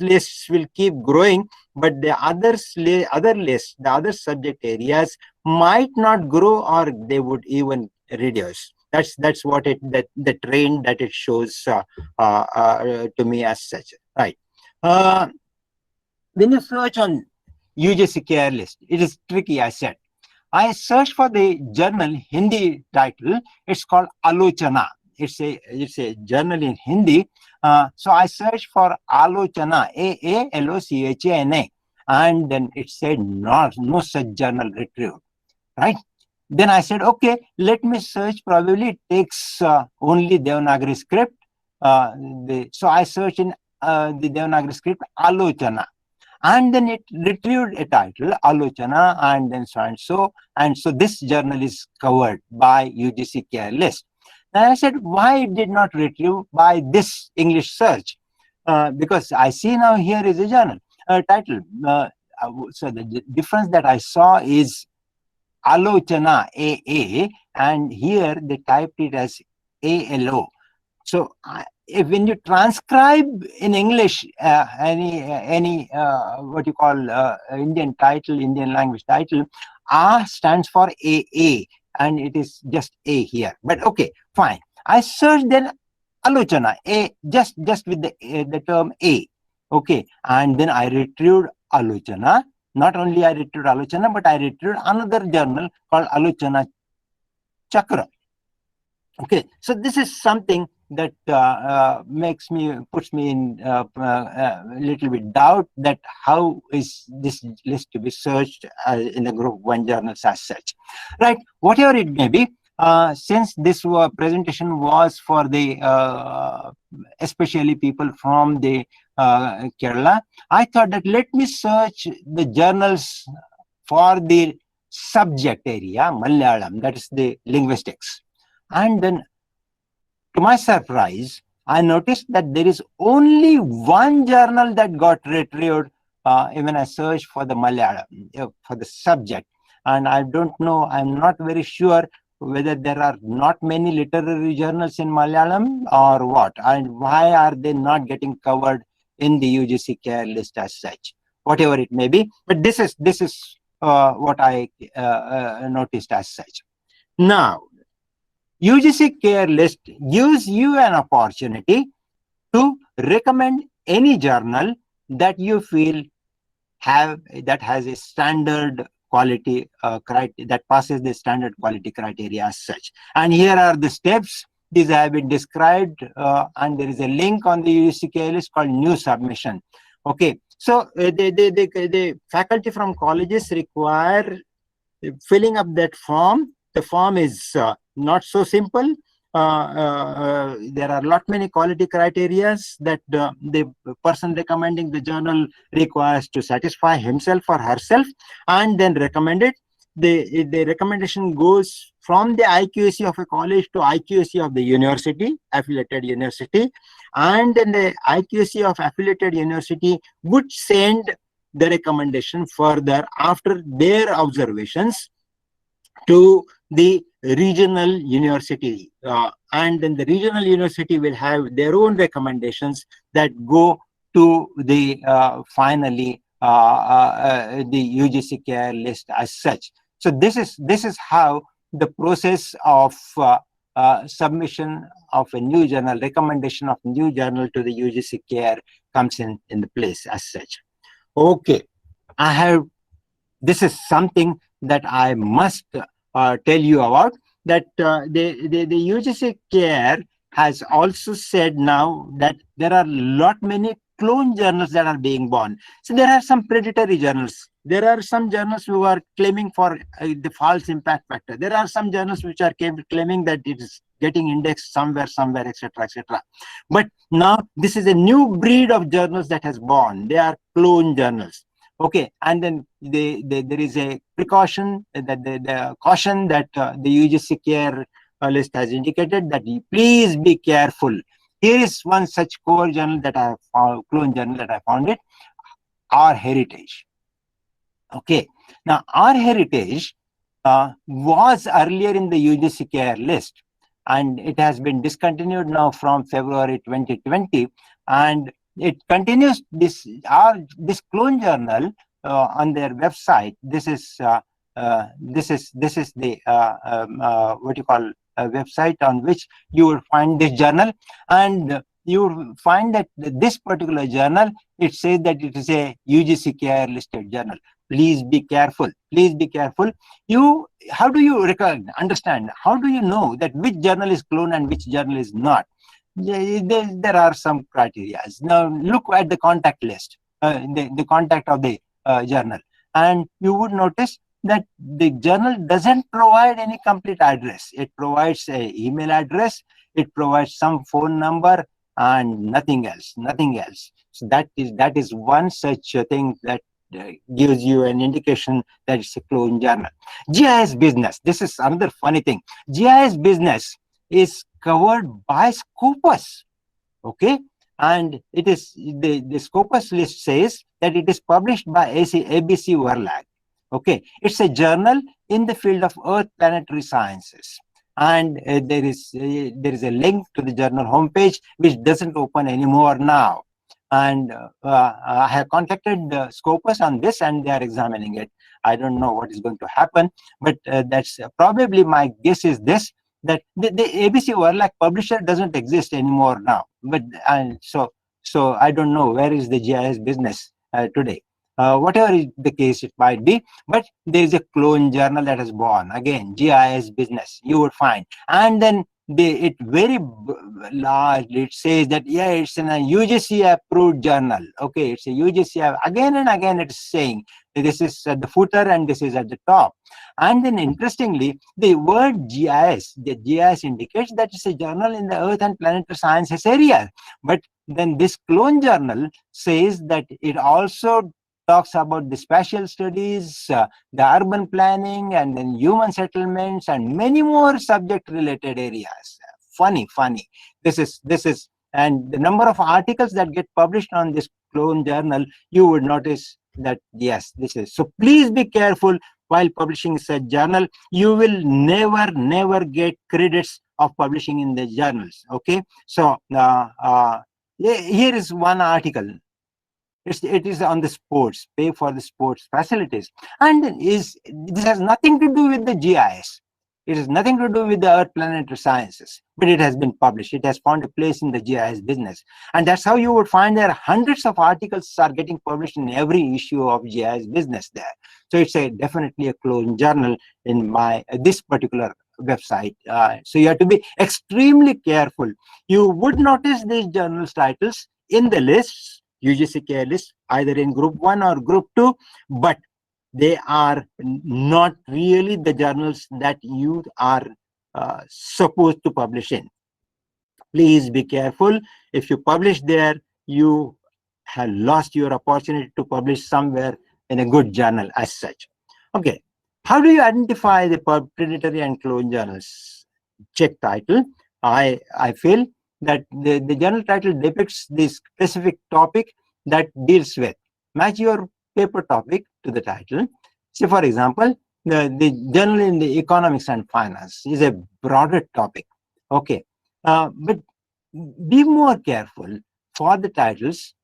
lists will keep growing, but the other lists, the other subject areas might not grow, or they would even reduce. That's what the trend that it shows to me as such. Right. When you search on UGC care list, it is tricky, I said. I searched for the journal Hindi title. It's called Alochana. It's a journal in Hindi. So I searched for Alochana, AALOCHANA, and then it said no such journal retrieved. Right. Then I said, okay, let me search. Probably it takes only Devanagari script. So I searched in the Devanagari script Alochana, and then it retrieved a title Alochana, and then so and so. And so this journal is covered by UGC care list. And I said, why it did not retrieve by this English search? Because I see now here is a journal title. So the difference that I saw is Alochana, AA, and here they typed it as ALO. So when you transcribe in English any what you call Indian title, Indian language title, A stands for AA, and it is just A here. But okay, fine. I searched then Alochana, A, just with the term A. Okay, and then I retrieved Alochana. Not only I retrieved Alochana, but I retrieved another journal called Alochana Chakra. Okay, so this is something that puts me in a little bit doubt that how is this list to be searched in the Group 1 journals as such. Right, whatever it may be, since this presentation was for the especially people from the Kerala, I thought that let me search the journals for the subject area, Malayalam, that is the linguistics. And then to my surprise, I noticed that there is only one journal that got retrieved when I searched for the Malayalam, for the subject. And I don't know, I'm not very sure whether there are not many literary journals in Malayalam or what, and why are they not getting covered in the UGC care list as such, whatever it may be. But this is what I noticed as such. Now, UGC care list gives you an opportunity to recommend any journal that you feel that has a standard quality that passes the standard quality criteria as such. And here are the steps. These have been described, and there is a link on the UGC care list called new submission. Okay, so the faculty from colleges require filling up that form. The form is not so simple. There are many quality criteria that the person recommending the journal requires to satisfy himself or herself, and then recommend it. The recommendation goes from the IQAC of a college to IQAC of the university, affiliated university, and then the IQAC of affiliated university would send the recommendation further after their observations to the regional university, and then the regional university will have their own recommendations that go to the finally the UGC care list as such. So this is how the process of submission of a new journal, recommendation of new journal to the UGC care comes in the place as such. Okay, this is something that I must tell you about, that the UGC care has also said now that there are many clone journals that are being born. So there are some predatory journals. There are some journals who are claiming for the false impact factor. There are some journals which are claiming that it is getting indexed somewhere, etc., etc. But now this is a new breed of journals that has born. They are clone journals. Okay, and then there is a precaution that the caution that the UGC care list has indicated, that please be careful. Here is one such core journal that I have found, clone journal that I found it, Our Heritage. Okay, now Our Heritage was earlier in the UGC care list, and it has been discontinued now from February 2020, and it continues this clone journal on their website. This is the what you call a website on which you will find this journal, and you will find that this particular journal, it says that it is a UGC care listed journal. Please be careful. Please be careful. How do you understand? How do you know that which journal is clone and which journal is not? There are some criteria. Now look at the contact list, the contact of the journal, and you would notice that the journal doesn't provide any complete address. It provides an email address, it provides some phone number, and nothing else. So that is one such thing that gives you an indication that it's a clone journal. GIS business. This is another funny thing. GIS business is covered by Scopus. Okay, and it is the Scopus list says that it is published by ABC Verlag. Okay, it's a journal in the field of Earth planetary sciences, and there is a link to the journal homepage which doesn't open anymore now. And I have contacted Scopus on this, and they are examining it. I don't know what is going to happen, but that's probably my guess is this, that the ABC Verlag publisher doesn't exist anymore now. But so I don't know where is the GIS business today. Whatever is the case it might be, but there is a clone journal that is born. Again, GIS business, you would find. And then it very largely it says that, yeah, it's in a UGC approved journal. Okay, it's a UGC. Again and again it's saying this is at the footer and this is at the top. And then interestingly, the word GIS, the GIS indicates that it's a journal in the Earth and planetary sciences area. But then this clone journal says that it also talks about the spatial studies, the urban planning, and then human settlements, and many more subject-related areas. Funny. This is, and the number of articles that get published on this clone journal, you would notice that yes, this is. So please be careful while publishing such journal. You will never get credits of publishing in the journals. Okay, so here is one article. It is on the sports, pay for the sports facilities, and this has nothing to do with the GIS. It has nothing to do with the Earth planetary sciences, but it has been published. It has found a place in the GIS business, and that's how you would find there are hundreds of articles are getting published in every issue of GIS business there. So it's definitely a clone journal in this particular website. So you have to be extremely careful. You would notice these journals titles in the lists, UGC care list, either in group 1 or group 2, but they are not really the journals that you are supposed to publish in. Please be careful. If you publish there, you have lost your opportunity to publish somewhere in a good journal as such. Okay, How do you identify the predatory and clone journals? Check title. I feel that the journal title depicts the specific topic that deals with. Match your paper topic to the title. Say, for example, the journal in the economics and finance is a broader topic. Okay, but be more careful for the titles,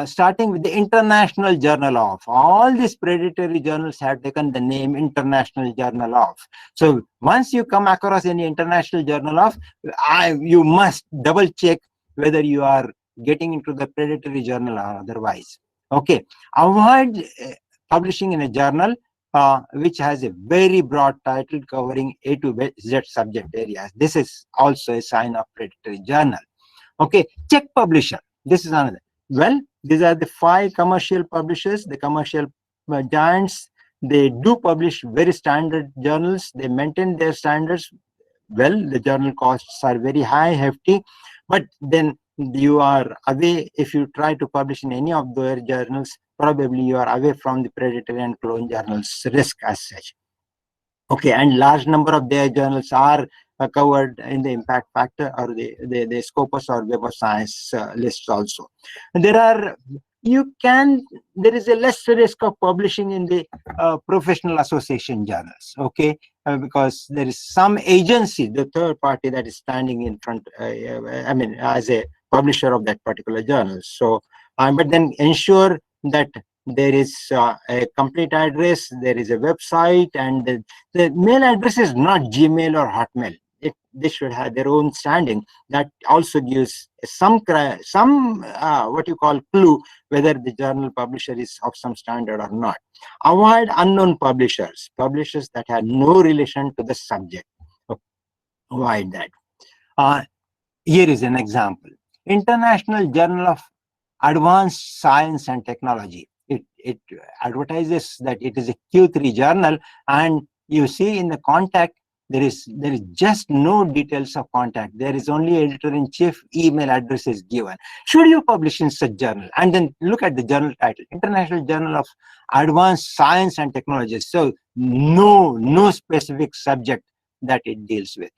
starting with the International Journal of. All these predatory journals have taken the name International Journal of. So once you come across any International Journal of, you must double check whether you are getting into the predatory journal or otherwise. Okay, avoid publishing in a journal which has a very broad title covering A to Z subject areas. This is also a sign of predatory journal. Okay, check publisher. This is another. Well, these are the 5 commercial publishers, the commercial giants. They do publish very standard journals. They maintain their standards well. The journal costs are very high, hefty, but then you are away. If you try to publish in any of their journals, probably you are away from the predatory and clone journals risk as such. Okay, and large number of their journals are covered in the impact factor or the Scopus or Web of Science lists also. And there is a less risk of publishing in the professional association journals, okay, because there is some agency, the third party, that is standing in front, as a publisher of that particular journal. So, but then ensure that there is a complete address, there is a website, and the mail address is not Gmail or Hotmail. They should have their own standing. That also gives some what you call clue whether the journal publisher is of some standard or not. Avoid unknown publishers that have no relation to the subject. Avoid that. Here is an example. International Journal of Advanced Science and Technology. It advertises that it is a Q3 journal, and you see in the contact there is just no details of contact. There is only editor-in-chief email address is given. Should you publish in such journal? And then look at the journal title, International Journal of Advanced Science and Technology. So no specific subject that it deals with.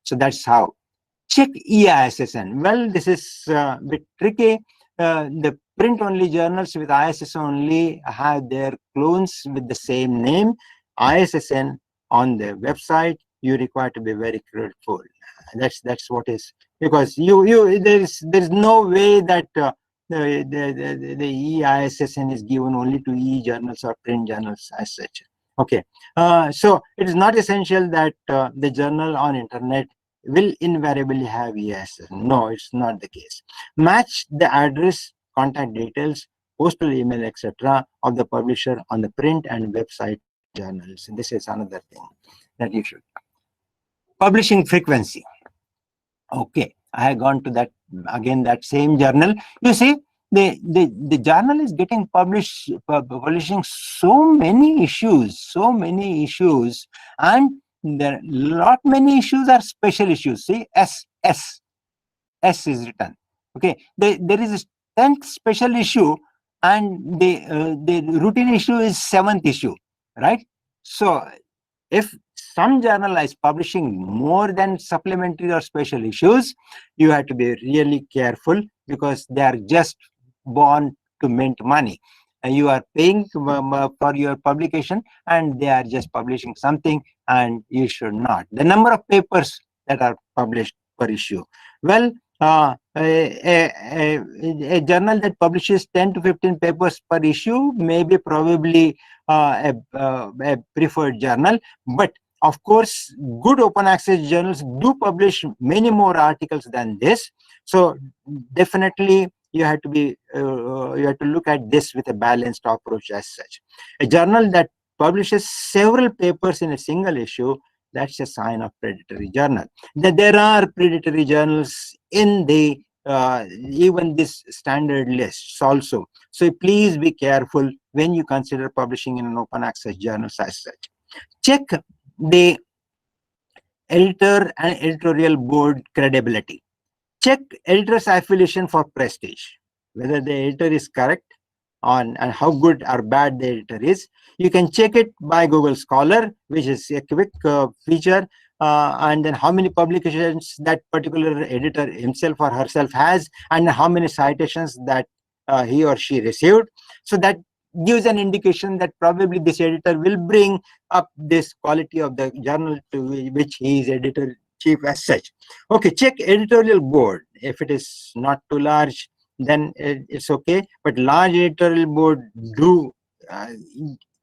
So that's how. Check EISSN. Well, this is a bit tricky. The print-only journals with ISSN only have their clones with the same name. ISSN on the website, you require to be very careful. That's what is, because there's no way that the EISSN is given only to e-journals or print journals as such. Okay, so it is not essential that the journal on internet will invariably have EISSN. No, it's not the case. Match the address, contact details, postal email, etc. of the publisher on the print and website journals. And this is another thing that you should. Publishing frequency. Okay, I have gone to that again, that same journal. You see, the journal is getting publishing so many issues, and there are many issues are special issues. See, S is written. Okay, there is a 10th special issue, and the routine issue is 7th issue, right? So if some journal is publishing more than supplementary or special issues, you have to be really careful, because they are just born to mint money. And you are paying for your publication, and they are just publishing something, and you should not. The number of papers that are published per issue. Well, a journal that publishes 10 to 15 papers per issue may be probably a preferred journal, but of course, good open access journals do publish many more articles than this. So definitely you have to be you have to look at this with a balanced approach as such. A journal that publishes several papers in a single issue, that's a sign of predatory journal. There are predatory journals in the even this standard lists also. So please be careful when you consider publishing in an open access journal as such. Check the editor and editorial board credibility. Check editor's affiliation for prestige, whether the editor is correct, on and how good or bad the editor is. You can check it by Google Scholar, which is a quick feature, and then how many publications that particular editor himself or herself has, and how many citations that he or she received. So that gives an indication that probably this editor will bring up this quality of the journal to which he is editor-chief as such. Okay, check editorial board. If it is not too large, then it's okay, but large editorial board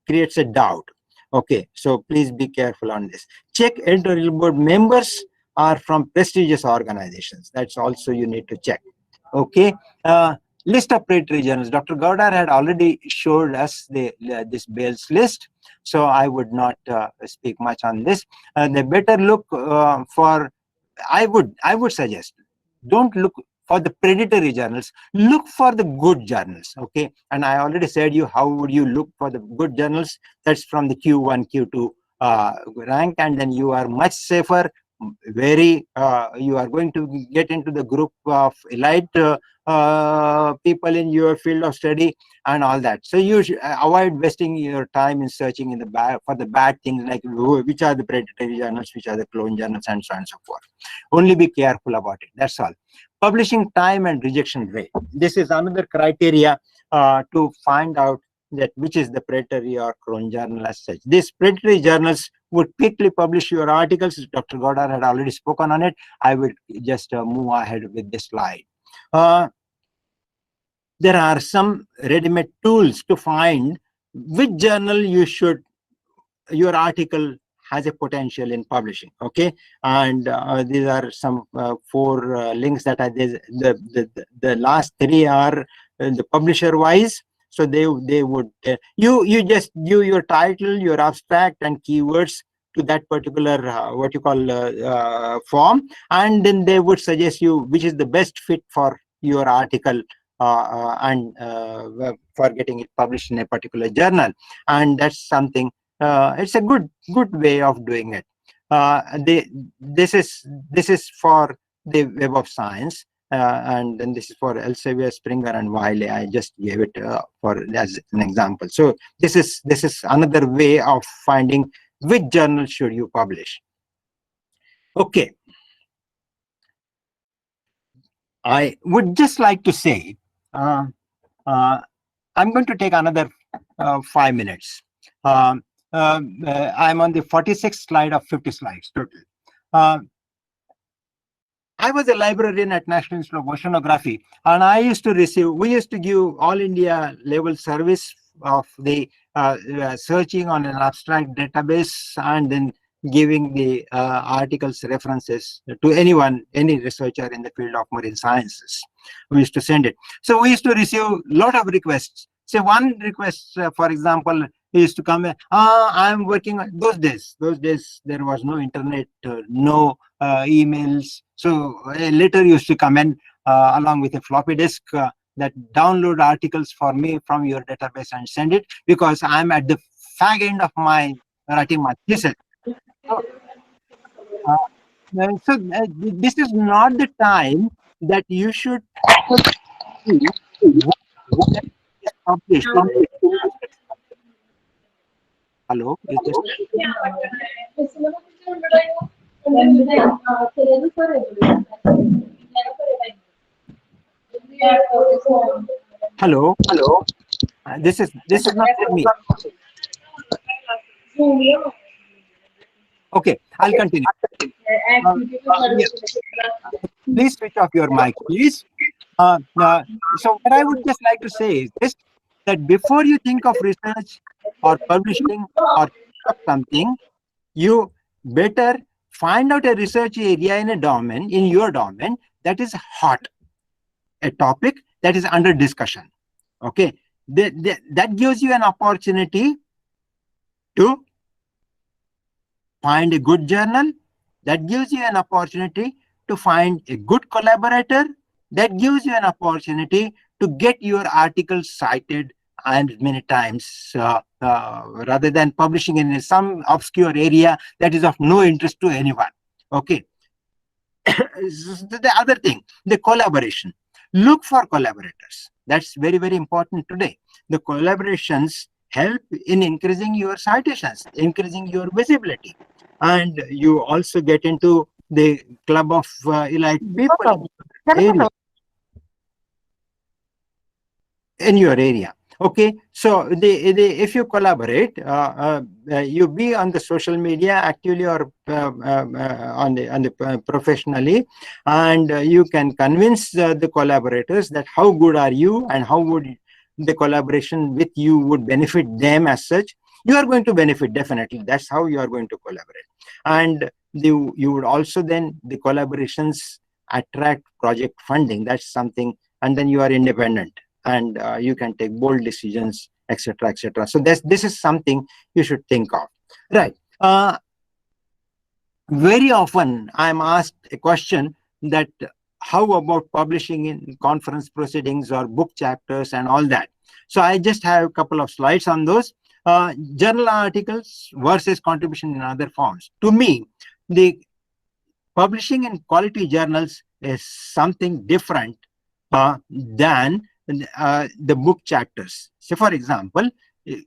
creates a doubt. Okay, so please be careful on this. Check editorial board members are from prestigious organizations. That's also you need to check. Okay, list of predatory journals. Dr. Gaudar had already showed us this Bell's list, so I would not speak much on this. The better look for, I would suggest, don't look for the predatory journals, look for the good journals. Okay, and I already said you how would you look for the good journals. That's from the Q1, Q2 rank, and then you are much safer. You are going to get into the group of elite people in your field of study and all that. So you should avoid wasting your time in searching in the for the bad things, like which are the predatory journals, which are the clone journals, and so on and so forth. Only be careful about it. That's all. Publishing time and rejection rate. This is another criteria to find out that which is the predatory or clone journal as such. These predatory journals would quickly publish your articles. Dr. Gaudar had already spoken on it. I will just move ahead with this slide. There are some ready-made tools to find which journal your article has a potential in publishing. Okay, and these are some 4 links that are there. The last 3 are the publisher wise. So they would you just give your title, your abstract, and keywords to that particular what you call form, and then they would suggest you which is the best fit for your article and for getting it published in a particular journal. And that's something. It's a good way of doing it. This is for the Web of Science. And then this is for Elsevier, Springer, and Wiley. I just gave it as an example. So this is another way of finding which journal should you publish. Okay, I would just like to say I'm going to take another 5 minutes. I'm on the 46th slide of 50 slides total. I was a librarian at National Institute of Oceanography, and we used to give all India level service of the searching on an abstract database and then giving the articles references to any researcher in the field of marine sciences. We used to send it. So we used to receive a lot of requests. So one request, for example, used to come, I'm working on those days there was no internet, no emails. So a letter used to come in along with a floppy disk that download articles for me from your database and send it, because I'm at the fag end of my writing my thesis. So this is not the time that you should publish. Hello, is this? Hello. This is not for me. Okay, I'll continue. Please switch off your mic, please. So what I would just like to say is this, that before you think of research or publishing or something, you better find out a research area in your domain that is hot, a topic that is under discussion. Okay, that gives you an opportunity to find a good journal, that gives you an opportunity to find a good collaborator, that gives you an opportunity to get your article cited and many times rather than publishing in some obscure area that is of no interest to anyone. Okay. The other thing, the collaboration. Look for collaborators. That's very, very important today. the collaborations help in increasing your citations, increasing your visibility. And you also get into the club of elite people in your area. Okay, so if you collaborate, you be on the social media actively or on the professionally, and you can convince the collaborators that how good are you and how would the collaboration with you would benefit them as such. You are going to benefit definitely. That's how you are going to collaborate, and you would also then the collaborations attract project funding. That's something, and then you are independent. And you can take bold decisions, etc., etc. So this is something you should think of, right? Very often I'm asked a question that how about publishing in conference proceedings or book chapters and all that. So I just have a couple of slides on those. Journal articles versus contribution in other forms. To me, the publishing in quality journals is something different than the book chapters. So, for example,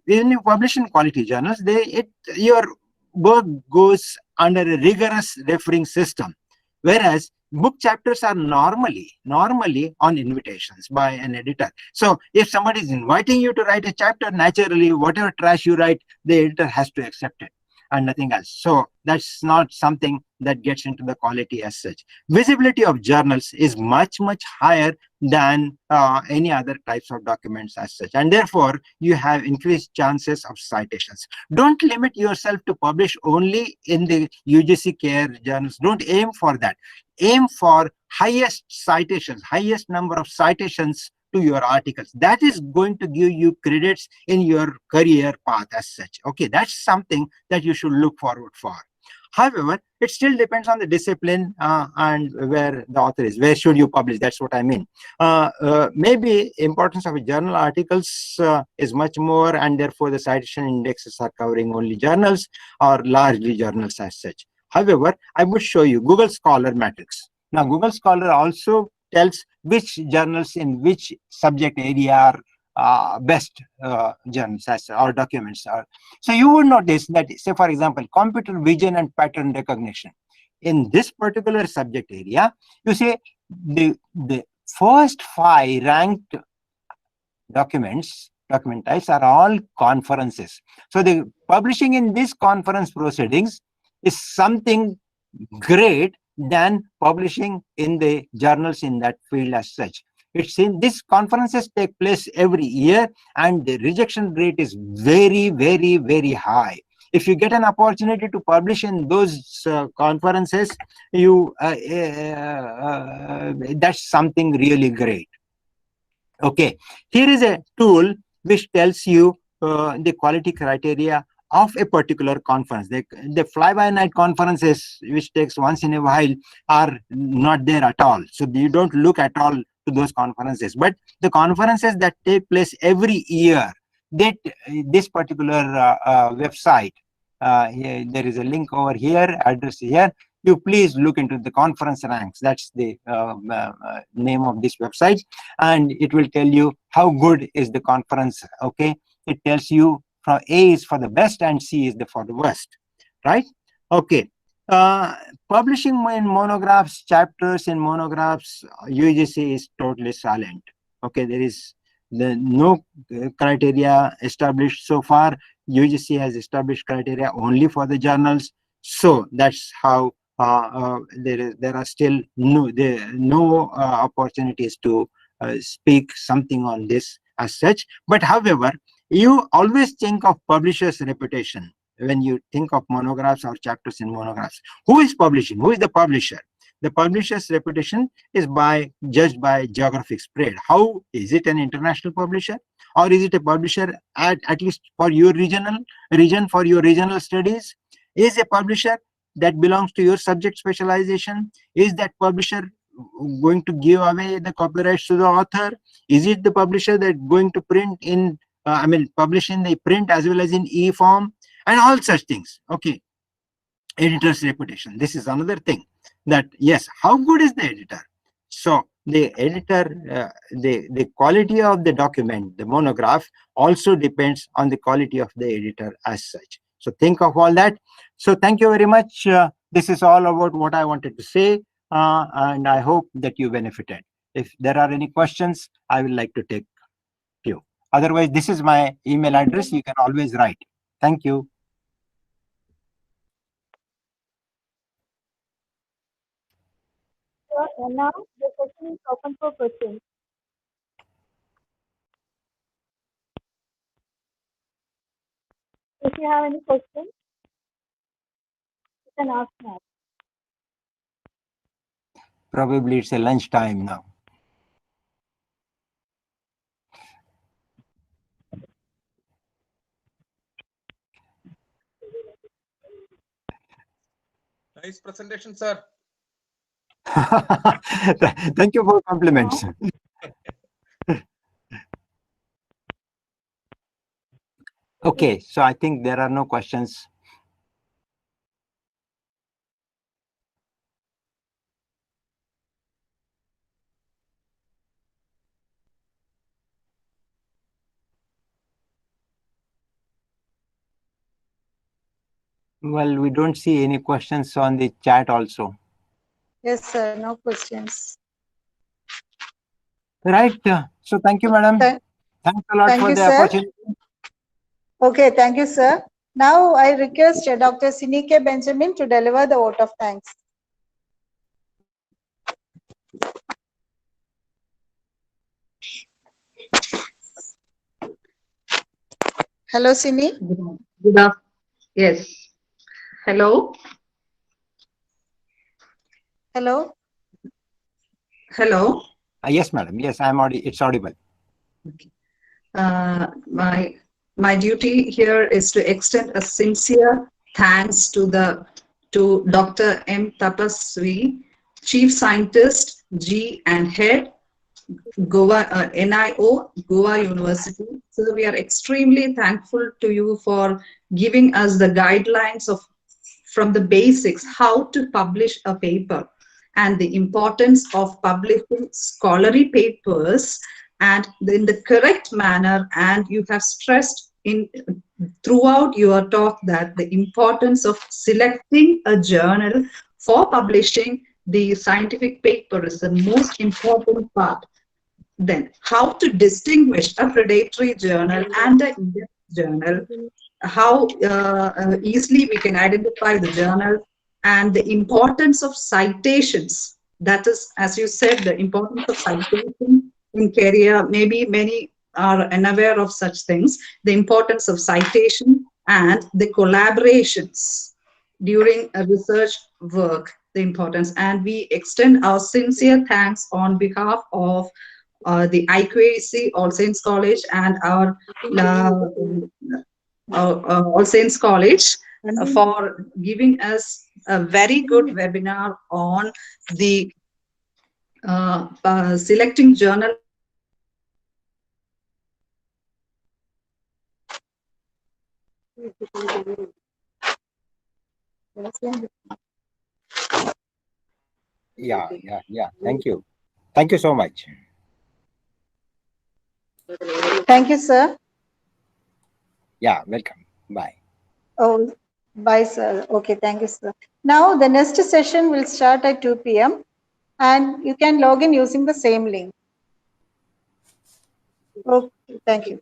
when you publish in quality journals, your work goes under a rigorous referring system, whereas book chapters are normally on invitations by an editor. So, if somebody is inviting you to write a chapter, naturally, whatever trash you write, the editor has to accept it and nothing else. So that's not something that gets into the quality as such. Visibility of journals is much higher than any other types of documents as such, and therefore you have increased chances of citations. Don't limit yourself to publish only in the UGC care journals. Don't aim for that. Aim for highest citations, highest number of citations to your articles. That is going to give you credits in your career path as such. Okay, that's something that you should look forward for. However, it still depends on the discipline and where the author is. Where should you publish? That's what I mean. Maybe importance of journal articles is much more, and therefore the citation indexes are covering only journals or largely journals as such. However, I would show you Google Scholar matrix. Now, Google Scholar also tells which journals in which subject area are best journals or documents are. So you would notice that, say for example, computer vision and pattern recognition. In this particular subject area, you say the first 5 ranked document types are all conferences. So the publishing in these conference proceedings is something great than publishing in the journals in that field as such. It's in these conferences take place every year, and the rejection rate is very high. If you get an opportunity to publish in those conferences, you that's something really great. Okay, here is a tool which tells you the quality criteria of a particular conference. The fly-by-night conferences, which takes once in a while, are not there at all. So you don't look at all to those conferences. But the conferences that take place every year, this particular website, here, there is a link over here, address here. You please look into the conference ranks. That's the name of this website, and it will tell you how good is the conference. Okay, it tells you from A is for the best and C is for the worst, right? Okay. Publishing in monographs, chapters in monographs, UGC is totally silent. Okay, there is no criteria established so far. UGC has established criteria only for the journals. So that's how there are still no opportunities to speak something on this as such. But however, you always think of publisher's reputation when you think of monographs or chapters in monographs. Who is publishing? Who is the publisher? The publisher's reputation is judged by geographic spread. How is it an international publisher, or is it a publisher at least for your region, for your regional studies? Is a publisher that belongs to your subject specialization? Is that publisher going to give away the copyrights to the author? Is it the publisher that going to print in publish in the print as well as in e-form, and all such things? Okay, editor's reputation. This is another thing, that yes, how good is the editor? So the editor, the quality of the document, the monograph, also depends on the quality of the editor as such. So think of all that. So thank you very much. This is all about what I wanted to say, and I hope that you benefited. If there are any questions, I would like to take you. Otherwise, this is my email address. You can always write. Thank you. And now the session is open for questions. If you have any questions, you can ask now. Probably it's a lunch time now. Nice presentation, sir. Thank you for compliments. Okay, so I think there are no questions. Well, we don't see any questions on the chat also. Yes, sir. No questions. Right. So thank you, madam. Thanks a lot for the opportunity. Okay, thank you, sir. Now I request Dr. Sinike Benjamin to deliver the vote of thanks. Hello, Sini. Good afternoon. Yes. Hello. Hello. Hello. Yes, madam. Yes, it's audible. Okay. My duty here is to extend a sincere thanks to Dr. M. Tapaswi, Chief Scientist, G and Head, Goa NIO, Goa University. So we are extremely thankful to you for giving us the guidelines from the basics, how to publish a paper and the importance of publishing scholarly papers and in the correct manner. And you have stressed throughout your talk that the importance of selecting a journal for publishing the scientific paper is the most important part. Then, how to distinguish a predatory journal and an in-depth journal, how easily we can identify the journal, and the importance of citations. That is, as you said, the importance of citation in career. Maybe many are unaware of such things. The importance of citation and the collaborations during a research work, the importance. And we extend our sincere thanks on behalf of the IQAC, All Saints College, and our All Saints College for giving us a very good webinar on the selecting journal. Yeah. Thank you. Thank you so much. Thank you, sir. Yeah, welcome. Bye. Oh, bye, sir. Okay, thank you, sir. Now, the next session will start at 2 p.m. and you can log in using the same link. Okay, thank you.